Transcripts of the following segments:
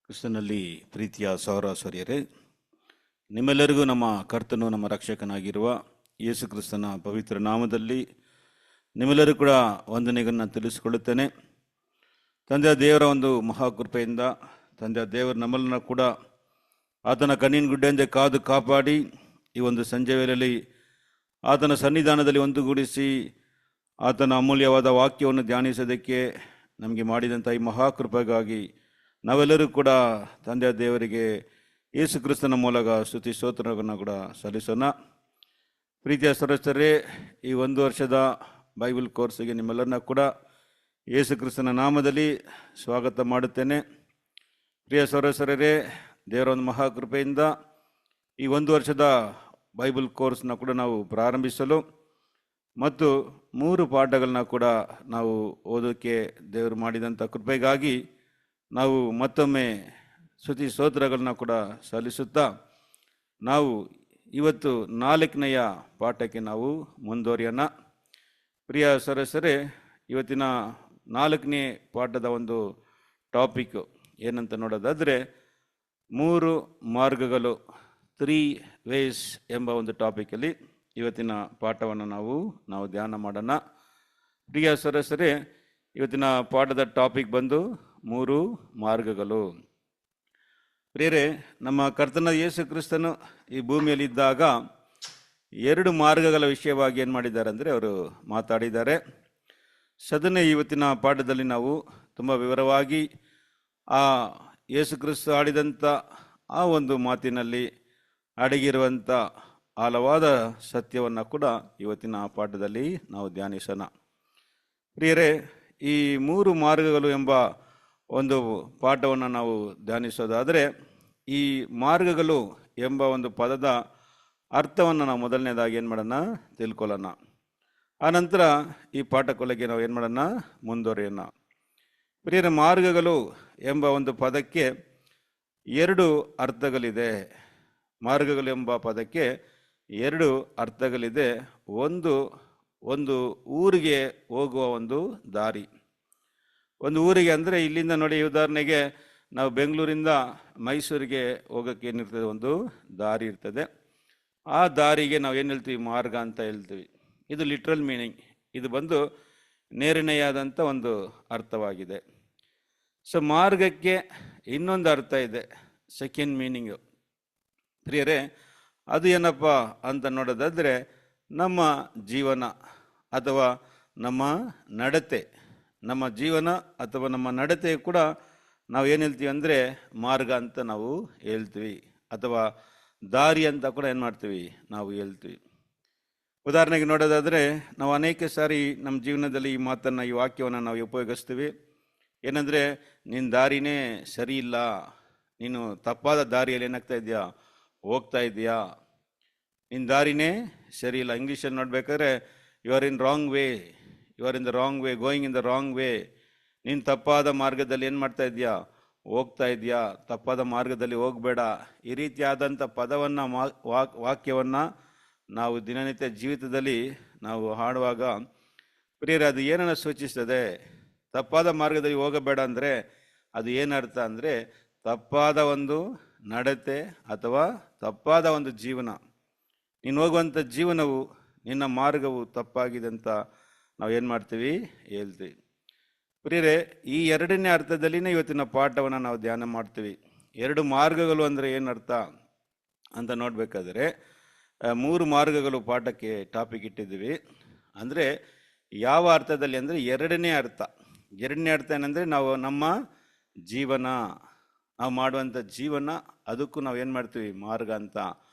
ಕ್ರಿಸ್ತನಲ್ಲಿ ಪ್ರೀತಿಯ ಸಹೋದರರೇ, ನಿಮ್ಮೆಲ್ಲರಿಗೂ ನಮ್ಮ ಕರ್ತನು ನಮ್ಮ ರಕ್ಷಕನಾಗಿರುವ ಯೇಸು ಕ್ರಿಸ್ತನ ಪವಿತ್ರ ನಾಮದಲ್ಲಿ ನಿಮ್ಮೆಲ್ಲರೂ ಕೂಡ ವಂದನೆಗಳನ್ನು ತಿಳಿಸಿಕೊಳ್ಳುತ್ತೇನೆ. ತಂದೆಯ ದೇವರ ಒಂದು ಮಹಾಕೃಪೆಯಿಂದ ತಂದೆಯ ದೇವರು ನಮ್ಮನ್ನು ಕೂಡ ಆತನ ಕಣ್ಣಿನ ಗುಡ್ಡೆಂದೇ ಕಾದು ಕಾಪಾಡಿ ಈ ಒಂದು ಸಂಜೆ ವೇಳೆಯಲ್ಲಿ ಆತನ ಸನ್ನಿಧಾನದಲ್ಲಿ ಒಂದುಗೂಡಿಸಿ ಆತನ ಅಮೂಲ್ಯವಾದ ವಾಕ್ಯವನ್ನು ಧ್ಯಾನಿಸೋದಕ್ಕೆ ನಮಗೆ ಮಾಡಿದಂಥ ಈ ಮಹಾಕೃಪೆಗಾಗಿ ನಾವೆಲ್ಲರೂ ಕೂಡ ತಂದೆಯ ದೇವರಿಗೆ ಯೇಸು ಕ್ರಿಸ್ತನ ಮೂಲಕ ಸ್ತುತಿ ಸ್ತೋತ್ರಗಳನ್ನು ಕೂಡ ಸಲ್ಲಿಸೋಣ. ಪ್ರೀತಿಯ ಸದಸ್ಯರೇ, ಈ ಒಂದು ವರ್ಷದ ಬೈಬಲ್ ಕೋರ್ಸಿಗೆ ನಿಮ್ಮೆಲ್ಲರನ್ನ ಕೂಡ ಯೇಸು ಕ್ರಿಸ್ತನ ನಾಮದಲ್ಲಿ ಸ್ವಾಗತ ಮಾಡುತ್ತೇನೆ. ಪ್ರಿಯ ಸದಸ್ಯರೇ, ದೇವರ ಒಂದು ಮಹಾಕೃಪೆಯಿಂದ ಈ ಒಂದು ವರ್ಷದ ಬೈಬಲ್ ಕೋರ್ಸ್ನ ಕೂಡ ನಾವು ಪ್ರಾರಂಭಿಸಲು ಮತ್ತು 3 ಪಾಠಗಳನ್ನ ಕೂಡ ನಾವು ಓದೋಕ್ಕೆ ದೇವರು ಮಾಡಿದಂಥ ಕೃಪೆಗಾಗಿ ನಾವು ಮತ್ತೊಮ್ಮೆ ಸ್ತುತಿ ಸ್ತೋತ್ರಗಳನ್ನ ಕೂಡ ಸಲ್ಲಿಸುತ್ತಾ ನಾವು ಇವತ್ತು 4ನೆಯ ಪಾಠಕ್ಕೆ ನಾವು ಮುಂದುವರಿಯೋಣ. ಪ್ರಿಯ ಸದಸ್ಯರೇ, ಇವತ್ತಿನ 4ನೇ ಪಾಠದ ಒಂದು ಟಾಪಿಕ್ ಏನಂತ ನೋಡೋದಾದರೆ 3 ಮಾರ್ಗಗಳು, 3 ವೇಸ್ ಎಂಬ ಒಂದು ಟಾಪಿಕಲ್ಲಿ ಇವತ್ತಿನ ಪಾಠವನ್ನು ನಾವು ಧ್ಯಾನ ಮಾಡೋಣ. ಪ್ರಿಯ ಸದಸ್ಯರೇ, ಇವತ್ತಿನ ಪಾಠದ ಟಾಪಿಕ್ ಬಂದು 3 ಮಾರ್ಗಗಳು. ಪ್ರಿಯರೇ, ನಮ್ಮ ಕರ್ತನ ಯೇಸು ಕ್ರಿಸ್ತನು ಈ ಭೂಮಿಯಲ್ಲಿದ್ದಾಗ 2 ಮಾರ್ಗಗಳ ವಿಷಯವಾಗಿ ಏನು ಮಾಡಿದ್ದಾರೆ ಅಂದರೆ ಅವರು ಮಾತಾಡಿದ್ದಾರೆ. ಸದನೆ ಇವತ್ತಿನ ಪಾಠದಲ್ಲಿ ನಾವು ತುಂಬ ವಿವರವಾಗಿ ಆ ಯೇಸು ಕ್ರಿಸ್ತ ಆಡಿದಂಥ ಆ ಒಂದು ಮಾತಿನಲ್ಲಿ ಅಡಗಿರುವಂಥ ಆಳವಾದ ಸತ್ಯವನ್ನು ಕೂಡ ಇವತ್ತಿನ ಪಾಠದಲ್ಲಿ ನಾವು ಧ್ಯಾನಿಸೋಣ. ಪ್ರಿಯರೇ, ಈ 3 ಮಾರ್ಗಗಳು ಎಂಬ ಒಂದು ಪಾಠವನ್ನು ನಾವು ಧ್ಯಾನಿಸೋದಾದರೆ, ಈ ಮಾರ್ಗಗಳು ಎಂಬ ಒಂದು ಪದದ ಅರ್ಥವನ್ನು ನಾವು ಮೊದಲನೇದಾಗಿ ಏನು ಮಾಡೋಣ, ತಿಳ್ಕೊಳ್ಳೋಣ. ಆನಂತರ ಈ ಪಾಠಕ್ಕೊಳಗೆ ನಾವು ಏನು ಮಾಡೋಣ, ಮುಂದುವರಿಯೋಣ. ಪ್ರಿಯರ, ಮಾರ್ಗಗಳು ಎಂಬ ಒಂದು ಪದಕ್ಕೆ 2 ಅರ್ಥಗಳಿದೆ. ಮಾರ್ಗಗಳು ಎಂಬ ಪದಕ್ಕೆ 2 ಅರ್ಥಗಳಿದೆ. ಒಂದು ಊರಿಗೆ ಹೋಗುವ ಒಂದು ದಾರಿ. ಒಂದು ಊರಿಗೆ ಅಂದರೆ ಇಲ್ಲಿಂದ ನೋಡಿ, ಉದಾಹರಣೆಗೆ ನಾವು ಬೆಂಗಳೂರಿಂದ ಮೈಸೂರಿಗೆ ಹೋಗೋಕ್ಕೆ ಏನಿರ್ತದೆ, ಒಂದು ದಾರಿ ಇರ್ತದೆ. ಆ ದಾರಿಗೆ ನಾವು ಏನು ಹೇಳ್ತೀವಿ, ಮಾರ್ಗ ಅಂತ ಹೇಳ್ತೀವಿ. ಇದು ಲಿಟ್ರಲ್ ಮೀನಿಂಗ್. ಇದು ಬಂದು ನೇರನೆಯಾದಂಥ ಒಂದು ಅರ್ಥವಾಗಿದೆ. ಸೊ ಮಾರ್ಗಕ್ಕೆ ಇನ್ನೊಂದು ಅರ್ಥ ಇದೆ, ಸೆಕೆಂಡ್ ಮೀನಿಂಗು. ಪ್ರಿಯರೇ, ಅದು ಏನಪ್ಪ ಅಂತ ನೋಡೋದಾದರೆ ನಮ್ಮ ಜೀವನ ಅಥವಾ ನಮ್ಮ ನಡತೆ. ನಮ್ಮ ಜೀವನ ಅಥವಾ ನಮ್ಮ ನಡತೆ ಕೂಡ ನಾವು ಏನು ಹೇಳ್ತೀವಿ ಅಂದರೆ ಮಾರ್ಗ ಅಂತ ನಾವು ಹೇಳ್ತೀವಿ, ಅಥವಾ ದಾರಿ ಅಂತ ಕೂಡ ಏನು ಮಾಡ್ತೀವಿ, ನಾವು ಹೇಳ್ತೀವಿ. ಉದಾಹರಣೆಗೆ ನೋಡೋದಾದರೆ ನಾವು ಅನೇಕ ಸಾರಿ ನಮ್ಮ ಜೀವನದಲ್ಲಿ ಈ ಮಾತನ್ನು, ಈ ವಾಕ್ಯವನ್ನು ನಾವು ಉಪಯೋಗಿಸ್ತೀವಿ. ಏನಂದರೆ, ನಿನ್ನ ದಾರಿನೇ ಸರಿ ಇಲ್ಲ, ನೀನು ತಪ್ಪಾದ ದಾರಿಯಲ್ಲಿ ಏನಾಗ್ತಾ ಇದೆಯಾ, ಹೋಗ್ತಾ ಇದೆಯಾ, ನಿನ್ನ ದಾರಿನೇ ಸರಿ ಇಲ್ಲ. ಇಂಗ್ಲೀಷಲ್ಲಿ ನೋಡ್ಬೇಕಾದ್ರೆ you are in wrong way, you are in the wrong way, going in the wrong way. ನೀನು ತಪ್ಪಾದ ಮಾರ್ಗದಲ್ಲಿ ಏನು ಮಾಡ್ತಾ ಇದೆಯಾ, ಹೋಗ್ತಾ ಇದೆಯಾ, ತಪ್ಪಾದ ಮಾರ್ಗದಲ್ಲಿ ಹೋಗಬೇಡ. ಈ ರೀತಿಯಾದಂಥ ಪದವನ್ನು, ವಾಕ್ಯವನ್ನು ನಾವು ದಿನನಿತ್ಯ ಜೀವಿತದಲ್ಲಿ ನಾವು ಹಾಡುವಾಗ ಪ್ರಿಯರೇ, ಅದು ಏನನ್ನು ಸೂಚಿಸ್ತದೆ? ತಪ್ಪಾದ ಮಾರ್ಗದಲ್ಲಿ ಹೋಗಬೇಡ ಅಂದರೆ ಅದು ಏನರ್ಥ ಅಂದರೆ ತಪ್ಪಾದ ಒಂದು ನಡತೆ ಅಥವಾ ತಪ್ಪಾದ ಒಂದು ಜೀವನ. ನೀನು ಹೋಗುವಂಥ ಜೀವನವು, ನಿನ್ನ ಮಾರ್ಗವು ತಪ್ಪಾಗಿದೆ ಅಂತ ನಾವು ಏನು ಮಾಡ್ತೀವಿ, ಹೇಳ್ತೀವಿ. ಪ್ರಿಯರೇ, ಈ 2ನೇ ಅರ್ಥದಲ್ಲಿನೇ ಇವತ್ತಿನ ಪಾಠವನ್ನು ನಾವು ಧ್ಯಾನ ಮಾಡ್ತೀವಿ. 2 ಮಾರ್ಗಗಳು ಅಂದರೆ ಏನರ್ಥ ಅಂತ ನೋಡಬೇಕಾದ್ರೆ 3 ಮಾರ್ಗಗಳು ಪಾಠಕ್ಕೆ ಟಾಪಿಕ್ ಇಟ್ಟಿದ್ದೀವಿ. ಅಂದರೆ ಯಾವ ಅರ್ಥದಲ್ಲಿ ಅಂದರೆ 2ನೇ ಅರ್ಥ. 2ನೇ ಅರ್ಥ ಏನಂದರೆ ನಾವು ನಮ್ಮ ಜೀವನ, ನಾವು ಮಾಡುವಂಥ ಜೀವನ, ಅದಕ್ಕೂ ನಾವು ಏನು ಮಾಡ್ತೀವಿ, ಮಾರ್ಗ ಅಂತ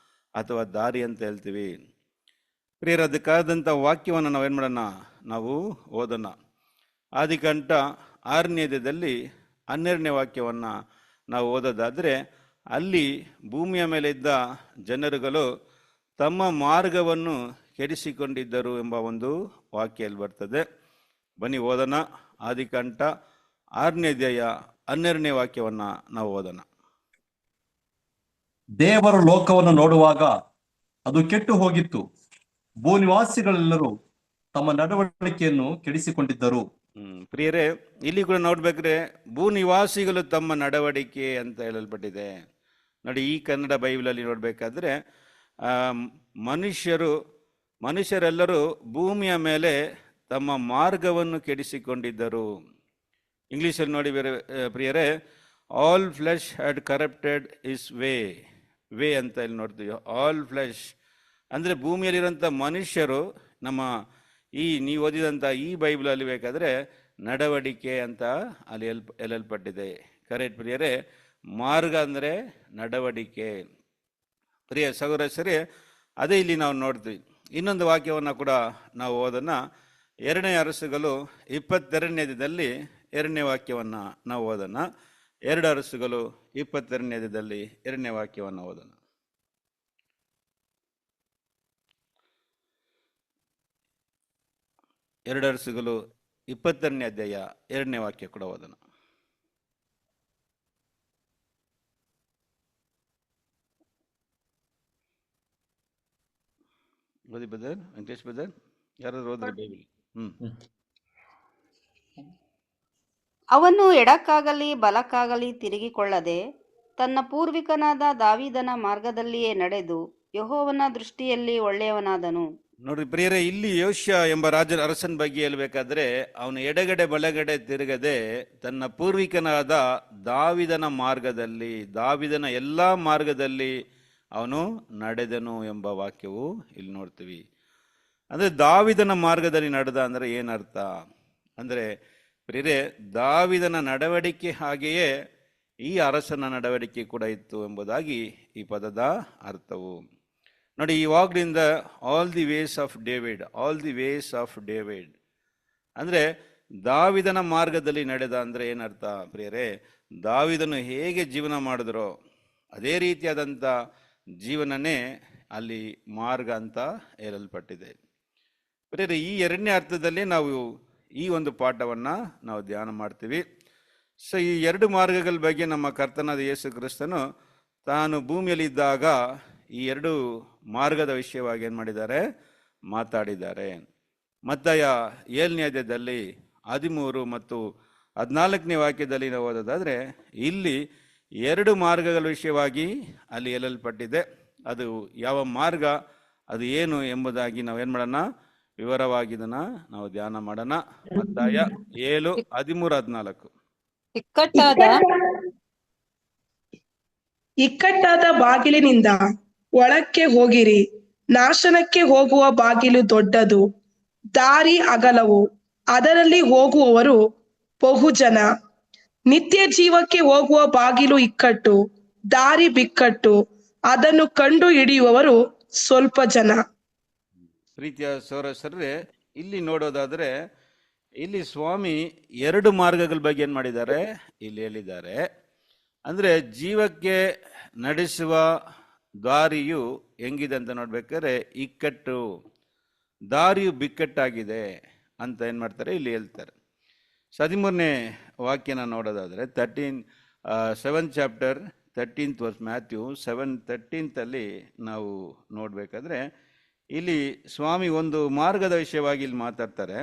ಅಥವಾ ದಾರಿ ಅಂತ ಹೇಳ್ತೀವಿ. ಪ್ರಿಯರ, ಅದಕ್ಕಾದಂಥ ವಾಕ್ಯವನ್ನು ನಾವು ಏನು ಮಾಡೋಣ, ನಾವು ಓದೋಣ. ಆದಿಕಾಂಡ 6ನೇ ಅಧ್ಯಾಯದಲ್ಲಿ 12ನೇ ವಾಕ್ಯವನ್ನು ನಾವು ಓದೋದಾದರೆ, ಅಲ್ಲಿ ಭೂಮಿಯ ಮೇಲೆ ಇದ್ದ ಜನರುಗಳು ತಮ್ಮ ಮಾರ್ಗವನ್ನು ಕೆಡಿಸಿಕೊಂಡಿದ್ದರು ಎಂಬ ಒಂದು ವಾಕ್ಯಲ್ಲಿ ಬರ್ತದೆ. ಬನ್ನಿ ಓದೋಣ. ಆದಿಕಾಂಡ 6ನೇ ಅಧ್ಯಾಯ 12ನೇ ವಾಕ್ಯವನ್ನು ನಾವು ಓದೋಣ. ದೇವರು ಲೋಕವನ್ನು ನೋಡುವಾಗ ಅದು ಕೆಟ್ಟು ಹೋಗಿತ್ತು, ಭೂನಿವಾಸಿಗಳೆಲ್ಲರೂ ತಮ್ಮ ನಡವಳಿಕೆಯನ್ನು ಕೆಡಿಸಿಕೊಂಡಿದ್ದರು. ಪ್ರಿಯರೇ, ಇಲ್ಲಿ ಕೂಡ ನೋಡ್ಬೇಕ್ರೆ ಭೂ ನಿವಾಸಿಗಳು ತಮ್ಮ ನಡವಳಿಕೆ ಅಂತ ಹೇಳಲ್ಪಟ್ಟಿದೆ. ನೋಡಿ, ಈ ಕನ್ನಡ ಬೈಬಲಲ್ಲಿ ನೋಡ್ಬೇಕಾದ್ರೆ ಮನುಷ್ಯರೆಲ್ಲರೂ ಭೂಮಿಯ ಮೇಲೆ ತಮ್ಮ ಮಾರ್ಗವನ್ನು ಕೆಡಿಸಿಕೊಂಡಿದ್ದರು. ಇಂಗ್ಲೀಷಲ್ಲಿ ನೋಡಿ ಪ್ರಿಯರೇ, all flesh had corrupted is way ಅಂತ ಇಲ್ಲಿ ನೋಡ್ತೀವಿ. ಆಲ್ ಫ್ಲೆಶ್ ಅಂದರೆ ಭೂಮಿಯಲ್ಲಿರೋಂಥ ಮನುಷ್ಯರು ನಮ್ಮ ನೀವು ಓದಿದಂಥ ಈ ಬೈಬಲಲ್ಲಿ ಬೇಕಾದರೆ ನಡವಳಿಕೆ ಅಂತ ಅಲ್ಲಿ ಹೇಳಲ್ಪಟ್ಟಿದೆ. ಕರೆಕ್ಟ್ ಪ್ರಿಯರೇ, ಮಾರ್ಗ ಅಂದರೆ ನಡವಳಿಕೆ. ಪ್ರಿಯ ಸಹೋದರರೇ, ಅದೇ ಇಲ್ಲಿ ನಾವು ನೋಡ್ತೀವಿ. ಇನ್ನೊಂದು ವಾಕ್ಯವನ್ನು ಕೂಡ ನಾವು ಓದೋಣ. 2ನೇ ಅರಸುಗಳು 22ನೇದಲ್ಲಿ 2ನೇ ವಾಕ್ಯವನ್ನು ನಾವು ಓದೋಣ. 2 ಅರಸುಗಳು 22ನೇದಲ್ಲಿ 2ನೇ ವಾಕ್ಯವನ್ನು ಓದೋಣ. 2 ಅರಸುಗಳು 22ನೇ ಅಧ್ಯಾಯ 2ನೇ ವಾಕ್ಯ ಕೂಡ ಓದೋಣ. ಓದಿ ಬ್ರದರ್, ವೆಂಕಟೇಶ್ ಬ್ರದರ್, ಯಾರಾದ್ರೂ ಓದ್ರಿ ಬೈಬಲ್. ಅವನು ಎಡಕ್ಕಾಗಲಿ ಬಲಕ್ಕಾಗಲಿ ತಿರುಗಿಕೊಳ್ಳದೆ ತನ್ನ ಪೂರ್ವಿಕನಾದ ದಾವೀದನ ಮಾರ್ಗದಲ್ಲಿಯೇ ನಡೆದು ಯೆಹೋವನ ದೃಷ್ಟಿಯಲ್ಲಿ ಒಳ್ಳೆಯವನಾದನು. ನೋಡ್ರಿ ಪ್ರಿಯರೇ, ಇಲ್ಲಿ ಯೋಷ್ಯ ಎಂಬ ಅರಸನ ಬಗ್ಗೆ ಹೇಳ್ಬೇಕಾದ್ರೆ ಅವನು ಎಡಗಡೆ ಬಲಗಡೆ ತಿರುಗದೆ ತನ್ನ ಪೂರ್ವಿಕನಾದ ದಾವೀದನ ಮಾರ್ಗದಲ್ಲಿ, ದಾವೀದನ ಎಲ್ಲಾ ಮಾರ್ಗದಲ್ಲಿ ಅವನು ನಡೆದನು ಎಂಬ ವಾಕ್ಯವು ಇಲ್ಲಿ ನೋಡ್ತೀವಿ. ಅಂದ್ರೆ ದಾವೀದನ ಮಾರ್ಗದಲ್ಲಿ ನಡೆದ ಅಂದ್ರೆ ಏನರ್ಥ ಅಂದ್ರೆ ಪ್ರಿಯರೇ, ದಾವೀದನ ನಡವಳಿಕೆ ಹಾಗೆಯೇ ಈ ಅರಸನ ನಡವಳಿಕೆ ಕೂಡ ಇತ್ತು ಎಂಬುದಾಗಿ ಈ ಪದದ ಅರ್ಥವು. ನೋಡಿ, ಇವಾಗ್ಲಿಂದ all the ways of David ಅಂದ್ರೆ ದಾವೀದನ ಮಾರ್ಗದಲ್ಲಿ ನಡೆದ ಅಂದ್ರೆ ಏನರ್ಥ ಪ್ರಿಯರೇ, ದಾವೀದನು ಹೇಗೆ ಜೀವನ ಮಾಡಿದ್ರೋ ಅದೇ ರೀತಿಯಾದಂಥ ಜೀವನನೇ ಅಲ್ಲಿ ಮಾರ್ಗ ಅಂತ ಹೇಳಲ್ಪಟ್ಟಿದೆ. ಪ್ರಿಯರೇ, ಈ 2ನೇ ಅರ್ಥದಲ್ಲಿ ನಾವು ಈ ಒಂದು ಪಾಠವನ್ನು ನಾವು ಧ್ಯಾನ ಮಾಡ್ತೀವಿ. ಸೊ ಈ 2 ಮಾರ್ಗಗಳ ಬಗ್ಗೆ ನಮ್ಮ ಕರ್ತನಾದ ಯೇಸು ಕ್ರಿಸ್ತನು ತಾನು ಭೂಮಿಯಲ್ಲಿದ್ದಾಗ ಈ 2 ಮಾರ್ಗದ ವಿಷಯವಾಗಿ ಏನು ಮಾಡಿದ್ದಾರೆ, ಮಾತಾಡಿದ್ದಾರೆ. ಮತ್ತಾಯ 7ನೇ ಅಧ್ಯಾಯದಲ್ಲಿ 13 ಮತ್ತು 14ನೇ ವಾಕ್ಯದಲ್ಲಿ ನಾವು ಓದೋದಾದರೆ ಇಲ್ಲಿ 2 ಮಾರ್ಗಗಳ ವಿಷಯವಾಗಿ ಅಲ್ಲಿ ಹೇಳಲ್ಪಟ್ಟಿದೆ. ಅದು ಯಾವ ಮಾರ್ಗ, ಅದು ಏನು ಎಂಬುದಾಗಿ ನಾವು ಏನು ಮಾಡೋಣ, ವಿವರವಾಗಿ ಇದನ್ನ ನಾವು ಧ್ಯಾನ ಮಾಡೋಣ. ಮತ್ತಾಯ 7, 13, 14. ಇಕ್ಕಟ್ಟಾದ ಬಾಗಿಲಿನಿಂದ ಒಳಕ್ಕೆ ಹೋಗಿರಿ. ನಾಶನಕ್ಕೆ ಹೋಗುವ ಬಾಗಿಲು ದೊಡ್ಡದು, ದಾರಿ ಅಗಲವು, ಅದರಲ್ಲಿ ಹೋಗುವವರು ಬಹುಜನ. ನಿತ್ಯ ಜೀವಕ್ಕೆ ಹೋಗುವ ಬಾಗಿಲು ಇಕ್ಕಟ್ಟು, ದಾರಿ ಬಿಕ್ಕಟ್ಟು, ಅದನ್ನು ಕಂಡು ಹಿಡಿಯುವವರು ಸ್ವಲ್ಪ ಜನ. ಪ್ರೀತಿಯ ಸಹೋದರರೇ, ಇಲ್ಲಿ ನೋಡೋದಾದ್ರೆ ಇಲ್ಲಿ ಸ್ವಾಮಿ 2 ಮಾರ್ಗಗಳ ಬಗ್ಗೆ ಏನು ಮಾಡಿದ್ದಾರೆ, ಇಲ್ಲಿ ಹೇಳಿದ್ದಾರೆ. ಅಂದ್ರೆ ಜೀವಕ್ಕೆ ನಡೆಸುವ ದಾರಿಯು ಹೆಂಗಿದೆ ಅಂತ ನೋಡ್ಬೇಕಾದ್ರೆ ಇಕ್ಕಟ್ಟು, ದಾರಿಯು ಬಿಕ್ಕಟ್ಟಾಗಿದೆ ಅಂತ ಏನು ಮಾಡ್ತಾರೆ ಇಲ್ಲಿ ಹೇಳ್ತಾರೆ. 13ನೇ ವಾಕ್ಯನ ನೋಡೋದಾದರೆ 7th chapter 13th verse, Matthew 7:13 ನಾವು ನೋಡಬೇಕಾದ್ರೆ ಇಲ್ಲಿ ಸ್ವಾಮಿ ಒಂದು ಮಾರ್ಗದ ವಿಷಯವಾಗಿ ಇಲ್ಲಿ ಮಾತಾಡ್ತಾರೆ.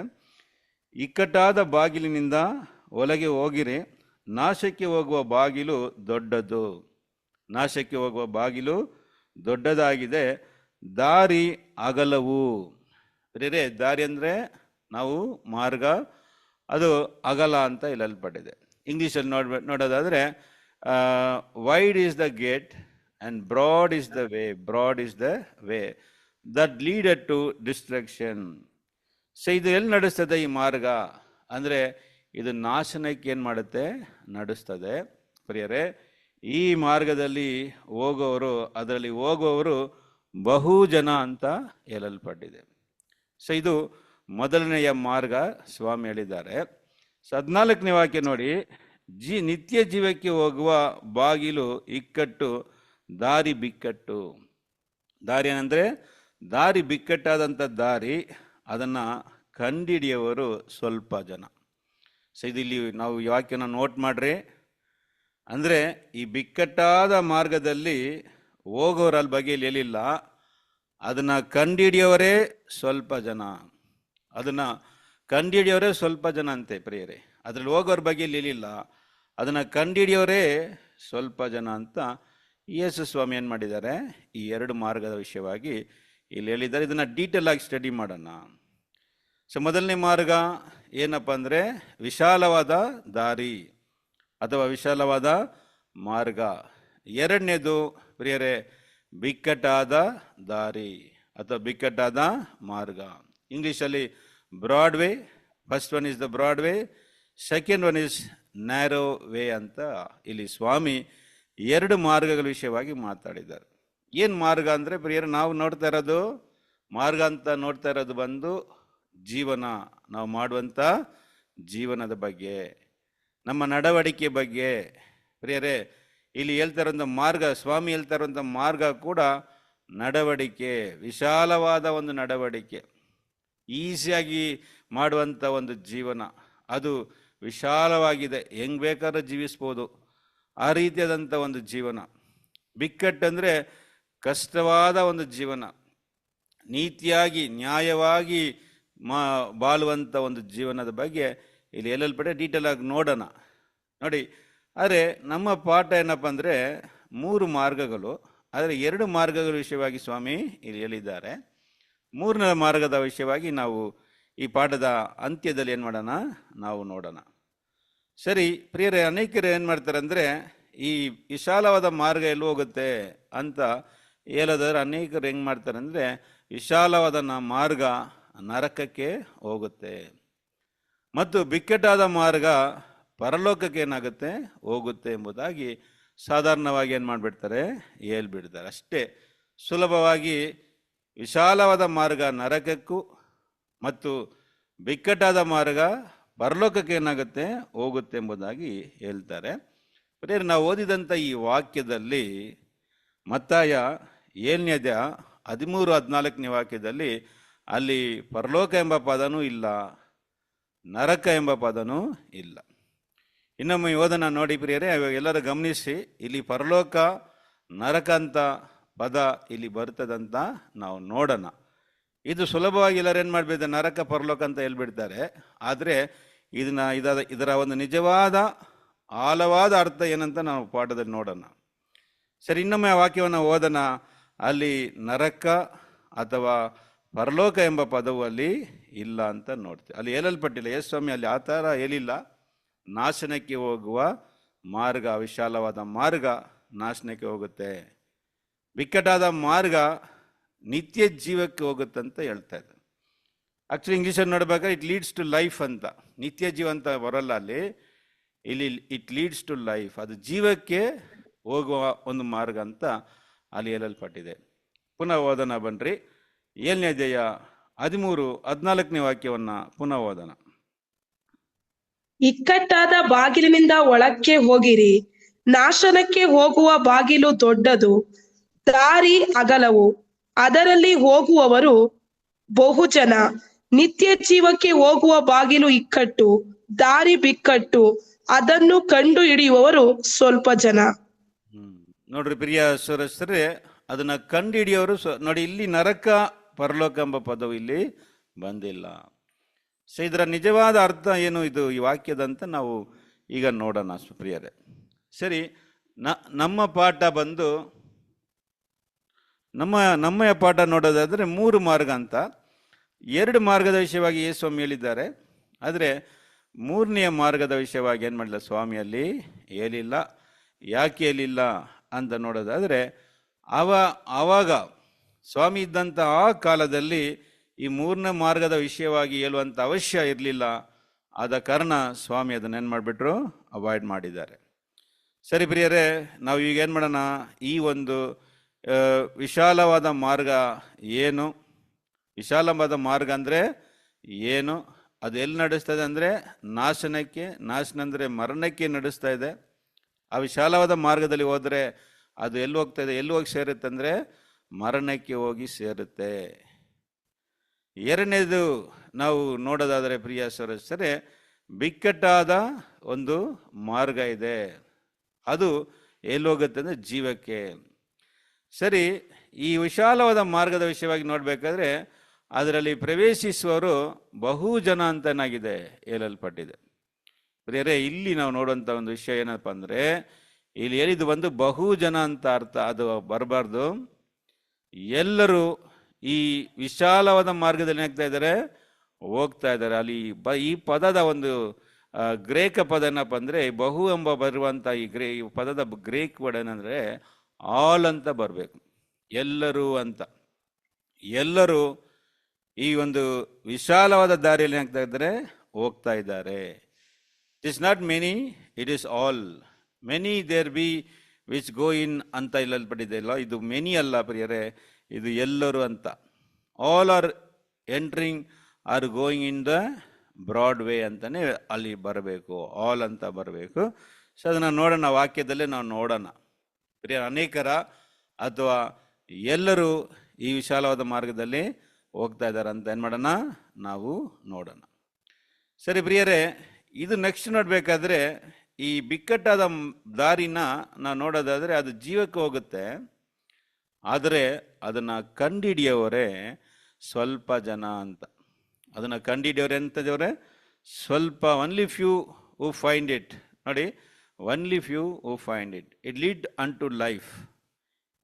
ಇಕ್ಕಟ್ಟಾದ ಬಾಗಿಲಿನಿಂದ ಒಳಗೆ ಹೋಗಿರಿ, ನಾಶಕ್ಕೆ ಹೋಗುವ ಬಾಗಿಲು ದೊಡ್ಡದು, ನಾಶಕ್ಕೆ ಹೋಗುವ ಬಾಗಿಲು ದೊಡ್ಡದಾಗಿದೆ, ದಾರಿ ಅಗಲವು. ಬೇರೆ ದಾರಿ ಅಂದರೆ ನಾವು ಮಾರ್ಗ, ಅದು ಅಗಲ ಅಂತ ಹೇಳಲ್ಪಟ್ಟಿದೆ. ಇಂಗ್ಲೀಷಲ್ಲಿ ನೋಡೋದಾದರೆ wide is the gate and broad is the way that leaded to destruction. So ಇದು ಎಲ್ಲಿ ನಡೆಸ್ತದೆ ಈ ಮಾರ್ಗ ಅಂದರೆ ಇದು ನಾಶನಕ್ಕೆ ಏನು ಮಾಡುತ್ತೆ, ನಡೆಸ್ತದೆ. ಪ್ರಿಯರೇ, ಈ ಮಾರ್ಗದಲ್ಲಿ ಅದರಲ್ಲಿ ಹೋಗುವವರು ಬಹು ಜನ ಅಂತ ಹೇಳಲ್ಪಟ್ಟಿದೆ. ಸೊ ಇದು ಮೊದಲನೆಯ ಮಾರ್ಗ ಸ್ವಾಮಿ ಹೇಳಿದ್ದಾರೆ. 14ನೇ ವಾಕ್ಯ ನೋಡಿ, ನಿತ್ಯ ಜೀವಕ್ಕೆ ಹೋಗುವ ಬಾಗಿಲು ಇಕ್ಕಟ್ಟು, ದಾರಿ ಬಿಕ್ಕಟ್ಟು. ದಾರಿ ಏನಂದರೆ ದಾರಿ ಬಿಕ್ಕಟ್ಟಾದಂಥ ದಾರಿ, ಅದನ್ನು ಕಂಡಿಡಿಯುವವರು ಸ್ವಲ್ಪ ಜನ. ಸೊ ಇಲ್ಲಿ ನಾವು ಈ ವಾಕ್ಯನ ನೋಟ್ ಮಾಡ್ರಿ. ಅಂದರೆ ಈ ಬಿಕ್ಕಟ್ಟಾದ ಮಾರ್ಗದಲ್ಲಿ ಹೋಗೋರ ಬಗ್ಗೆ ಇಲ್ಲಿ ಹೇಳಿಲ್ಲ, ಅದನ್ನು ಕಂಡಿಡಿಯೋವರೇ ಸ್ವಲ್ಪ ಜನ. ಅದನ್ನು ಕಂಡುಹಿಡಿಯೋರೇ ಸ್ವಲ್ಪ ಜನ ಅಂತೆ ಪ್ರಿಯರೇ. ಅದರಲ್ಲಿ ಹೋಗೋರ ಬಗ್ಗೆ ಇಲ್ಲಿ ಹೇಳಿಲ್ಲ, ಅದನ್ನು ಕಂಡುಹಿಡಿಯೋರೇ ಸ್ವಲ್ಪ ಜನ ಅಂತ ಯೇಸು ಸ್ವಾಮಿ ಏನು ಮಾಡಿದ್ದಾರೆ, ಈ ಎರಡು ಮಾರ್ಗದ ವಿಷಯವಾಗಿ ಇಲ್ಲಿ ಹೇಳಿದ್ದಾರೆ. ಇದನ್ನು ಡೀಟೇಲ್ ಆಗಿ ಸ್ಟಡಿ ಮಾಡೋಣ. ಸೊ ಮೊದಲನೇ ಮಾರ್ಗ ಏನಪ್ಪ ಅಂದರೆ ವಿಶಾಲವಾದ ದಾರಿ ಅಥವಾ ವಿಶಾಲವಾದ ಮಾರ್ಗ. ಎರಡನೇದು ಪ್ರಿಯರೇ ಬಿಕ್ಕಟ್ಟಾದ ದಾರಿ ಅಥವಾ ಬಿಕ್ಕಟ್ಟಾದ ಮಾರ್ಗ. ಇಂಗ್ಲೀಷಲ್ಲಿ broad way, first one is the broad way, second one is narrow way ಅಂತ ಇಲ್ಲಿ ಸ್ವಾಮಿ ಎರಡು ಮಾರ್ಗಗಳ ವಿಷಯವಾಗಿ ಮಾತಾಡಿದ್ದಾರೆ. ಏನು ಮಾರ್ಗ ಅಂದರೆ ಪ್ರಿಯರೇ, ನಾವು ನೋಡ್ತಾ ಇರೋದು ಮಾರ್ಗ ಅಂತ ನೋಡ್ತಾ ಇರೋದು ಬಂದು ಜೀವನ, ನಾವು ಮಾಡುವಂಥ ಜೀವನದ ಬಗ್ಗೆ, ನಮ್ಮ ನಡವಳಿಕೆ ಬಗ್ಗೆ. ಪ್ರಿಯರೇ, ಇಲ್ಲಿ ಹೇಳ್ತಾ ಇರೋಂಥ ಮಾರ್ಗ, ಸ್ವಾಮಿ ಹೇಳ್ತಾ ಇರೋಂಥ ಮಾರ್ಗ ಕೂಡ ನಡವಳಿಕೆ, ವಿಶಾಲವಾದ ಒಂದು ನಡವಳಿಕೆ, ಈಸಿಯಾಗಿ ಮಾಡುವಂಥ ಒಂದು ಜೀವನ. ಅದು ವಿಶಾಲವಾಗಿದೆ, ಹೆಂಗೆ ಬೇಕಾದ್ರೂ ಜೀವಿಸ್ಬೋದು, ಆ ರೀತಿಯಾದಂಥ ಒಂದು ಜೀವನ. ಬಿಕ್ಕಟ್ಟಂದರೆ ಕಷ್ಟವಾದ ಒಂದು ಜೀವನ, ನೀತಿಯಾಗಿ ನ್ಯಾಯವಾಗಿ ಬಾಳುವಂಥ ಒಂದು ಜೀವನದ ಬಗ್ಗೆ ಇಲ್ಲಿ ಎಲ್ಲೆಲ್ಪಡೆ ಡೀಟೇಲ್ ಆಗಿ ನೋಡೋಣ. ನೋಡಿ, ಆದರೆ ನಮ್ಮ ಪಾಠ ಏನಪ್ಪ ಅಂದರೆ 3 ಮಾರ್ಗಗಳು, ಆದರೆ 2 ಮಾರ್ಗಗಳ ವಿಷಯವಾಗಿ ಸ್ವಾಮಿ ಇಲ್ಲಿ ಹೇಳಿದ್ದಾರೆ. 3ನೇ ಮಾರ್ಗದ ವಿಷಯವಾಗಿ ನಾವು ಈ ಪಾಠದ ಅಂತ್ಯದಲ್ಲಿ ಏನು ಮಾಡೋಣ, ನಾವು ನೋಡೋಣ. ಸರಿ ಪ್ರಿಯರೇ, ಅನೇಕರು ಏನು ಮಾಡ್ತಾರೆ ಅಂದರೆ ಈ ವಿಶಾಲವಾದ ಮಾರ್ಗ ಎಲ್ಲಿ ಹೋಗುತ್ತೆ ಅಂತ ಹೇಳೋದಾದ್ರೆ ಅನೇಕರು ಹೆಂಗೆ ಮಾಡ್ತಾರೆ ಅಂದರೆ ವಿಶಾಲವಾದ ಮಾರ್ಗ ನರಕಕ್ಕೆ ಹೋಗುತ್ತೆ ಮತ್ತು ಬಿಕ್ಕಟ್ಟಾದ ಮಾರ್ಗ ಪರಲೋಕಕ್ಕೆ ಏನಾಗುತ್ತೆ, ಹೋಗುತ್ತೆ ಎಂಬುದಾಗಿ ಸಾಧಾರಣವಾಗಿ ಏನು ಮಾಡಿಬಿಡ್ತಾರೆ, ಹೇಳ್ಬಿಡ್ತಾರೆ. ಅಷ್ಟೇ ಸುಲಭವಾಗಿ ವಿಶಾಲವಾದ ಮಾರ್ಗ ನರಕಕ್ಕೂ ಮತ್ತು ಬಿಕ್ಕಟ್ಟಾದ ಮಾರ್ಗ ಪರಲೋಕಕ್ಕೆ ಏನಾಗುತ್ತೆ, ಹೋಗುತ್ತೆ ಎಂಬುದಾಗಿ ಹೇಳ್ತಾರೆ. ಪ್ರಿಯರೇ, ನಾವು ಓದಿದಂಥ ಈ ವಾಕ್ಯದಲ್ಲಿ ಮತ್ತಾಯ 7ನೇ ಅಧ್ಯಾಯ 13-14ನೇ ವಾಕ್ಯದಲ್ಲಿ ಅಲ್ಲಿ ಪರಲೋಕ ಎಂಬ ಪದನೂ ಇಲ್ಲ, ನರಕ ಎಂಬ ಪದನೂ ಇಲ್ಲ. ಇನ್ನೊಮ್ಮೆ ಓದನ ನೋಡಿ ಪ್ರಿಯರೇ, ಎಲ್ಲರೂ ಗಮನಿಸಿ. ಇಲ್ಲಿ ಪರಲೋಕ ನರಕ ಅಂತ ಪದ ಇಲ್ಲಿ ಬರ್ತದಂತ ನಾವು ನೋಡೋಣ. ಇದು ಸುಲಭವಾಗಿ ಎಲ್ಲರೂ ಏನು ಮಾಡಬೇಕು, ನರಕ ಪರಲೋಕ ಅಂತ ಹೇಳ್ಬಿಡ್ತಾರೆ. ಆದರೆ ಇದರ ಒಂದು ನಿಜವಾದ ಆಳವಾದ ಅರ್ಥ ಏನಂತ ನಾವು ಪಾಠದಲ್ಲಿ ನೋಡೋಣ. ಸರಿ, ಇನ್ನೊಮ್ಮೆ ಆ ವಾಕ್ಯವನ್ನು ಓದೋಣ. ಅಲ್ಲಿ ನರಕ ಅಥವಾ ಪರಲೋಕ ಎಂಬ ಪದವು ಅಲ್ಲಿ ಇಲ್ಲ ಅಂತ ನೋಡ್ತೀವಿ. ಅಲ್ಲಿ ಹೇಳಲ್ಪಟ್ಟಿಲ್ಲ. ಯೇಸು ಸ್ವಾಮಿ ಅಲ್ಲಿ ಆ ಥರ ಹೇಳಿಲ್ಲ. ನಾಶನಕ್ಕೆ ಹೋಗುವ ಮಾರ್ಗ, ವಿಶಾಲವಾದ ಮಾರ್ಗ ನಾಶನಕ್ಕೆ ಹೋಗುತ್ತೆ, ಬಿಕ್ಕಟ್ಟಾದ ಮಾರ್ಗ ನಿತ್ಯ ಜೀವಕ್ಕೆ ಹೋಗುತ್ತಂತ ಹೇಳ್ತಾ ಇದ್ದಾರೆ. ಆ್ಯಕ್ಚುಲಿ ಇಂಗ್ಲೀಷಲ್ಲಿ ನೋಡ್ಬೇಕಾದ್ರೆ ಇಟ್ ಲೀಡ್ಸ್ ಟು ಲೈಫ್ ಅಂತ, ನಿತ್ಯ ಜೀವ ಅಂತ ಬರೋಲ್ಲ ಅಲ್ಲಿ. ಇಲ್ಲಿ ಇಟ್ ಲೀಡ್ಸ್ ಟು ಲೈಫ್, ಅದು ಜೀವಕ್ಕೆ ಹೋಗುವ ಒಂದು ಮಾರ್ಗ ಅಂತ ಅಲ್ಲಿ ಹೇಳಲ್ಪಟ್ಟಿದೆ. ಪುನಃ ಓದೋಣ ಬನ್ರಿ. 7ನೇ ಅಧ್ಯಾಯ 13-14ನೇ ವಾಕ್ಯವನ್ನು ಪುನಃ ಓದೋಣ. ಇಕ್ಕಟ್ಟಾದ ಬಾಗಿಲಿನಿಂದ ಒಳಕ್ಕೆ ಹೋಗಿರಿ, ನಾಶನಕ್ಕೆ ಹೋಗುವ ಬಾಗಿಲು ದೊಡ್ಡದು, ದಾರಿ ಅಗಲವು, ಅದರಲ್ಲಿ ಹೋಗುವವರು ಬಹುಜನ. ನಿತ್ಯ ಜೀವಕ್ಕೆ ಹೋಗುವ ಬಾಗಿಲು ಇಕ್ಕಟ್ಟು, ದಾರಿ ಬಿಕ್ಕಟ್ಟು, ಅದನ್ನು ಕಂಡು ಹಿಡಿಯುವವರು ಸ್ವಲ್ಪ ಜನ. ನೋಡ್ರಿ ಪ್ರಿಯ ಸಹೋದರರೇ, ಅದನ್ನ ಕಂಡು ಹಿಡಿಯೋರು ನೋಡಿ, ಇಲ್ಲಿ ನರಕ ಪರಲೋಕ ಎಂಬ ಪದವು ಇಲ್ಲಿ ಬಂದಿಲ್ಲ. ಸೊ ಇದರ ನಿಜವಾದ ಅರ್ಥ ಏನು ಇದು ಈ ವಾಕ್ಯದಂತ ನಾವು ಈಗ ನೋಡೋಣ ಪ್ರಿಯರೇ. ಸರಿ, ನಮ್ಮ ಪಾಠ ಬಂದು ನಮ್ಮ ಪಾಠ ನೋಡೋದಾದರೆ 3 ಮಾರ್ಗ ಅಂತ 2 ಮಾರ್ಗದ ವಿಷಯವಾಗಿ ಯೇಸು ಸ್ವಾಮಿ ಹೇಳಿದ್ದಾರೆ. ಆದರೆ 3ನೇ ಮಾರ್ಗದ ವಿಷಯವಾಗಿ ಏನು ಮಾಡಿಲ್ಲ, ಸ್ವಾಮಿಯಲ್ಲಿ ಹೇಳಿಲ್ಲ. ಯಾಕೆ ಹೇಳಿಲ್ಲ ಅಂತ ನೋಡೋದಾದರೆ ಆವಾಗ ಸ್ವಾಮಿ ಇದ್ದಂಥ ಆ ಕಾಲದಲ್ಲಿ ಈ 3ನೇ ಮಾರ್ಗದ ವಿಷಯವಾಗಿ ಹೇಳುವಂಥ ಅವಶ್ಯ ಇರಲಿಲ್ಲ. ಆದ ಕಾರಣ ಸ್ವಾಮಿ ಅದನ್ನು ಏನು ಮಾಡಿಬಿಟ್ರು, ಅವಾಯ್ಡ್ ಮಾಡಿದ್ದಾರೆ. ಸರಿ ಪ್ರಿಯರೇ, ನಾವು ಈಗ ಏನು ಮಾಡೋಣ, ಈ ಒಂದು ವಿಶಾಲವಾದ ಮಾರ್ಗ ಏನು, ವಿಶಾಲವಾದ ಮಾರ್ಗ ಅಂದರೆ ಏನು, ಅದು ಎಲ್ಲಿ ನಡೆಸ್ತದೆ ಅಂದರೆ ನಾಶನಕ್ಕೆ, ನಾಶನ ಅಂದರೆ ಮರಣಕ್ಕೆ ನಡೆಸ್ತಾ ಇದೆ. ಆ ವಿಶಾಲವಾದ ಮಾರ್ಗದಲ್ಲಿ ಹೋದರೆ ಅದು ಎಲ್ಲಿ ಹೋಗ್ತಾ ಇದೆ, ಎಲ್ಲಿ ಹೋಗಿ ಸೇರುತ್ತೆ ಅಂದರೆ ಮರಣಕ್ಕೆ ಹೋಗಿ ಸೇರುತ್ತೆ. ಎರಡನೇದು ನಾವು ನೋಡೋದಾದರೆ ಪ್ರಿಯ ಸಹೋದರರೇ, ಬಿಕ್ಕಟ್ಟಾದ ಒಂದು ಮಾರ್ಗ ಇದೆ, ಅದು ಎಲ್ಲಿ ಹೋಗುತ್ತೆ ಅಂದರೆ ಜೀವಕ್ಕೆ. ಸರಿ, ಈ ವಿಶಾಲವಾದ ಮಾರ್ಗದ ವಿಷಯವಾಗಿ ನೋಡಬೇಕಾದ್ರೆ ಅದರಲ್ಲಿ ಪ್ರವೇಶಿಸುವವರು ಬಹು ಜನ ಅಂತನಾಗಿದೆ ಹೇಳಲ್ಪಟ್ಟಿದೆ. ಪ್ರಿಯರೇ, ಇಲ್ಲಿ ನಾವು ನೋಡುವಂಥ ಒಂದು ವಿಷಯ ಏನಪ್ಪ ಅಂದರೆ, ಇಲ್ಲಿ ಹೇಳಿದ್ದು ಒಂದು ಬಹು ಜನ ಅಂತ ಅರ್ಥ ಅದು ಬರಬಾರ್ದು. ಎಲ್ಲರೂ ಈ ವಿಶಾಲವಾದ ಮಾರ್ಗದಲ್ಲಿ ಏನಾಗ್ತಾ ಇದ್ದಾರೆ, ಹೋಗ್ತಾ ಇದ್ದಾರೆ. ಅಲ್ಲಿ ಈ ಪದದ ಒಂದು ಗ್ರೇಕ ಪದ ಏನಪ್ಪ ಅಂದರೆ, ಬಹು ಎಂಬ ಬರುವಂಥ ಈ ಪದದ ಗ್ರೇಕ್ ವರ್ಡ್ ಏನಂದರೆ ಆಲ್ ಅಂತ ಬರಬೇಕು. ಎಲ್ಲರೂ ಅಂತ. ಎಲ್ಲರೂ ಈ ಒಂದು ವಿಶಾಲವಾದ ದಾರಿಯಲ್ಲಿ ಏನಾಗ್ತಾ ಇದ್ದಾರೆ, ಹೋಗ್ತಾ ಇದ್ದಾರೆ. It is not many, it is all. Many there be which go in ಅಂತ ಇಲ್ಲಲ್ಪಟ್ಟಿದೆ ಅಲ್ಲ, ಇದು ಮೆನಿ ಅಲ್ಲ ಪ್ರಿಯರೇ, ಇದು ಎಲ್ಲರೂ ಅಂತ. All are entering or going in the broad way ಅಂತಲೇ ಅಲ್ಲಿ ಬರಬೇಕು, ಆಲ್ ಅಂತ ಬರಬೇಕು. ಸೊ ಅದನ್ನು ನೋಡೋಣ, ವಾಕ್ಯದಲ್ಲೇ ನಾವು ನೋಡೋಣ. ಪ್ರಿಯ, ಅನೇಕರ ಅಥವಾ ಎಲ್ಲರೂ ಈ ವಿಶಾಲವಾದ ಮಾರ್ಗದಲ್ಲಿ ಹೋಗ್ತಾ ಇದ್ದಾರೆ ಅಂತ ಏನು ಮಾಡೋಣ, ನಾವು ನೋಡೋಣ. ಸರಿ ಪ್ರಿಯರೇ, ಇದು ನೆಕ್ಸ್ಟ್ ನೋಡಬೇಕಾದ್ರೆ ಈ ಬಿಕ್ಕಟ್ಟಾದ ದಾರಿನ ನಾವು ನೋಡೋದಾದರೆ ಅದು ಜೀವಕ್ಕೆ ಹೋಗುತ್ತೆ, ಆದರೆ ಅದನ್ನು ಕಂಡಿಡಿಯವರೇ ಸ್ವಲ್ಪ ಜನ ಅಂತ. ಅದನ್ನು ಕಂಡಿಡಿಯವರೇ ಅಂತದವರೇ ಸ್ವಲ್ಪ, only few who find it. ನೋಡಿ, only few who find it, it lead unto life.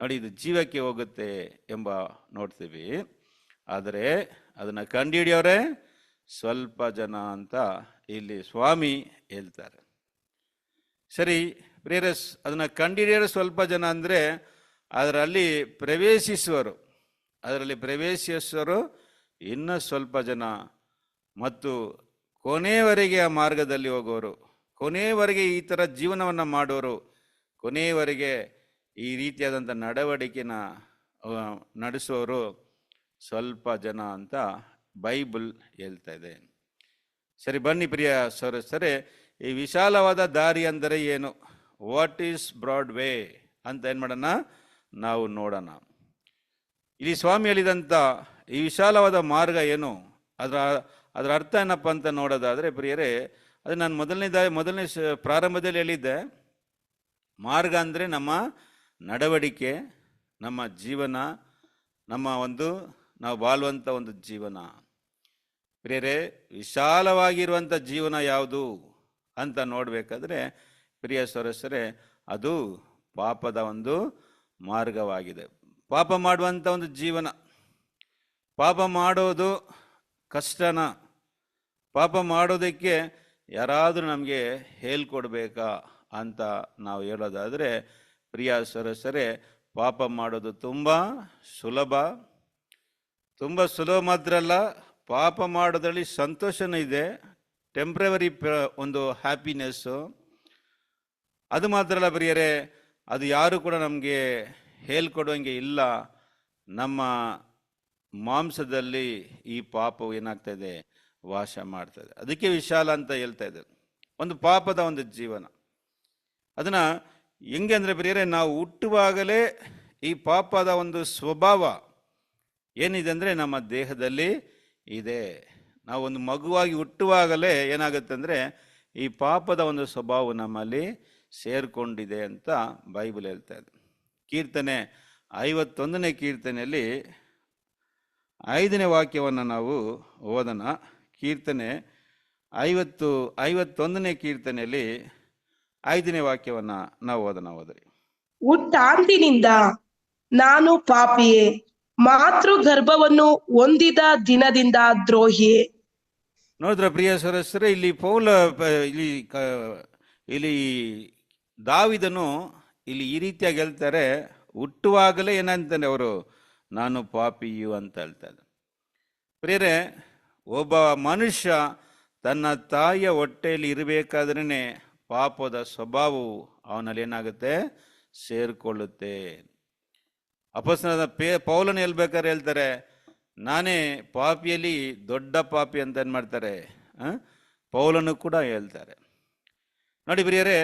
ನೋಡಿ, ಇದು ಜೀವಕ್ಕೆ ಹೋಗುತ್ತೆ ಎಂಬ ನೋಡ್ತೀವಿ, ಆದರೆ ಅದನ್ನು ಕಂಡುಹಿಡಿಯೋರೆ ಸ್ವಲ್ಪ ಜನ ಅಂತ ಇಲ್ಲಿ ಸ್ವಾಮಿ ಹೇಳ್ತಾರೆ. ಸರಿ ಪ್ರಿಯರೇ, ಅದನ್ನು ಕಂಡುಹಿಡಿಯೋರು ಸ್ವಲ್ಪ ಜನ ಅಂದರೆ ಅದರಲ್ಲಿ ಪ್ರವೇಶಿಸುವರು ಇನ್ನೂ ಸ್ವಲ್ಪ ಜನ, ಮತ್ತು ಕೊನೆಯವರೆಗೆ ಆ ಮಾರ್ಗದಲ್ಲಿ ಹೋಗೋರು, ಕೊನೆಯವರೆಗೆ ಈ ಥರ ಜೀವನವನ್ನು ಮಾಡೋರು, ಕೊನೆಯವರೆಗೆ ಈ ರೀತಿಯಾದಂಥ ನಡವಳಿಕೆನ ನಡೆಸೋರು ಸ್ವಲ್ಪ ಜನ ಅಂತ ಬೈಬಲ್ ಹೇಳ್ತಾ ಇದೆ. ಸರಿ, ಬನ್ನಿ ಪ್ರಿಯ ಸರಿ, ಈ ವಿಶಾಲವಾದ ದಾರಿ ಅಂದರೆ ಏನು, ವಾಟ್ ಈಸ್ ಬ್ರಾಡ್ ವೇ ಅಂತ ಏನು ಮಾಡೋಣ, ನಾವು ನೋಡೋಣ. ಇಲ್ಲಿ ಸ್ವಾಮಿ ಹೇಳಿದಂಥ ಈ ವಿಶಾಲವಾದ ಮಾರ್ಗ ಏನು, ಅದರ ಅರ್ಥ ಏನಪ್ಪ ಅಂತ ನೋಡೋದಾದರೆ ಪ್ರಿಯರೇ, ಅದು ನಾನು ಮೊದಲನೇ ಪ್ರಾರಂಭದಲ್ಲಿ ಹೇಳಿದ್ದೆ. ಮಾರ್ಗ ಅಂದರೆ ನಮ್ಮ ನಡವಳಿಕೆ, ನಮ್ಮ ಜೀವನ, ನಾವು ಬಾಳುವಂಥ ಒಂದು ಜೀವನ. ಪ್ರಿಯರೇ, ವಿಶಾಲವಾಗಿರುವಂಥ ಜೀವನ ಯಾವುದು ಅಂತ ನೋಡಬೇಕಾದ್ರೆ ಪ್ರಿಯ ಸರಸರೇ, ಅದು ಪಾಪದ ಒಂದು ಮಾರ್ಗವಾಗಿದೆ. ಪಾಪ ಮಾಡುವಂಥ ಒಂದು ಜೀವನ. ಪಾಪ ಮಾಡೋದು ಕಷ್ಟನ? ಪಾಪ ಮಾಡೋದಕ್ಕೆ ಯಾರಾದರೂ ನಮಗೆ ಹೇಳ್ಕೊಡ್ಬೇಕಾ ಅಂತ ನಾವು ಹೇಳೋದಾದರೆ ಪ್ರಿಯ ಸರಸರೇ, ಪಾಪ ಮಾಡೋದು ತುಂಬ ಸುಲಭ ಮಾತ್ರ ಅಲ್ಲ, ಪಾಪ ಮಾಡೋದ್ರಲ್ಲಿ ಸಂತೋಷನೂ ಇದೆ, ಟೆಂಪ್ರವರಿ ಒಂದು ಹ್ಯಾಪಿನೆಸ್ಸು. ಅದು ಮಾತ್ರ ಅಲ್ಲ ಪ್ರಿಯರೇ, ಅದು ಯಾರು ಕೂಡ ನಮಗೆ ಹೇಳ್ಕೊಡುವಂಗೆ ಇಲ್ಲ. ನಮ್ಮ ಮಾಂಸದಲ್ಲಿ ಈ ಪಾಪವು ಏನಾಗ್ತಾ ಇದೆ, ವಾಸ ಮಾಡ್ತದೆ. ಅದಕ್ಕೆ ವಿಶಾಲ ಅಂತ ಹೇಳ್ತಾ ಇದ್ದಾರೆ. ಒಂದು ಪಾಪದ ಒಂದು ಜೀವನ. ಅದನ್ನು ಹೆಂಗೆ ಅಂದರೆ ಪ್ರಿಯರೇ, ನಾವು ಹುಟ್ಟುವಾಗಲೇ ಈ ಪಾಪದ ಒಂದು ಸ್ವಭಾವ ಏನಿದೆ ಅಂದರೆ ನಮ್ಮ ದೇಹದಲ್ಲಿ ಇದೆ. ನಾವು ಒಂದು ಮಗುವಾಗಿ ಹುಟ್ಟುವಾಗಲೇ ಏನಾಗುತ್ತೆ ಅಂದರೆ ಈ ಪಾಪದ ಒಂದು ಸ್ವಭಾವ ನಮ್ಮಲ್ಲಿ ಸೇರಿಕೊಂಡಿದೆ ಅಂತ ಬೈಬಲ್ ಹೇಳ್ತಾ ಇದೆ. ಕೀರ್ತನೆ 51ನೇ ಕೀರ್ತನೆಯಲ್ಲಿ 5ನೇ ವಾಕ್ಯವನ್ನು ನಾವು ಓದೋಣ. ಕೀರ್ತನೆ 51ನೇ ಕೀರ್ತನೆಯಲ್ಲಿ 5ನೇ ವಾಕ್ಯವನ್ನು ನಾವು ಓದೋದ್ರಿ. ಹುಟ್ಟಾಂದಿನಿಂದ ನಾನು ಪಾಪಿಯೇ, ಮಾತೃ ಗರ್ಭವನ್ನು ಹೊಂದಿದ ದಿನದಿಂದ ದ್ರೋಹಿಯೇ. ನೋಡಿದ್ರ ಪ್ರಿಯ ಸರಸ್ವರೇ, ಇಲ್ಲಿ ದಾವಿದನು ಇಲ್ಲಿ ಈ ರೀತಿಯಾಗಿ ಹೇಳ್ತಾರೆ. ಹುಟ್ಟುವಾಗಲೇ ಏನಂತಾನೆ ಅವರು, ನಾನು ಪಾಪಿಯು ಅಂತ ಹೇಳ್ತಾರೆ. ಪ್ರಿಯರೇ, ಒಬ್ಬ ಮನುಷ್ಯ ತನ್ನ ತಾಯಿಯ ಹೊಟ್ಟೆಯಲ್ಲಿ ಇರಬೇಕಾದ್ರೇ ಪಾಪದ ಸ್ವಭಾವವು ಅವನಲ್ಲಿ ಏನಾಗುತ್ತೆ, ಸೇರಿಕೊಳ್ಳುತ್ತೆ. ಅಪೊಸ್ತಲನಾದ ಪೌಲನು ಹೇಳ್ಬೇಕಾದ್ರೆ ಹೇಳ್ತಾರೆ, ನಾನೇ ಪಾಪಿಯಲ್ಲಿ ದೊಡ್ಡ ಪಾಪಿ ಅಂತ ಏನು ಮಾಡ್ತಾರೆ, ಪೌಲನು ಕೂಡ ಹೇಳ್ತಾರೆ. ನೋಡಿ ಪ್ರಿಯರೇ,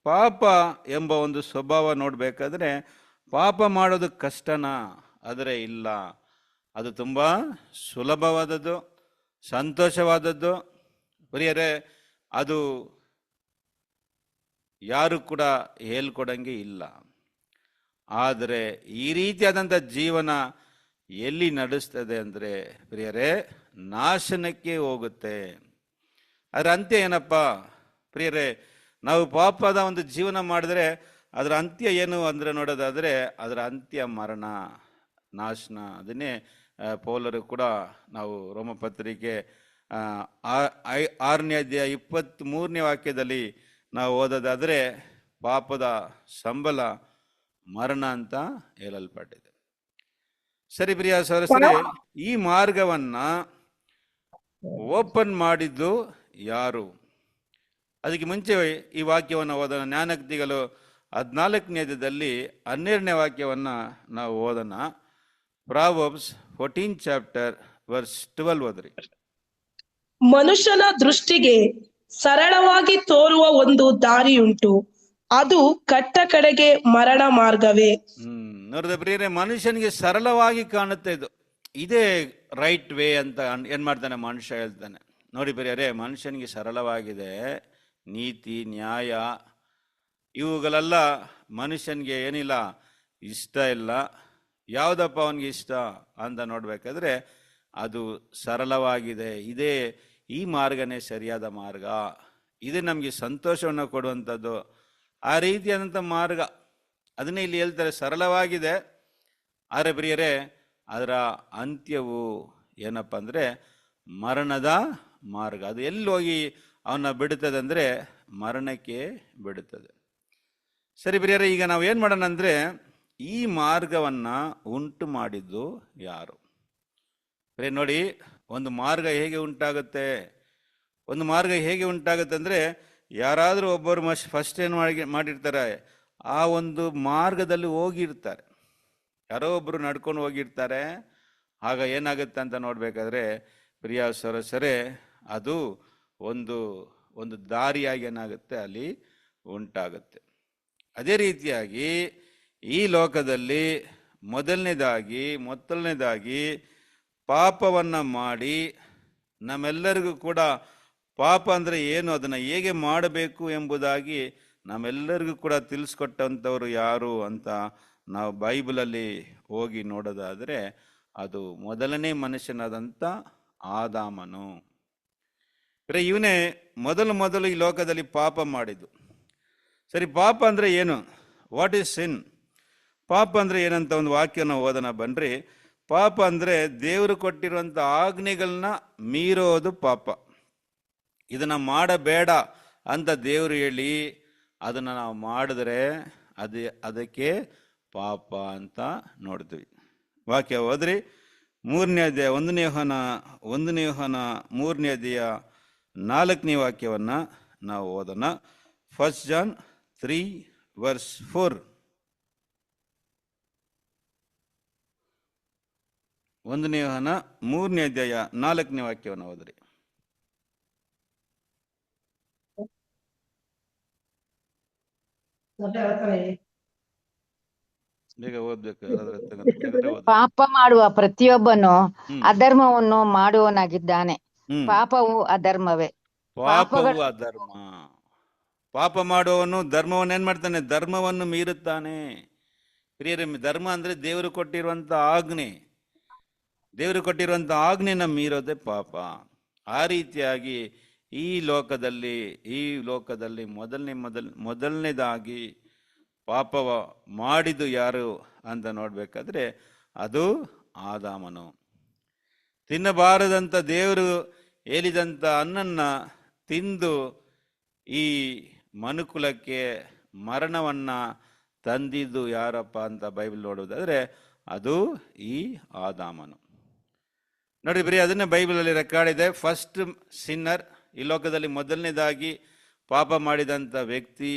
ಪಾಪ ಎಂಬ ಒಂದು ಸ್ವಭಾವ ನೋಡಬೇಕಾದ್ರೆ ಪಾಪ ಮಾಡೋದು ಕಷ್ಟನಾ? ಆದರೆ ಇಲ್ಲ, ಅದು ತುಂಬ ಸುಲಭವಾದದ್ದು, ಸಂತೋಷವಾದದ್ದು. ಪ್ರಿಯರೇ, ಅದು ಯಾರು ಕೂಡ ಹೇಳ್ಕೊಡಂಗೆ ಇಲ್ಲ. ಆದರೆ ಈ ರೀತಿಯಾದಂಥ ಜೀವನ ಎಲ್ಲಿ ನಡೆಸ್ತದೆ ಅಂದರೆ ಪ್ರಿಯರೇ, ನಾಶನಕ್ಕೆ ಹೋಗುತ್ತೆ. ಅದರ ಅಂತ್ಯ ಏನಪ್ಪ ಪ್ರಿಯರೇ? ನಾವು ಪಾಪದ ಒಂದು ಜೀವನ ಮಾಡಿದ್ರೆ ಅದರ ಅಂತ್ಯ ಏನು ಅಂದರೆ ನೋಡೋದಾದರೆ ಅದರ ಅಂತ್ಯ ಮರಣ, ನಾಶನ. ಅದನ್ನೇ ಪೌಲರು ಕೂಡ ನಾವು ರೋಮಪತ್ರಿಕೆ 6ನೇ ಅಧ್ಯಾಯ 23ನೇ ವಾಕ್ಯದಲ್ಲಿ ನಾವು ಓದೋದಾದರೆ ಪಾಪದ ಸಂಬಳ ಮರಣ ಅಂತ ಹೇಳಲ್ಪಟ್ಟಿದೆ. ಸರಿ ಪ್ರಿಯ ಸಹೋದರರೇ, ಈ ಮಾರ್ಗವನ್ನ ಓಪನ್ ಮಾಡಿದ್ದು ಯಾರು? ಅದಕ್ಕೆ ಮುಂಚೆ ಈ ವಾಕ್ಯವನ್ನು ಓದೋಣ. ಜ್ಞಾನೋಕ್ತಿಗಳು 14ನೇ ಅಧ್ಯಾಯದಲ್ಲಿ 12ನೇ ವಾಕ್ಯವನ್ನು ನಾವು ಓದೋಣ. ಪ್ರಾವರ್ಬ್ಸ್ 14 ಚಾಪ್ಟರ್ ವರ್ಸ್ 12 ಓದ್ರಿ. ಮನುಷ್ಯನ ದೃಷ್ಟಿಗೆ ಸರಳವಾಗಿ ತೋರುವ ಒಂದು ದಾರಿಯುಂಟು, ಅದು ಕಟ್ಟ ಕಡೆಗೆ ಮರಣ ಮಾರ್ಗವೇ. ನೋಡಿದ ಪ್ರಿಯರೇ, ಮನುಷ್ಯನಿಗೆ ಸರಳವಾಗಿ ಕಾಣುತ್ತೆ ಇದು, ಇದೇ ರೈಟ್ ವೇ ಅಂತ ಏನ್ ಮಾಡ್ತಾನೆ ಮನುಷ್ಯ ಹೇಳ್ತಾನೆ. ನೋಡಿ ಪ್ರಿಯರೇ, ಮನುಷ್ಯನಿಗೆ ಸರಳವಾಗಿದೆ, ನೀತಿ ನ್ಯಾಯ ಇವುಗಳೆಲ್ಲ ಮನುಷ್ಯನಿಗೆ ಏನಿಲ್ಲ, ಇಷ್ಟ ಇಲ್ಲ. ಯಾವುದಪ್ಪ ಅವನಿಗೆ ಇಷ್ಟ ಅಂತ ನೋಡ್ಬೇಕಾದ್ರೆ ಅದು ಸರಳವಾಗಿದೆ. ಇದೇ ಈ ಮಾರ್ಗನೇ ಸರಿಯಾದ ಮಾರ್ಗ, ಇದು ನಮಗೆ ಸಂತೋಷವನ್ನು ಕೊಡುವಂಥದ್ದು. ಆ ರೀತಿಯಾದಂಥ ಮಾರ್ಗ ಅದನ್ನೇ ಇಲ್ಲಿ ಹೇಳ್ತಾರೆ, ಸರಳವಾಗಿದೆ. ಆದರೆ ಪ್ರಿಯರೇ, ಅದರ ಅಂತ್ಯವು ಏನಪ್ಪ ಅಂದರೆ ಮರಣದ ಮಾರ್ಗ. ಅದು ಎಲ್ಲಿ ಹೋಗಿ ಅವನ್ನ ಬಿಡುತ್ತದೆ ಅಂದರೆ ಮರಣಕ್ಕೆ ಬಿಡುತ್ತದೆ. ಸರಿ ಪ್ರಿಯರೇ, ಈಗ ನಾವು ಏನು ಮಾಡೋಣ ಅಂದರೆ ಈ ಮಾರ್ಗವನ್ನು ಉಂಟು ಮಾಡಿದ್ದು ಯಾರು? ಪ್ರಿಯ ನೋಡಿ, ಒಂದು ಮಾರ್ಗ ಹೇಗೆ ಉಂಟಾಗುತ್ತೆ? ಒಂದು ಮಾರ್ಗ ಹೇಗೆ ಉಂಟಾಗುತ್ತೆ ಅಂದರೆ, ಯಾರಾದರೂ ಒಬ್ಬರು ಫಸ್ಟ್ ಏನು ಮಾಡಿರ್ತಾರೆ, ಆ ಒಂದು ಮಾರ್ಗದಲ್ಲಿ ಹೋಗಿರ್ತಾರೆ, ಯಾರೋ ಒಬ್ಬರು ನಡ್ಕೊಂಡು ಹೋಗಿರ್ತಾರೆ. ಆಗ ಏನಾಗುತ್ತೆ ಅಂತ ನೋಡಬೇಕಾದ್ರೆ ಪ್ರಿಯ ಸರಸರೇ, ಅದು ಒಂದು ಒಂದು ದಾರಿಯಾಗಿ ಏನಾಗುತ್ತೆ ಅಲ್ಲಿ ಉಂಟಾಗುತ್ತೆ. ಅದೇ ರೀತಿಯಾಗಿ ಈ ಲೋಕದಲ್ಲಿ ಮೊದಲನೇದಾಗಿ ಪಾಪವನ್ನು ಮಾಡಿ ನಮ್ಮೆಲ್ಲರಿಗೂ ಕೂಡ ಪಾಪ ಅಂದರೆ ಏನು, ಅದನ್ನು ಹೇಗೆ ಮಾಡಬೇಕು ಎಂಬುದಾಗಿ ನಮ್ಮೆಲ್ಲರಿಗೂ ಕೂಡ ತಿಳಿಸ್ಕೊಟ್ಟಂಥವ್ರು ಯಾರು ಅಂತ ನಾವು ಬೈಬಲಲ್ಲಿ ಹೋಗಿ ನೋಡೋದಾದರೆ ಅದು ಮೊದಲನೇ ಮನುಷ್ಯನಾದಂಥ ಆದಾಮನು. ಇವನೇ ಮೊದಲು ಈ ಲೋಕದಲ್ಲಿ ಪಾಪ ಮಾಡಿದ್ದು. ಸರಿ, ಪಾಪ ಅಂದರೆ ಏನು? ವಾಟ್ ಈಸ್ ಸಿನ್? ಪಾಪ ಅಂದರೆ ಏನಂತ ಒಂದು ವಾಕ್ಯನ ಓದೋಣ ಬನ್ರಿ. ಪಾಪ ಅಂದರೆ ದೇವರು ಕೊಟ್ಟಿರುವಂಥ ಆಜ್ಞೆಗಳನ್ನ ಮೀರೋದು ಪಾಪ. ಇದನ್ನು ಮಾಡಬೇಡ ಅಂತ ದೇವರು ಹೇಳಿ ಅದನ್ನು ನಾವು ಮಾಡಿದ್ರೆ ಅದಕ್ಕೆ ಪಾಪ ಅಂತ ನೋಡ್ತೀವಿ. ವಾಕ್ಯ ಓದ್ರಿ. 3ನೇ ಅಧ್ಯಾಯ 1ನೇ ಯೋಹಾನ 3ನೇ ಅಧ್ಯಾಯ 4ನೇ ವಾಕ್ಯವನ್ನು ನಾವು ಓದೋಣ. 1 John 3 verse 4. 1ನೇ ಯೋಹಾನ 3ನೇ ಅಧ್ಯಾಯ 4ನೇ ವಾಕ್ಯವನ್ನು ಓದ್ರಿ. ಬೇಗ ಓದ್ಬೇಕು. ಪಾಪ ಮಾಡುವ ಪ್ರತಿಯೊಬ್ಬನು ಅಧರ್ಮವನ್ನು ಮಾಡುವವನಾಗಿದ್ದಾನೆ. ಪಾಪವು ಅಧರ್ಮವೇ. ಪಾಪವು ಅಧರ್ಮ. ಪಾಪ ಮಾಡುವವನು ಧರ್ಮವನ್ನು ಏನ್ ಮಾಡ್ತಾನೆ? ಧರ್ಮವನ್ನು ಮೀರುತ್ತಾನೆ. ಪ್ರಿಯರೇ, ಧರ್ಮ ಅಂದ್ರೆ ದೇವರು ಕೊಟ್ಟಿರುವಂತ ಆಜ್ಞೆ. ದೇವರು ಕೊಟ್ಟಿರುವಂತ ಆಜ್ಞೆನ ಮೀರೋದೇ ಪಾಪ. ಆ ರೀತಿಯಾಗಿ ಈ ಲೋಕದಲ್ಲಿ ಮೊದಲನೇದಾಗಿ ಪಾಪ ಮಾಡಿದ್ದು ಯಾರು ಅಂತ ನೋಡ್ಬೇಕಾದ್ರೆ ಅದು ಆದಾಮನು. ತಿನ್ನಬಾರದಂತ ದೇವರು ಹೇಳಿದಂಥ ಅನ್ನನ್ನ ತಿಂದು ಈ ಮನುಕುಲಕ್ಕೆ ಮರಣವನ್ನ ತಂದಿದ್ದು ಯಾರಪ್ಪ ಅಂತ ಬೈಬಲ್ ನೋಡುವುದಾದ್ರೆ ಅದು ಈ ಆದಾಮನು. ನೋಡಿ ಬರೀ ಅದನ್ನೇ ಬೈಬಲಲ್ಲಿ ರೆಕಾರ್ಡ್ ಇದೆ. ಫಸ್ಟ್ ಸಿನ್ನರ್, ಈ ಲೋಕದಲ್ಲಿ ಮೊದಲನೇದಾಗಿ ಪಾಪ ಮಾಡಿದಂಥ ವ್ಯಕ್ತಿ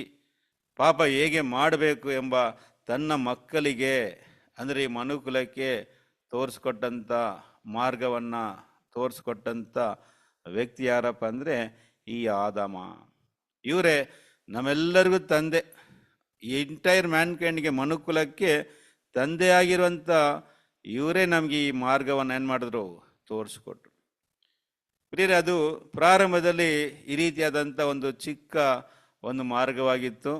ಪಾಪ ಹೇಗೆ ಮಾಡಬೇಕು ಎಂಬ ತನ್ನ ಮಕ್ಕಳಿಗೆ ಅಂದರೆ ಈ ಮನುಕುಲಕ್ಕೆ ತೋರಿಸ್ಕೊಟ್ಟಂಥ ಮಾರ್ಗವನ್ನು ತೋರಿಸ್ಕೊಟ್ಟಂಥ ವ್ಯಕ್ತಿ ಯಾರಪ್ಪ ಅಂದರೆ ಈ ಆದಾಮ. ಇವರೇ ನಮ್ಮೆಲ್ಲರಿಗೂ ತಂದೆ. ಈ ಎಂಟೈರ್ ಮ್ಯಾನ್ಕೈಂಡ್ಗೆ, ಮನುಕುಲಕ್ಕೆ ತಂದೆಯಾಗಿರುವಂಥ ಇವರೇ ನಮಗೆ ಈ ಮಾರ್ಗವನ್ನು ಏನು ಮಾಡಿದ್ರು? ತೋರಿಸ್ಕೊಟ್ರು. ಪ್ರಿಯರೇ, ಅದು ಪ್ರಾರಂಭದಲ್ಲಿ ಈ ರೀತಿಯಾದಂಥ ಒಂದು ಚಿಕ್ಕ ಒಂದು ಮಾರ್ಗವಾಗಿತ್ತು.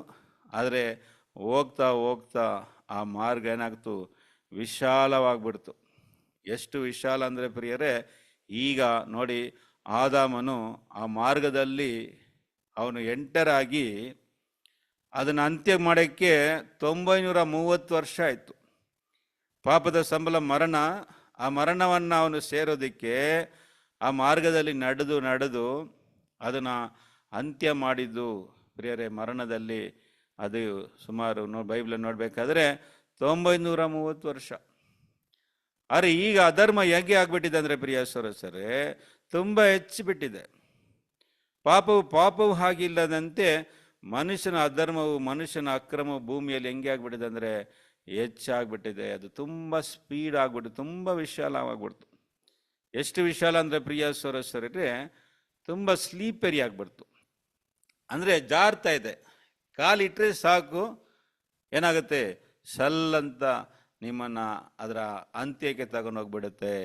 ಆದರೆ ಹೋಗ್ತಾ ಹೋಗ್ತಾ ಆ ಮಾರ್ಗ ಏನಾಗ್ತು? ವಿಶಾಲವಾಗಿಬಿಡ್ತು. ಎಷ್ಟು ವಿಶಾಲ ಅಂದರೆ ಪ್ರಿಯರೇ, ಈಗ ನೋಡಿ ಆದಾಮನು ಆ ಮಾರ್ಗದಲ್ಲಿ ಅವನು ಎಂಟರ್ ಆಗಿ ಅದನ್ನು ಅಂತ್ಯ ಮಾಡೋಕ್ಕೆ 930 ವರ್ಷ ಆಯಿತು. ಪಾಪದ ಸಂಬಳ ಮರಣ. ಆ ಮರಣವನ್ನು ಅವನು ಸೇರೋದಕ್ಕೆ ಆ ಮಾರ್ಗದಲ್ಲಿ ನಡೆದು ಅದನ್ನು ಅಂತ್ಯ ಮಾಡಿದ್ದು ಪ್ರಿಯರೇ ಮರಣದಲ್ಲಿ. ಅದು ಸುಮಾರು ಬೈಬಲ್ ನೋಡಬೇಕಾದ್ರೆ 930 ವರ್ಷ. ಆದರೆ ಈಗ ಅಧರ್ಮ ಹೇಗೆ ಆಗ್ಬಿಟ್ಟಿದೆ ಅಂದರೆ ಪ್ರಿಯ ಸರಸರೇ, ತುಂಬ ಹೆಚ್ಚಿಬಿಟ್ಟಿದೆ. ಪಾಪವು ಹಾಗಿಲ್ಲದಂತೆ ಮನುಷ್ಯನ ಅಧರ್ಮವು, ಮನುಷ್ಯನ ಅಕ್ರಮವು ಭೂಮಿಯಲ್ಲಿ ಹೆಂಗೆ ಆಗ್ಬಿಟ್ಟಿದೆ ಅಂದರೆ ಹೆಚ್ಚಾಗ್ಬಿಟ್ಟಿದೆ. ಅದು ತುಂಬ ಸ್ಪೀಡ್ ಆಗ್ಬಿಟ್ಟು ತುಂಬ ವಿಶಾಲವಾಗ್ಬಿಡ್ತು. ಎಷ್ಟು ವಿಶಾಲ ಅಂದರೆ ಪ್ರಿಯ ಸರಸರೇ, ತುಂಬ ಸ್ಲೀಪರಿ ಆಗ್ಬಿಡ್ತು. ಅಂದರೆ ಜಾರ್ತಾ ಇದೆ. ಕಾಲಿಟ್ಟರೆ ಸಾಕು, ಏನಾಗುತ್ತೆ, ಸಲ್ಲಂತ ನಿಮ್ಮನ್ನು ಅದರ ಅಂತ್ಯಕ್ಕೆ ತಗೊಂಡೋಗ್ಬಿಡುತ್ತೆ.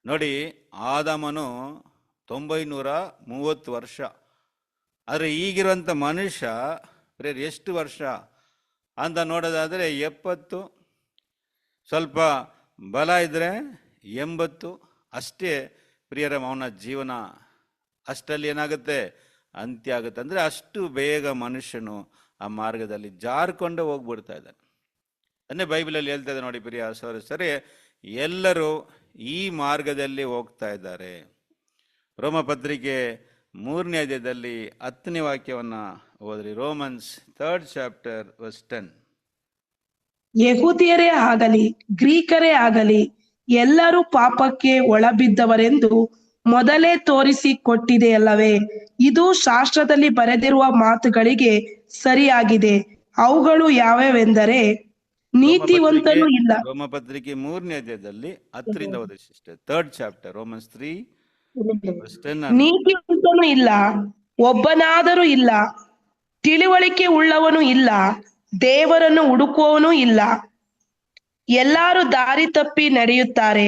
ನೋಡಿ, ಆದಾಮನು 930 ವರ್ಷ. ಆದರೆ ಈಗಿರುವಂಥ ಮನುಷ್ಯ ಪ್ರೇರ್ ಎಷ್ಟು ವರ್ಷ ಅಂತ ನೋಡೋದಾದರೆ 70, ಸ್ವಲ್ಪ ಬಲ ಇದ್ದರೆ 80 ಅಷ್ಟೇ ಪ್ರಿಯರ ಅವನ ಜೀವನ. ಅಷ್ಟರಲ್ಲಿ ಏನಾಗುತ್ತೆ, ಅಂತ್ಯ ಆಗುತ್ತೆ. ಅಂದರೆ ಅಷ್ಟು ಬೇಗ ಮನುಷ್ಯನು ಆ ಮಾರ್ಗದಲ್ಲಿ ಜಾರ್ಕೊಂಡು ಹೋಗ್ಬಿಡ್ತಾ ಇದ್ದಾನೆ. ಅನ್ನೇ ಬೈಬಲಲ್ಲಿ ಹೇಳ್ತಾ ಇದೆ ನೋಡಿ ಪ್ರಿಯ ಸರಿ, ಎಲ್ಲರೂ ಈ ಮಾರ್ಗದಲ್ಲಿ ಹೋಗ್ತಾ ಇದ್ದಾರೆ. ರೋಮಪತ್ರಿಕೆ 3ನೇ ಅಧ್ಯಾಯದಲ್ಲಿ 10ನೇ ವಾಕ್ಯವನ್ನು ಓದ್ರಿ. Romans 3rd chapter verse 10. ಯಹೂದಿಯರೇ ಆಗಲಿ ಗ್ರೀಕರೇ ಆಗಲಿ ಎಲ್ಲರೂ ಪಾಪಕ್ಕೆ ಒಳಬಿದ್ದವರೆಂದು ಮೊದಲೇ ತೋರಿಸಿ ಕೊಟ್ಟಿದೆಯಲ್ಲವೇ? ಇದು ಶಾಸ್ತ್ರದಲ್ಲಿ ಬರೆದಿರುವ ಮಾತುಗಳಿಗೆ ಸರಿಯಾಗಿದೆ. ಅವುಗಳು ಯಾವ್ಯಾವೆಂದರೆ, ನೀತಿವಂತನೂ ಇಲ್ಲ. ರೋಮಪತ್ರಿಕೆ 3ನೇ ಅಧ್ಯಾಯದಲ್ಲಿ 10ರಿಂದ ಓದಿ sister. 3rd chapter Romans 3 verse 10. ನೀತಿವಂತನೂ ಇಲ್ಲ, ಒಬ್ಬನಾದರೂ ಇಲ್ಲ, ತಿಳುವಳಿಕೆ ಉಳ್ಳವನು ಇಲ್ಲ, ದೇವರನ್ನು ಹುಡುಕುವವನೂ ಇಲ್ಲ. ಎಲ್ಲರೂ ದಾರಿ ತಪ್ಪಿ ನಡೆಯುತ್ತಾರೆ,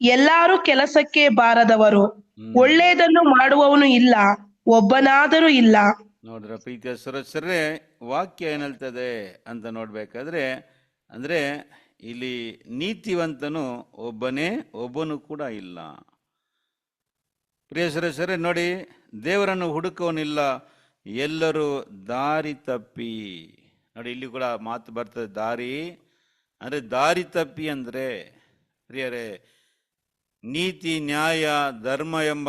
ಎಲ್ಲರೂ ಕೆಲಸಕ್ಕೆ ಬಾರದವರು, ಒಳ್ಳೆಯದನ್ನು ಮಾಡುವವನು ಇಲ್ಲ, ಒಬ್ಬನಾದರೂ ಇಲ್ಲ. ನೋಡ್ರ ಪ್ರೀತಿಯ ಸರಸರೇ, ವಾಕ್ಯ ಏನ್ ಹೇಳ್ತದೆ ಅಂತ ನೋಡ್ಬೇಕಾದ್ರೆ, ಅಂದ್ರೆ ಇಲ್ಲಿ ನೀತಿವಂತನು ಒಬ್ಬನು ಕೂಡ ಇಲ್ಲ. ಪ್ರಿಯ ಸರಸರೇ ನೋಡಿ, ದೇವರನ್ನು ಹುಡುಕವನಿಲ್ಲ, ಎಲ್ಲರೂ ದಾರಿ ತಪ್ಪಿ. ನೋಡಿ, ಇಲ್ಲಿ ಕೂಡ ಮಾತು ಬರ್ತದೆ, ದಾರಿ ಅಂದರೆ ದಾರಿ ತಪ್ಪಿ ಅಂದರೆ ಪ್ರಿಯರೇ, ನೀತಿ ನ್ಯಾಯ ಧರ್ಮ ಎಂಬ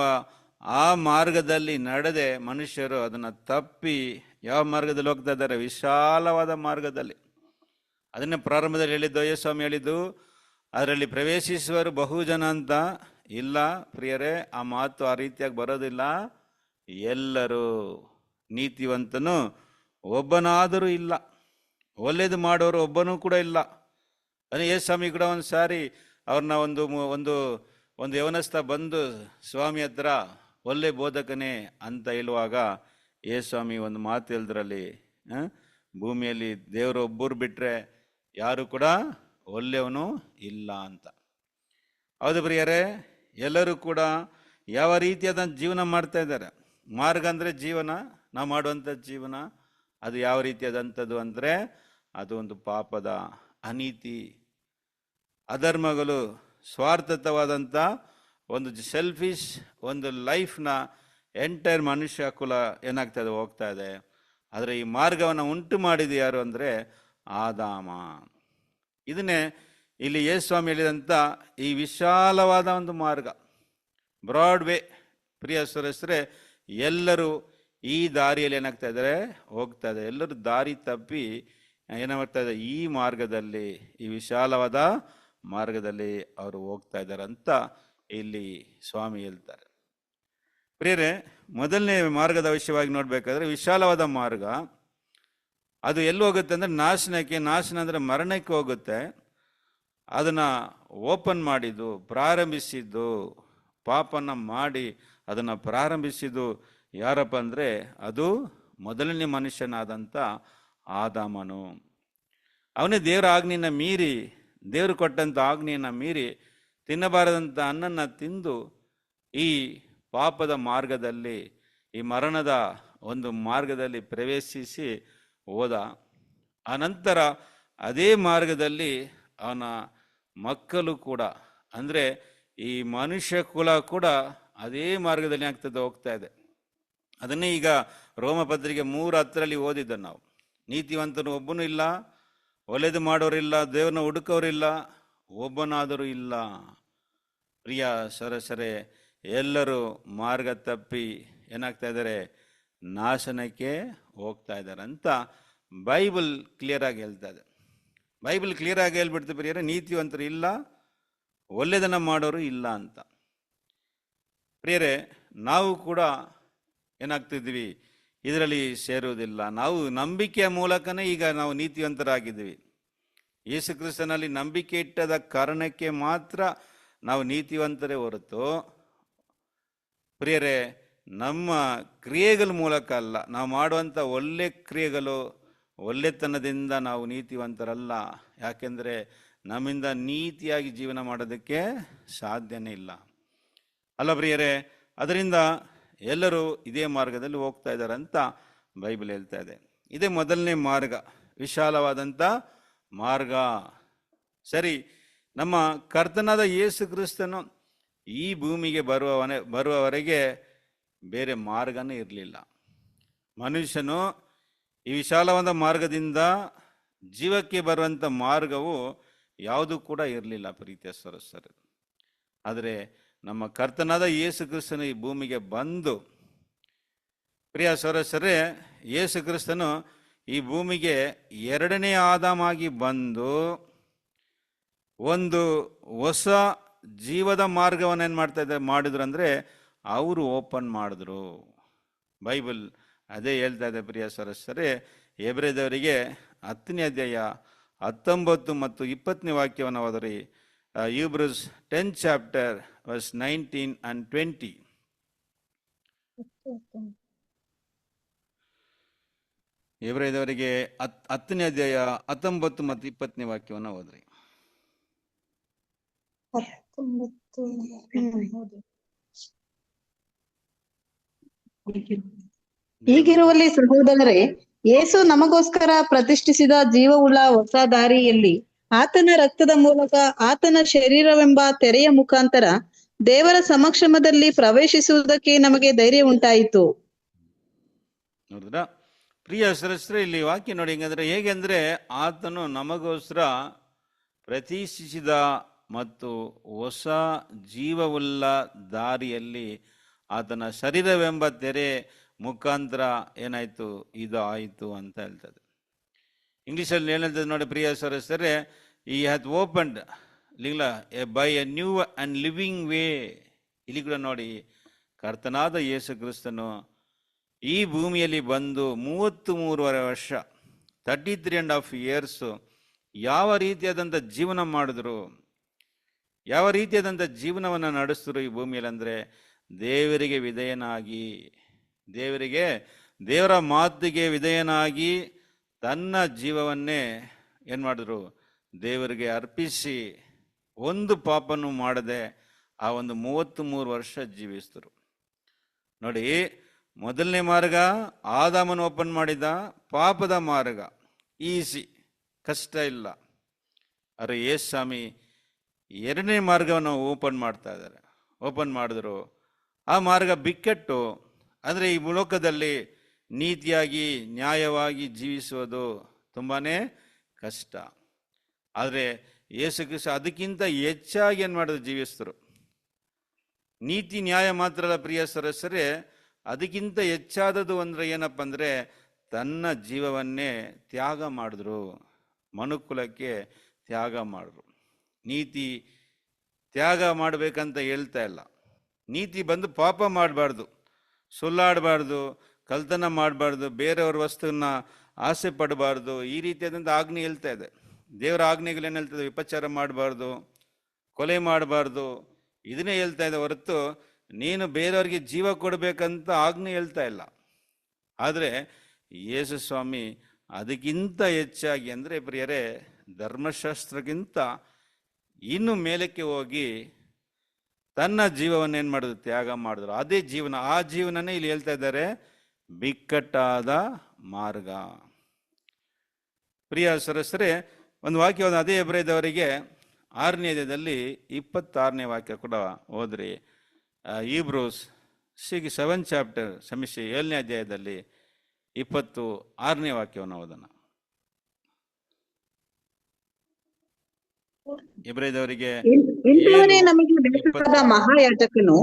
ಆ ಮಾರ್ಗದಲ್ಲಿ ನಡೆದೆ ಮನುಷ್ಯರು ಅದನ್ನು ತಪ್ಪಿ ಯಾವ ಮಾರ್ಗದಲ್ಲಿ ಹೋಗ್ತಾ ಇದ್ದಾರೆ? ವಿಶಾಲವಾದ ಮಾರ್ಗದಲ್ಲಿ. ಅದನ್ನೇ ಪ್ರಾರಂಭದಲ್ಲಿ ಹೇಳಿದ್ದು ಯೇಸುಸ್ವಾಮಿ ಹೇಳಿದ್ದು, ಅದರಲ್ಲಿ ಪ್ರವೇಶಿಸುವರು ಬಹುಜನ ಅಂತ. ಇಲ್ಲ ಪ್ರಿಯರೇ, ಆ ಮಾತು ಆ ರೀತಿಯಾಗಿ ಬರೋದಿಲ್ಲ. ಎಲ್ಲರೂ, ನೀತಿವಂತನು ಒಬ್ಬನಾದರೂ ಇಲ್ಲ, ಒಳ್ಳೇದು ಮಾಡೋರು ಒಬ್ಬನೂ ಕೂಡ ಇಲ್ಲ. ಅದೇ ಯೇಸುಸ್ವಾಮಿ ಕೂಡ ಒಂದು ಸಾರಿ ಅವ್ರನ್ನ ಒಂದು ಯವನಸ್ಥ ಬಂದು ಸ್ವಾಮಿ ಹತ್ರ ಒಳ್ಳೆ ಬೋಧಕನೇ ಅಂತ ಹೇಳುವಾಗ ಯೇಸುಸ್ವಾಮಿ ಒಂದು ಮಾತು ಹೇಳಿದ್ರಲ್ಲಿ, ಭೂಮಿಯಲ್ಲಿ ದೇವರು ಒಬ್ಬರು ಬಿಟ್ಟರೆ ಯಾರು ಕೂಡ ಒಳ್ಳೆಯವನು ಇಲ್ಲ ಅಂತ. ಹೌದು ಪ್ರಿಯರೇ, ಎಲ್ಲರೂ ಕೂಡ ಯಾವ ರೀತಿಯಾದ ಜೀವನ ಮಾಡ್ತಾ ಇದ್ದಾರೆ. ಮಾರ್ಗ ಅಂದರೆ ಜೀವನ, ನಾವು ಮಾಡುವಂಥ ಜೀವನ ಅದು ಯಾವ ರೀತಿಯಾದಂಥದ್ದು ಅಂದರೆ ಅದು ಒಂದು ಪಾಪದ ಅನೀತಿ, ಅಧರ್ಮಗಳು, ಸ್ವಾರ್ಥತವಾದಂಥ ಒಂದು ಸೆಲ್ಫಿಶ್ ಒಂದು ಲೈಫ್ನ ಎಂಟೈರ್ ಮನುಷ್ಯ ಕುಲ ಏನಾಗ್ತದೆ, ಹೋಗ್ತಾ ಇದೆ. ಆದರೆ ಈ ಮಾರ್ಗವನ್ನು ಉಂಟು ಮಾಡಿದ್ದು ಯಾರು ಅಂದರೆ ಆದಾಮ. ಇದನ್ನೇ ಇಲ್ಲಿ ಯೇಸುಸ್ವಾಮಿ ಹೇಳಿದಂಥ ಈ ವಿಶಾಲವಾದ ಒಂದು ಮಾರ್ಗ, ಬ್ರಾಡ್ ವೇ. ಪ್ರಿಯ ಸರಸರೇ, ಎಲ್ಲರೂ ಈ ದಾರಿಯಲ್ಲಿ ಏನಾಗ್ತಾ ಇದ್ದಾರೆ, ಹೋಗ್ತಾ ಇದೆ. ಎಲ್ಲರೂ ದಾರಿ ತಪ್ಪಿ ಏನಾಗ್ತಾ ಇದೆ, ಈ ಮಾರ್ಗದಲ್ಲಿ, ಈ ವಿಶಾಲವಾದ ಮಾರ್ಗದಲ್ಲಿ ಅವರು ಹೋಗ್ತಾ ಇದ್ದಾರೆ ಅಂತ ಇಲ್ಲಿ ಸ್ವಾಮಿ ಹೇಳ್ತಾರೆ. ಪ್ರಿಯರೇ, ಮೊದಲನೇ ಮಾರ್ಗದ ವಿಷಯವಾಗಿ ನೋಡ್ಬೇಕಾದ್ರೆ, ವಿಶಾಲವಾದ ಮಾರ್ಗ ಅದು ಎಲ್ಲಿ ಹೋಗುತ್ತೆ ಅಂದರೆ ನಾಶನಕ್ಕೆ. ನಾಶನ ಅಂದರೆ ಮರಣಕ್ಕೆ ಹೋಗುತ್ತೆ. ಅದನ್ನು ಓಪನ್ ಮಾಡಿದ್ದು, ಪ್ರಾರಂಭಿಸಿದ್ದು, ಪಾಪನ ಮಾಡಿ ಅದನ್ನು ಪ್ರಾರಂಭಿಸಿದ್ದು ಯಾರಪ್ಪ ಅಂದರೆ ಅದು ಮೊದಲನೇ ಮನುಷ್ಯನಾದಂಥ ಆದಾಮನು. ಅವನೇ ದೇವರ ಆಜ್ಞೆಯನ್ನು ಮೀರಿ, ದೇವರು ಕೊಟ್ಟಂಥ ಆಜ್ಞೆಯನ್ನು ಮೀರಿ ತಿನ್ನಬಾರದಂಥ ಅನ್ನನ್ನು ತಿಂದು ಈ ಪಾಪದ ಮಾರ್ಗದಲ್ಲಿ, ಈ ಮರಣದ ಒಂದು ಮಾರ್ಗದಲ್ಲಿ ಪ್ರವೇಶಿಸಿ ಹೋದ. ಆನಂತರ ಅದೇ ಮಾರ್ಗದಲ್ಲಿ ಅವನ ಮಕ್ಕಳು ಕೂಡ ಅಂದರೆ ಈ ಮನುಷ್ಯ ಕುಲ ಕೂಡ ಅದೇ ಮಾರ್ಗದಲ್ಲಿ ಆಗ್ತದೆ, ಹೋಗ್ತಾ ಇದೆ. ಅದನ್ನೇ ಈಗ ರೋಮಪತ್ರಿಕೆ 3:10 ಓದಿದ್ದ ನಾವು. ನೀತಿವಂತನು ಒಬ್ಬನೂ ಇಲ್ಲ, ಒಳ್ಳೆಯದು ಮಾಡೋರಿಲ್ಲ, ದೇವರನ್ನ ಹುಡುಕೋರಿಲ್ಲ, ಒಬ್ಬನಾದರೂ ಇಲ್ಲ. ಪ್ರಿಯ ಸರಸರೆ, ಎಲ್ಲರೂ ಮಾರ್ಗ ತಪ್ಪಿ ಏನಾಗ್ತಾ ಇದ್ದಾರೆ, ನಾಶನಕ್ಕೆ ಹೋಗ್ತಾ ಇದ್ದಾರೆ ಅಂತ ಬೈಬಲ್ ಕ್ಲಿಯರ್ ಆಗಿ ಹೇಳ್ತಾ ಇದೆ. ಬೈಬಲ್ ಕ್ಲಿಯರ್ ಆಗಿ ಹೇಳ್ಬಿಡ್ತು ಪ್ರಿಯರೇ, ನೀತಿವಂತರು ಇಲ್ಲ, ಒಳ್ಳೆಯದನ್ನು ಮಾಡೋರು ಇಲ್ಲ ಅಂತ. ಪ್ರಿಯರೇ, ನಾವು ಕೂಡ ಏನಾಗ್ತಿದ್ವಿ, ಇದರಲ್ಲಿ ಸೇರುವುದಿಲ್ಲ. ನಾವು ನಂಬಿಕೆಯ ಮೂಲಕನೇ ಈಗ ನಾವು ನೀತಿವಂತರಾಗಿದ್ದೀವಿ. ಯೇಸು ಕ್ರಿಸ್ತನಲ್ಲಿ ನಂಬಿಕೆ ಇಟ್ಟದ ಕಾರಣಕ್ಕೆ ಮಾತ್ರ ನಾವು ನೀತಿವಂತರೇ ಹೊರತು ಪ್ರಿಯರೇ ನಮ್ಮ ಕ್ರಿಯೆಗಳ ಮೂಲಕ ಅಲ್ಲ. ನಾವು ಮಾಡುವಂಥ ಒಳ್ಳೆ ಕ್ರಿಯೆಗಳು, ಒಳ್ಳೆತನದಿಂದ ನಾವು ನೀತಿವಂತರಲ್ಲ. ಯಾಕೆಂದರೆ ನಮ್ಮಿಂದ ನೀತಿಯಾಗಿ ಜೀವನ ಮಾಡೋದಕ್ಕೆ ಸಾಧ್ಯನೇ ಇಲ್ಲ ಅಲ್ಲ ಪ್ರಿಯರೇ. ಅದರಿಂದ ಎಲ್ಲರೂ ಇದೇ ಮಾರ್ಗದಲ್ಲಿ ಹೋಗ್ತಾ ಇದ್ದಾರೆ ಅಂತ ಬೈಬಲ್ ಹೇಳ್ತಾ ಇದೆ. ಇದೇ ಮೊದಲನೇ ಮಾರ್ಗ, ವಿಶಾಲವಾದಂಥ ಮಾರ್ಗ. ಸರಿ, ನಮ್ಮ ಕರ್ತನಾದ ಯೇಸು ಕ್ರಿಸ್ತನು ಈ ಭೂಮಿಗೆ ಬರುವವರೆಗೆ ಬೇರೆ ಮಾರ್ಗನೇ ಇರಲಿಲ್ಲ. ಮನುಷ್ಯನು ಈ ವಿಶಾಲವಾದ ಮಾರ್ಗದಿಂದ ಜೀವಕ್ಕೆ ಬರುವಂಥ ಮಾರ್ಗವು ಯಾವುದೂ ಕೂಡ ಇರಲಿಲ್ಲ ಪ್ರೀತಿಯ ಸರಸರು. ಆದರೆ ನಮ್ಮ ಕರ್ತನಾದ ಯೇಸು ಕ್ರಿಸ್ತನು ಈ ಭೂಮಿಗೆ ಬಂದು, ಪ್ರಿಯ ಸರಸರೇ, ಯೇಸು ಕ್ರಿಸ್ತನು ಈ ಭೂಮಿಗೆ ಎರಡನೇ ಆದಾಮಾಗಿ ಬಂದು ಒಂದು ಹೊಸ ಜೀವದ ಮಾರ್ಗವನ್ನು ಏನು ಮಾಡಿದ್ರು ಅಂದರೆ ಅವರು ಓಪನ್ ಮಾಡಿದ್ರು. ಬೈಬಲ್ ಅದೇ ಹೇಳ್ತಾ ಇದೆ ಪ್ರಿಯ ಸರಸರೇ. ಎಬ್ರೆದವರಿಗೆ 10ನೇ ಅಧ್ಯಾಯ 19 ಮತ್ತು 20ನೇ ವಾಕ್ಯವನ್ನು ಓದಿರಿ. Hebrews 10th chapter verse 19 and 20. ಎಬ್ರೆದವರಿಗೆ 10ನೇ ಅಧ್ಯಾಯ 19 ಮತ್ತು 20ನೇ ವಾಕ್ಯವನ್ನು ಓದಿರಿ. ಹೀಗಿರುವಲ್ಲಿ ಸಹೋದರರೇ, ಯೇಸು ನಮಗೋಸ್ಕರ ಪ್ರತಿಷ್ಠಿಸಿದ ಜೀವವುಳ್ಳ ಹೊಸ ದಾರಿಯಲ್ಲಿ ಆತನ ರಕ್ತದ ಮೂಲಕ ಆತನ ಶರೀರವೆಂಬ ತೆರೆಯ ಮುಖಾಂತರ ದೇವರ ಸಮಕ್ಷಮದಲ್ಲಿ ಪ್ರವೇಶಿಸುವುದಕ್ಕೆ ನಮಗೆ ಧೈರ್ಯ ಉಂಟಾಯಿತು. ನೋಡಿದ್ರಾ ಪ್ರಿಯ ಸರಸ್ರೆ, ಇಲ್ಲಿ ವಾಕ್ಯ ನೋಡಿ ಹೆಂಗಂದ್ರೆ, ಹೇಗೆಂದ್ರೆ ಆತನು ನಮಗೋಸ್ಕರ ಪ್ರತಿಷ್ಠಿಸಿದ ಮತ್ತು ಹೊಸ ಜೀವವುಳ್ಳ ದಾರಿಯಲ್ಲಿ ಆತನ ಶರೀರವೆಂಬ ತೆರೆ ಮುಖಾಂತರ ಏನಾಯ್ತು, ಇದು ಆಯಿತು ಅಂತ ಹೇಳ್ತದೆ. ಇಂಗ್ಲೀಷಲ್ಲಿ ಏನಂತದೆ ನೋಡಿ ಪ್ರಿಯ ಸರಸರೆ, ಈ ಹ್ಯಾತ್ ಓಪನ್ಡ್ ಇಲ್ಲ by A new and living way. ಇಲ್ಲಿ ಕೂಡ ನೋಡಿ, ಕರ್ತನಾದ ಯೇಸು ಕ್ರಿಸ್ತನು ಈ ಭೂಮಿಯಲ್ಲಿ ಬಂದು 33.5 ವರ್ಷ 33.5 years ಯಾವ ರೀತಿಯಾದಂಥ ಜೀವನ ಮಾಡಿದ್ರು, ಯಾವ ರೀತಿಯಾದಂಥ ಜೀವನವನ್ನು ನಡೆಸಿದ್ರು ಈ ಭೂಮಿಯಲ್ಲಿ ಅಂದರೆ, ದೇವರಿಗೆ ವಿಧೇಯನಾಗಿ, ದೇವರ ಮಾತಿಗೆ ವಿಧೇಯನಾಗಿ ತನ್ನ ಜೀವವನ್ನೇ ಏನು ಮಾಡಿದ್ರು, ದೇವರಿಗೆ ಅರ್ಪಿಸಿ ಒಂದು ಪಾಪನೂ ಮಾಡದೆ ಆ ಒಂದು 33 ವರ್ಷ ಜೀವಿಸಿದ್ರು. ನೋಡಿ, ಮೊದಲನೇ ಮಾರ್ಗ ಆದಾಮನು ಓಪನ್ ಮಾಡಿದ ಪಾಪದ ಮಾರ್ಗ, ಈಸಿ, ಕಷ್ಟ ಇಲ್ಲ. ಆದರೆ ಯೇಸು ಸ್ವಾಮಿ ಎರಡನೇ ಮಾರ್ಗವನ್ನು ಓಪನ್ ಮಾಡಿದ್ರು. ಆ ಮಾರ್ಗ ಬಿಕ್ಕಟ್ಟು. ಅಂದರೆ ಈ ಲೋಕದಲ್ಲಿ ನೀತಿಯಾಗಿ ನ್ಯಾಯವಾಗಿ ಜೀವಿಸುವುದು ತುಂಬಾ ಕಷ್ಟ. ಆದರೆ ಯೇಸು ಕ್ರಿಸ್ತ ಅದಕ್ಕಿಂತ ಹೆಚ್ಚಾಗಿ ಏನು ಮಾಡಿದ್ರು, ಜೀವಿಸಿದ್ರು. ನೀತಿ ನ್ಯಾಯ ಮಾತ್ರ ಅಲ್ಲ ಪ್ರಿಯ ಸರಸರೇ, ಅದಕ್ಕಿಂತ ಹೆಚ್ಚಾದದು ಅಂದರೆ ಏನಪ್ಪ ಅಂದರೆ ತನ್ನ ಜೀವವನ್ನೇ ತ್ಯಾಗ ಮಾಡಿದ್ರು, ಮನುಕುಲಕ್ಕೆ ತ್ಯಾಗ ಮಾಡಿದ್ರು. ನೀತಿ ತ್ಯಾಗ ಮಾಡಬೇಕಂತ ಹೇಳ್ತಾ ಇಲ್ಲ. ನೀತಿ ಬಂದು ಪಾಪ ಮಾಡಬಾರ್ದು, ಸುಳ್ಳಾಡಬಾರ್ದು, ಕಳ್ತನ ಮಾಡಬಾರ್ದು, ಬೇರೆಯವ್ರ ವಸ್ತುವನ್ನ ಆಸೆ ಪಡಬಾರ್ದು, ಈ ರೀತಿಯಾದಂಥ ಆಜ್ಞೆ ಹೇಳ್ತಾ ಇದೆ. ದೇವರ ಆಜ್ಞೆಗಳೇನು ಹೇಳ್ತದೆ, ವಿಪಚಾರ ಮಾಡಬಾರ್ದು, ಕೊಲೆ ಮಾಡಬಾರ್ದು, ಇದನ್ನೇ ಹೇಳ್ತಾ ಇದೆ ಹೊರತು ನೀನು ಬೇರೆಯವ್ರಿಗೆ ಜೀವ ಕೊಡಬೇಕಂತ ಆಜ್ಞೆ ಹೇಳ್ತಾ ಇಲ್ಲ. ಆದರೆ ಯೇಸು ಸ್ವಾಮಿ ಅದಕ್ಕಿಂತ ಹೆಚ್ಚಾಗಿ ಅಂದರೆ ಪ್ರಿಯರೇ, ಧರ್ಮಶಾಸ್ತ್ರಕ್ಕಿಂತ ಇನ್ನು ಮೇಲಕ್ಕೆ ಹೋಗಿ ತನ್ನ ಜೀವವನ್ನೇನು ಮಾಡಿದ್ರು, ತ್ಯಾಗ ಮಾಡಿದ್ರು. ಅದೇ ಜೀವನ, ಆ ಜೀವನನೇ ಇಲ್ಲಿ ಹೇಳ್ತಾ ಇದ್ದಾರೆ, ಬಿಕ್ಕಟ್ಟಾದ ಮಾರ್ಗ. ಪ್ರಿಯ ಸರಸರೇ, ಒಂದು ವಾಕ್ಯವಾದ ಅದೇ ಎಬ್ರೆದವರಿಗೆ 6ನೇ ಅಧ್ಯಾಯದಲ್ಲಿ 26ನೇ ವಾಕ್ಯ ಕೂಡ ಹೋದ್ರಿ. ಈಬ್ರೂಸ್ 7 ಚಾಪ್ಟರ್ 7ನೇ ಅಧ್ಯಾಯದಲ್ಲಿ 26ನೇ ವಾಕ್ಯವನ್ನು ಓದೋಣ. ಇಬ್ರಿದವರಿಗೆ ಇಂಥವನೇ ನಮಗೆ ಬೇಕಾದ ಮಹಾಯಾಜಕನು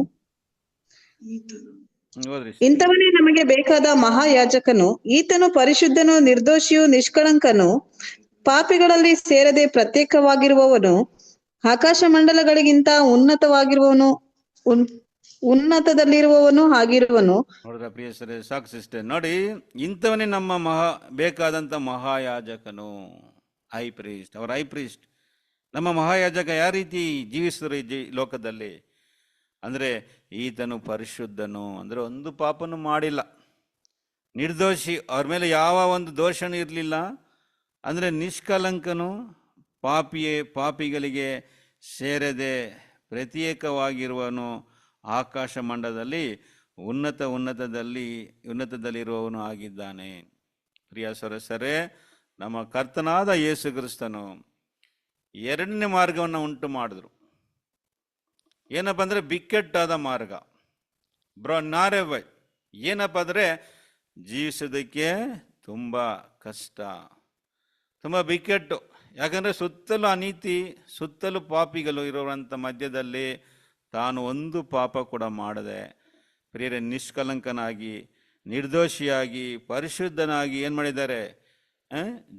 ಓದ್ರಿ. ಇಂಥವನೇ ನಮಗೆ ಬೇಕಾದ ಮಹಾಯಾಜಕನು, ಈತನು ಪರಿಶುದ್ಧನು, ನಿರ್ದೋಷಿಯು, ನಿಷ್ಕಳಂಕನು, ಪಾಪಿಗಳಲ್ಲಿ ಸೇರದೆ ಪ್ರತ್ಯೇಕವಾಗಿರುವವನು, ಆಕಾಶ ಮಂಡಲಗಳಿಗಿಂತ ಉನ್ನತವಾಗಿರುವವನು, ಉನ್ನತದಲ್ಲಿರುವವನು ಆಗಿರುವನು. ನೋಡ್ರ ಪ್ರಿಯ ಸರ್, ಸಾಕು ಸಿಸ್ಟರ್. ನೋಡಿ, ಇಂಥವನೇ ನಮ್ಮ ಬೇಕಾದಂತ ಮಹಾಯಾಜಕನು, ಹೈ ಪ್ರೀಸ್ಟ್. ಅವರ ಹೈ ಪ್ರೀಸ್ಟ್ ನಮ್ಮ ಮಹಾಯಾಜಕ ಯಾವ ರೀತಿ ಜೀವಿಸಿದ್ರು ಈ ಲೋಕದಲ್ಲಿ ಅಂದರೆ, ಈತನು ಪರಿಶುದ್ಧನು ಅಂದರೆ ಒಂದು ಪಾಪನು ಮಾಡಿಲ್ಲ, ನಿರ್ದೋಷಿ, ಅವ್ರ ಮೇಲೆ ಯಾವ ಒಂದು ದೋಷನೂ ಇರಲಿಲ್ಲ, ಅಂದರೆ ನಿಷ್ಕಲಂಕನು, ಪಾಪಿಗಳಿಗೆ ಸೇರದೆ ಪ್ರತ್ಯೇಕವಾಗಿರುವನು, ಆಕಾಶ ಮಂಡಲದಲ್ಲಿ ಉನ್ನತದಲ್ಲಿರುವವನು ಆಗಿದ್ದಾನೆ. ಪ್ರಿಯ ಸರಸರೇ, ನಮ್ಮ ಕರ್ತನಾದ ಯೇಸು ಕ್ರಿಸ್ತನು 2ನೇ ಮಾರ್ಗವನ್ನು ಉಂಟು ಮಾಡಿದ್ರು. ಏನಪ್ಪ ಅಂದರೆ ಬಿಕ್ಕಟ್ಟಾದ ಮಾರ್ಗ, ನಾರೆವೈ. ಏನಪ್ಪ ಅಂದರೆ ಜೀವಿಸೋದಕ್ಕೆ ತುಂಬ ಕಷ್ಟ, ತುಂಬ ಬಿಕ್ಕಟ್ಟು. ಯಾಕಂದರೆ ಸುತ್ತಲೂ ಅನೀತಿ, ಸುತ್ತಲೂ ಪಾಪಿಗಳು ಇರುವಂಥ ಮಧ್ಯದಲ್ಲಿ ತಾನು ಒಂದು ಪಾಪ ಕೂಡ ಮಾಡದೆ ಪ್ರಿಯರೇ ನಿಷ್ಕಲಂಕನಾಗಿ, ನಿರ್ದೋಷಿಯಾಗಿ, ಪರಿಶುದ್ಧನಾಗಿ ಏನು ಮಾಡಿದ್ದಾರೆ,